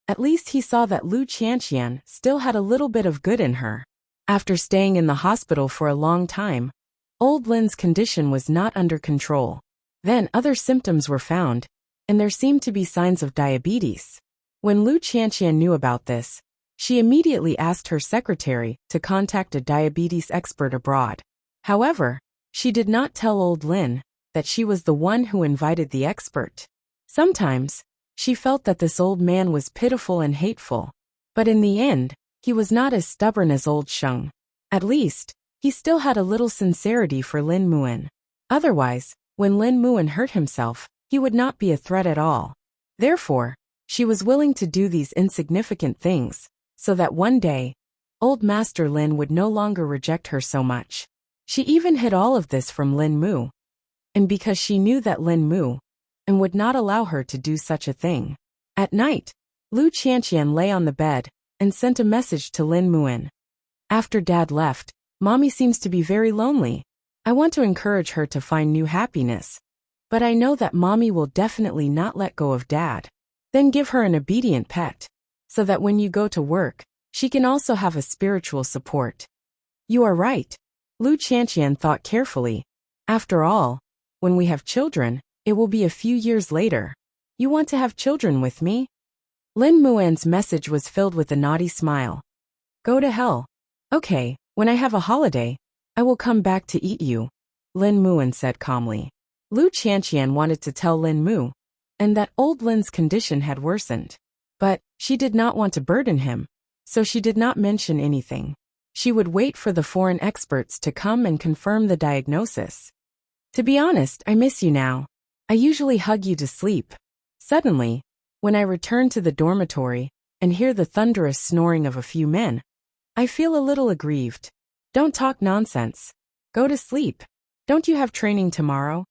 at least he saw that Lu Qianqian still had a little bit of good in her. After staying in the hospital for a long time, Old Lin's condition was not under control. Then other symptoms were found, and there seemed to be signs of diabetes. When Lu Qianqian knew about this, she immediately asked her secretary to contact a diabetes expert abroad. However, she did not tell Old Lin that she was the one who invited the expert. Sometimes, she felt that this old man was pitiful and hateful. But in the end, he was not as stubborn as old Sheng. At least, he still had a little sincerity for Lin Muan. Otherwise, when Lin Muan hurt himself, he would not be a threat at all. Therefore, she was willing to do these insignificant things, so that one day, old Master Lin would no longer reject her so much. She even hid all of this from Lin Mu. And because she knew that Lin Mu and would not allow her to do such a thing. At night, Lu Qianqian lay on the bed and sent a message to Lin Muan. "After Dad left, Mommy seems to be very lonely. I want to encourage her to find new happiness. But I know that Mommy will definitely not let go of Dad. Then give her an obedient pet, so that when you go to work, she can also have a spiritual support." "You are right," Lu Qianqian thought carefully. "After all, when we have children, it will be a few years later. You want to have children with me?" Lin Muan's message was filled with a naughty smile. "Go to hell. Okay, when I have a holiday, I will come back to eat you," Lin Muan said calmly. Lu Qianqian wanted to tell Lin Mu, and that old Lin's condition had worsened. But she did not want to burden him, so she did not mention anything. She would wait for the foreign experts to come and confirm the diagnosis. "To be honest, I miss you now. I usually hug you to sleep." Suddenly, when I returned to the dormitory, and hear the thunderous snoring of a few men, I feel a little aggrieved. Don't talk nonsense. Go to sleep. Don't you have training tomorrow?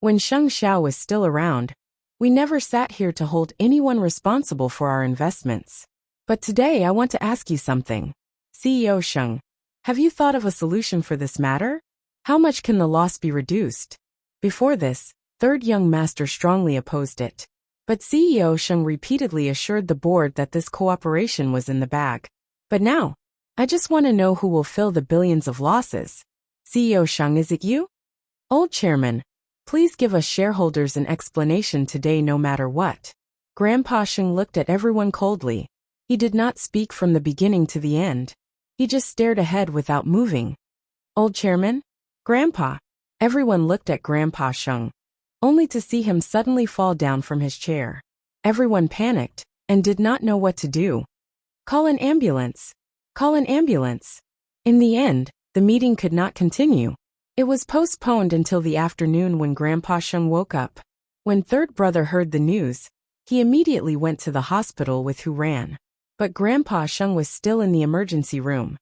When Sheng Xiao was still around, we never sat here to hold anyone responsible for our investments. But today I want to ask you something. CEO Sheng, have you thought of a solution for this matter? How much can the loss be reduced? Before this, third young master strongly opposed it. But CEO Sheng repeatedly assured the board that this cooperation was in the bag. But now, I just want to know who will fill the billions of losses. CEO Sheng, is it you? Old chairman, please give us shareholders an explanation today no matter what. Grandpa Sheng looked at everyone coldly. He did not speak from the beginning to the end. He just stared ahead without moving. Old chairman? Grandpa. Everyone looked at Grandpa Sheng, only to see him suddenly fall down from his chair. Everyone panicked and did not know what to do. Call an ambulance. Call an ambulance. In the end, the meeting could not continue. It was postponed until the afternoon when Grandpa Sheng woke up. When third brother heard the news, he immediately went to the hospital with Hu Ran. But Grandpa Sheng was still in the emergency room.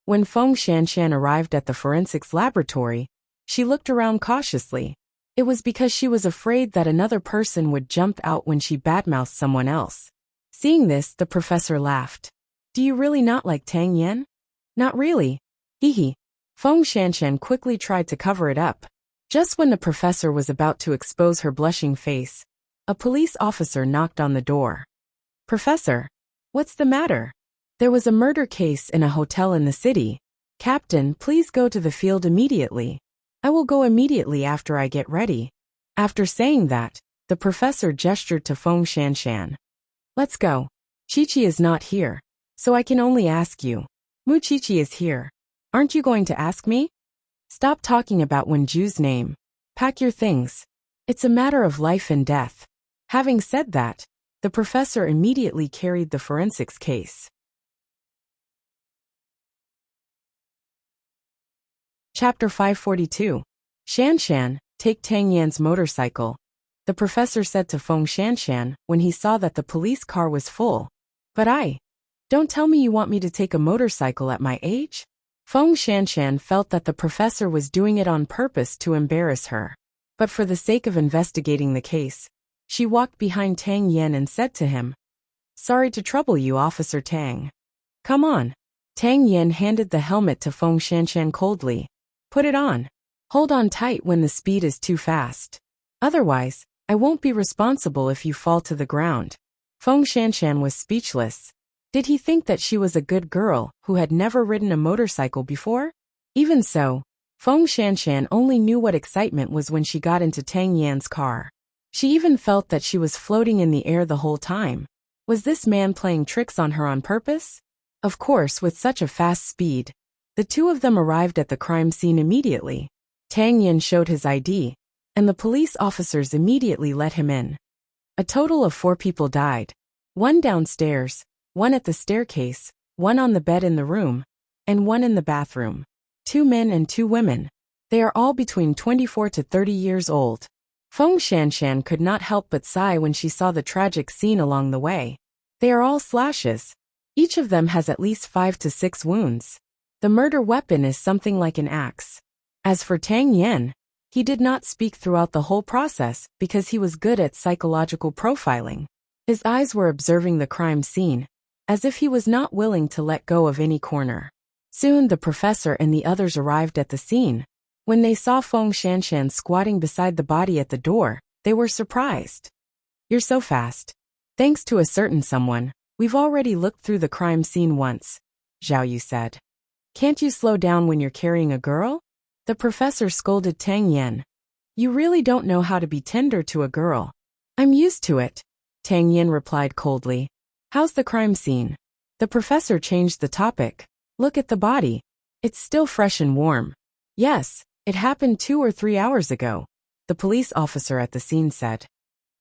When Feng Shanshan arrived at the forensics laboratory, she looked around cautiously. It was because she was afraid that another person would jump out when she badmouthed someone else. Seeing this, the professor laughed. Do you really not like Tang Yan? Not really. Hee. Feng Shanshan quickly tried to cover it up. Just when the professor was about to expose her blushing face, a police officer knocked on the door. Professor, what's the matter? There was a murder case in a hotel in the city. Captain, please go to the field immediately. I will go immediately after I get ready. After saying that, the professor gestured to Feng Shanshan. Let's go. Chi-Chi is not here, so I can only ask you. Mu Chi-Chi is here. Aren't you going to ask me? Stop talking about Wenju's name. Pack your things. It's a matter of life and death. Having said that, the professor immediately carried the forensics case. Chapter 542. Shanshan, take Tang Yan's motorcycle. The professor said to Feng Shanshan when he saw that the police car was full. But don't tell me you want me to take a motorcycle at my age? Feng Shanshan felt that the professor was doing it on purpose to embarrass her. But for the sake of investigating the case, she walked behind Tang Yan and said to him, Sorry to trouble you, Officer Tang. Come on. Tang Yan handed the helmet to Feng Shanshan coldly. Put it on. Hold on tight when the speed is too fast. Otherwise, I won't be responsible if you fall to the ground. Feng Shanshan was speechless. Did he think that she was a good girl who had never ridden a motorcycle before? Even so, Feng Shanshan only knew what excitement was when she got into Tang Yan's car. She even felt that she was floating in the air the whole time. Was this man playing tricks on her on purpose? Of course, with such a fast speed. The two of them arrived at the crime scene immediately. Tang Yan showed his ID, and the police officers immediately let him in. A total of 4 people died. 1 downstairs, 1 at the staircase, 1 on the bed in the room, and 1 in the bathroom. 2 men and 2 women. They are all between 24 to 30 years old. Feng Shanshan could not help but sigh when she saw the tragic scene along the way. They are all slashes. Each of them has at least 5 to 6 wounds. The murder weapon is something like an axe. As for Tang Yan, he did not speak throughout the whole process because he was good at psychological profiling. His eyes were observing the crime scene, as if he was not willing to let go of any corner. Soon the professor and the others arrived at the scene. When they saw Feng Shanshan squatting beside the body at the door, they were surprised. You're so fast. Thanks to a certain someone, we've already looked through the crime scene once. Zhao Yu said. Can't you slow down when you're carrying a girl? The professor scolded Tang Yen. You really don't know how to be tender to a girl. I'm used to it, Tang Yen replied coldly. How's the crime scene? The professor changed the topic. Look at the body. It's still fresh and warm. Yes, it happened 2 or 3 hours ago, the police officer at the scene said.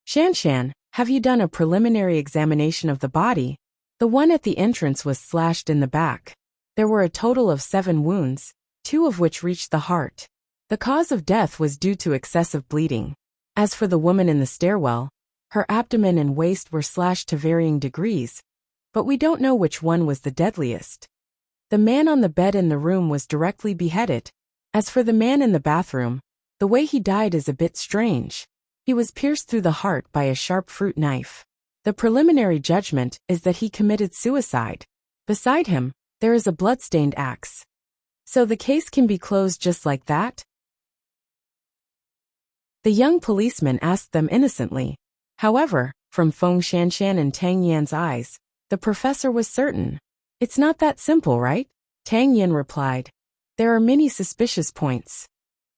Shanshan, have you done a preliminary examination of the body? The one at the entrance was slashed in the back. There were a total of 7 wounds, 2 of which reached the heart. The cause of death was due to excessive bleeding. As for the woman in the stairwell, her abdomen and waist were slashed to varying degrees, but we don't know which one was the deadliest. The man on the bed in the room was directly beheaded. As for the man in the bathroom, the way he died is a bit strange. He was pierced through the heart by a sharp fruit knife. The preliminary judgment is that he committed suicide. Beside him, there is a bloodstained axe. So the case can be closed just like that? The young policeman asked them innocently. However, from Feng Shanshan and Tang Yan's eyes, the professor was certain. It's not that simple, right? Tang Yan replied. There are many suspicious points.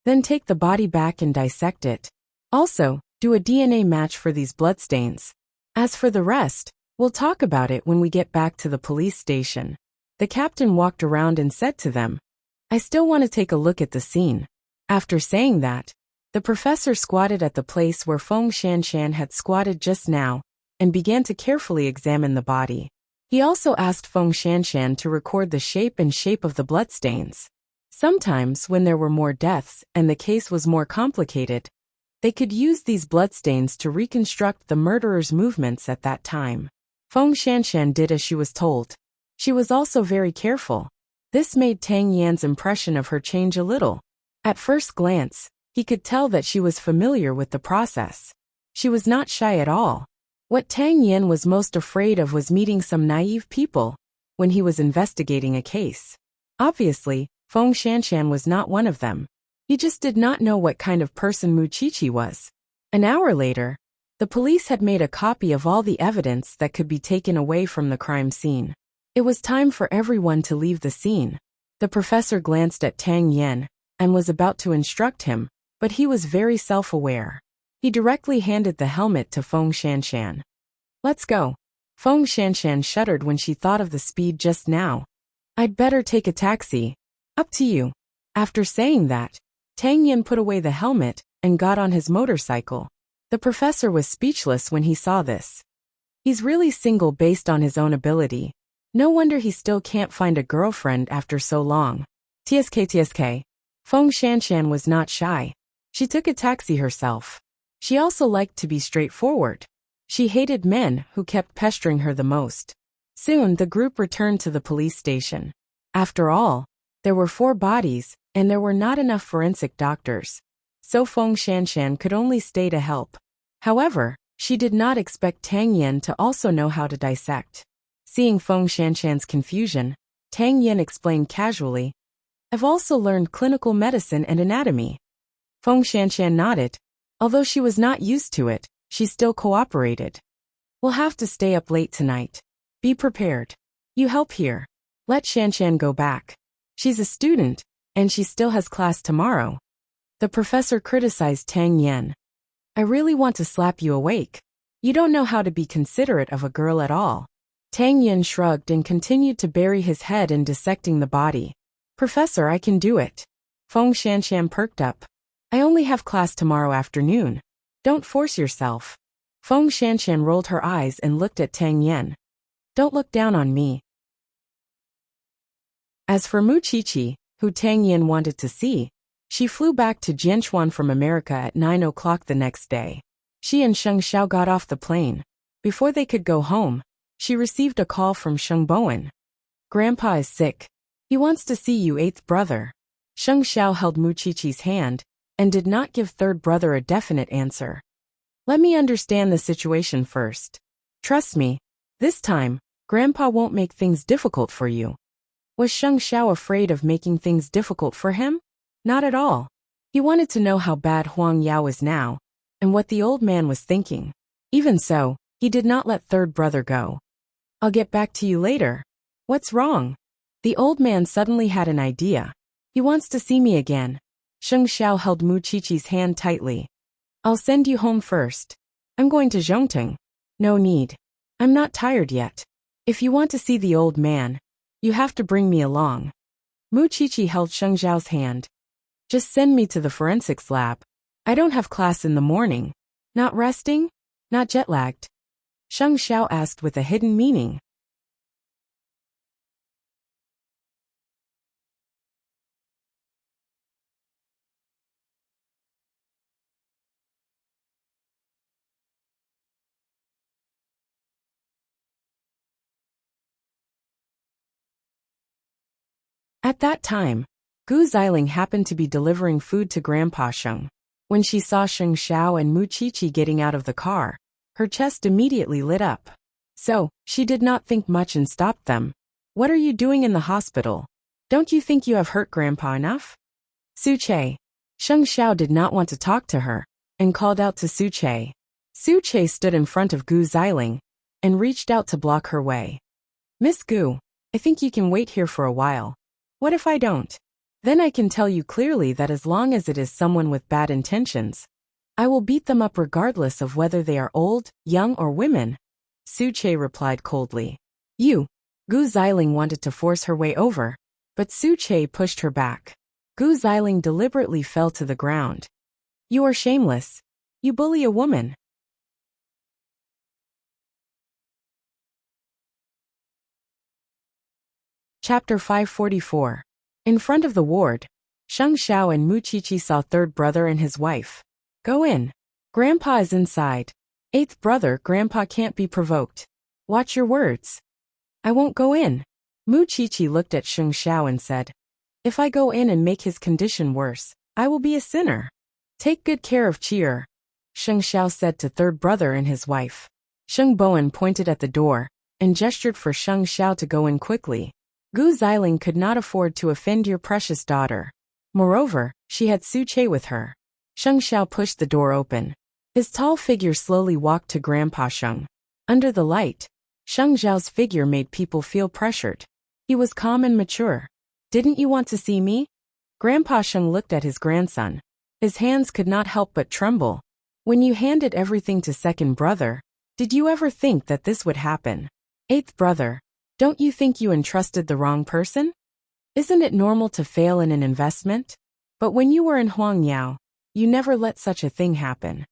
Then take the body back and dissect it. Also, do a DNA match for these bloodstains. As for the rest, we'll talk about it when we get back to the police station. The captain walked around and said to them, I still want to take a look at the scene. After saying that, the professor squatted at the place where Feng Shanshan had squatted just now and began to carefully examine the body. He also asked Feng Shanshan to record the shape of the bloodstains. Sometimes, when there were more deaths and the case was more complicated, they could use these bloodstains to reconstruct the murderer's movements at that time. Feng Shanshan did as she was told. She was also very careful. This made Tang Yan's impression of her change a little. At first glance, he could tell that she was familiar with the process. She was not shy at all. What Tang Yan was most afraid of was meeting some naive people when he was investigating a case. Obviously, Feng Shanshan was not one of them. He just did not know what kind of person Muchichi was. An hour later, the police had made a copy of all the evidence that could be taken away from the crime scene. It was time for everyone to leave the scene. The professor glanced at Tang Yan and was about to instruct him, but he was very self-aware. He directly handed the helmet to Feng Shanshan. Let's go. Feng Shanshan shuddered when she thought of the speed just now. I'd better take a taxi. Up to you. After saying that, Tang Yan put away the helmet and got on his motorcycle. The professor was speechless when he saw this. He's really single based on his own ability. No wonder he still can't find a girlfriend after so long. TSK. Feng Shanshan was not shy. She took a taxi herself. She also liked to be straightforward. She hated men who kept pestering her the most. Soon the group returned to the police station. After all, there were 4 bodies, and there were not enough forensic doctors. So Feng Shanshan could only stay to help. However, she did not expect Tang Yan to also know how to dissect. Seeing Feng Shanshan's confusion, Tang Yan explained casually, I've also learned clinical medicine and anatomy. Feng Shanshan nodded. Although she was not used to it, she still cooperated. We'll have to stay up late tonight. Be prepared. You help here. Let Shanshan go back. She's a student, and she still has class tomorrow. The professor criticized Tang Yan. I really want to slap you awake. You don't know how to be considerate of a girl at all. Tang Yan shrugged and continued to bury his head in dissecting the body. Professor, I can do it. Feng Shanshan perked up. I only have class tomorrow afternoon. Don't force yourself. Feng Shanshan rolled her eyes and looked at Tang Yan. Don't look down on me. As for Muchichi, who Tang Yan wanted to see, she flew back to Jianchuan from America at 9 o'clock the next day. She and Sheng Xiao got off the plane. Before they could go home, she received a call from Sheng Bowen. Grandpa is sick. He wants to see you, 8th brother. Sheng Xiao held Muchichi's hand and did not give 3rd brother a definite answer. Let me understand the situation first. Trust me, this time, Grandpa won't make things difficult for you. Was Sheng Xiao afraid of making things difficult for him? Not at all. He wanted to know how bad Huang Yao is now, and what the old man was thinking. Even so, he did not let 3rd brother go. I'll get back to you later. What's wrong? The old man suddenly had an idea. He wants to see me again. Sheng Xiao held Mu Qiqi's hand tightly. I'll send you home first. I'm going to Zhongteng. No need. I'm not tired yet. If you want to see the old man, you have to bring me along. Mu Qiqi held Sheng Xiao's hand. Just send me to the forensics lab. I don't have class in the morning. Not resting? Not jet-lagged? Sheng Xiao asked with a hidden meaning. At that time, Gu Xiling happened to be delivering food to Grandpa Sheng. When she saw Sheng Xiao and Mu Qiqi getting out of the car, her chest immediately lit up. So, she did not think much and stopped them. What are you doing in the hospital? Don't you think you have hurt Grandpa enough? Su Che. Sheng Xiao did not want to talk to her, and called out to Su Che. Su Che stood in front of Gu Xiling, and reached out to block her way. Miss Gu, I think you can wait here for a while. What if I don't? Then I can tell you clearly that as long as it is someone with bad intentions, I will beat them up regardless of whether they are old, young or women. Su Che replied coldly. You. Gu Xiling wanted to force her way over, but Su Che pushed her back. Gu Xiling deliberately fell to the ground. You are shameless. You bully a woman. Chapter 544. In front of the ward, Sheng Xiao and Mu Qiqi saw third brother and his wife. Go in. Grandpa is inside. Eighth brother, Grandpa can't be provoked. Watch your words. I won't go in. Mu Qiqi looked at Sheng Xiao and said, if I go in and make his condition worse, I will be a sinner. Take good care of Chier. Sheng Xiao said to third brother and his wife. Sheng Bowen pointed at the door, and gestured for Sheng Xiao to go in quickly. Gu Xiling could not afford to offend your precious daughter. Moreover, she had Su Che with her. Sheng Xiao pushed the door open. His tall figure slowly walked to Grandpa Sheng. Under the light, Sheng Xiao's figure made people feel pressured. He was calm and mature. Didn't you want to see me? Grandpa Sheng looked at his grandson. His hands could not help but tremble. When you handed everything to second brother, did you ever think that this would happen? Eighth brother. Don't you think you entrusted the wrong person? Isn't it normal to fail in an investment? But when you were in Huangyao, you never let such a thing happen.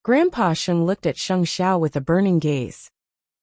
Grandpa Sheng looked at Sheng Xiao with a burning gaze.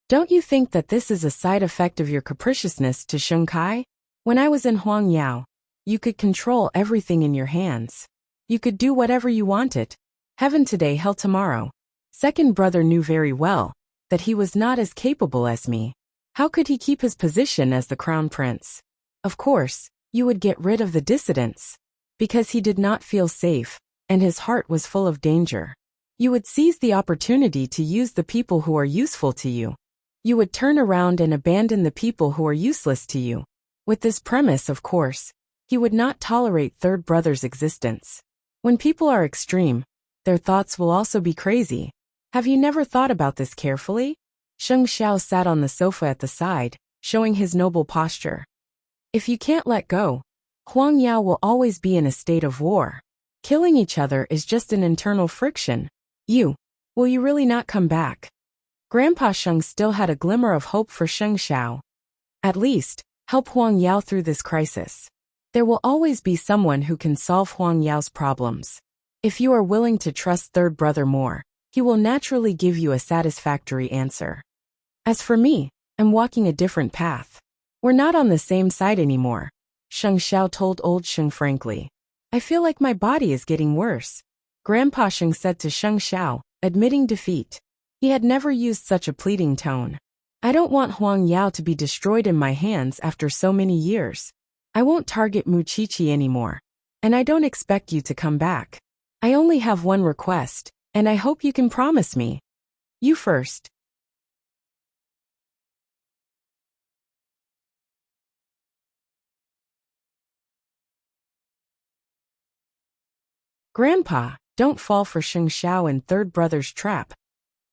Don't you think that this is a side effect of your capriciousness to Sheng Kai? When I was in Huangyao, you could control everything in your hands. You could do whatever you wanted. Heaven today, hell tomorrow. Second brother knew very well that he was not as capable as me. How could he keep his position as the crown prince? Of course, you would get rid of the dissidents. Because he did not feel safe, and his heart was full of danger. You would seize the opportunity to use the people who are useful to you. You would turn around and abandon the people who are useless to you. With this premise, of course, he would not tolerate third brother's existence. When people are extreme, their thoughts will also be crazy. Have you never thought about this carefully? Sheng Xiao sat on the sofa at the side, showing his noble posture. If you can't let go, Huangyao will always be in a state of war. Killing each other is just an internal friction. Will you really not come back? Grandpa Sheng still had a glimmer of hope for Sheng Xiao. At least, help Huangyao through this crisis. There will always be someone who can solve Huangyao's problems. If you are willing to trust third brother more, he will naturally give you a satisfactory answer. As for me, I'm walking a different path. We're not on the same side anymore, Sheng Xiao told old Sheng frankly. I feel like my body is getting worse. Grandpa Sheng said to Sheng Xiao, admitting defeat. He had never used such a pleading tone. I don't want Huangyao to be destroyed in my hands after so many years. I won't target Mu Qiqi anymore. And I don't expect you to come back. I only have one request, and I hope you can promise me. You first. Grandpa, don't fall for Sheng Xiao and third brother's trap.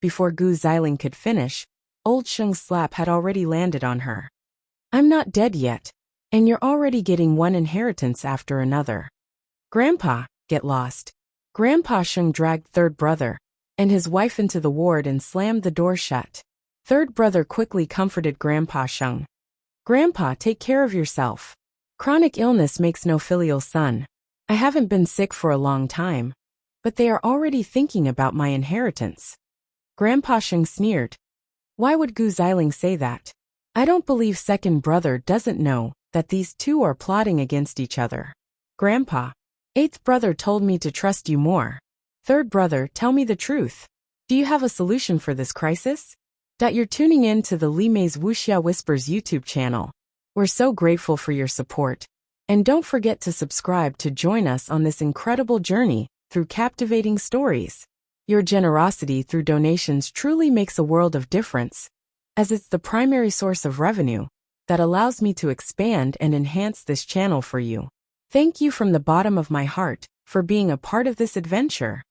Before Gu Xiling could finish, old Sheng's slap had already landed on her. I'm not dead yet, And you're already getting one inheritance after another. Grandpa, get lost. Grandpa Sheng dragged third brother and his wife into the ward and slammed the door shut. Third brother quickly comforted Grandpa Sheng. Grandpa, take care of yourself. Chronic illness makes no filial son. I haven't been sick for a long time, but they are already thinking about my inheritance. Grandpa Sheng sneered. Why would Gu Xiling say that? I don't believe second brother doesn't know that these two are plotting against each other. Grandpa, eighth brother told me to trust you more. Third brother, tell me the truth. Do you have a solution for this crisis? You're tuning in to the Li Mei's Wuxia Whispers YouTube channel. We're so grateful for your support. And don't forget to subscribe to join us on this incredible journey through captivating stories. Your generosity through donations truly makes a world of difference, as it's the primary source of revenue that allows me to expand and enhance this channel for you. Thank you from the bottom of my heart for being a part of this adventure.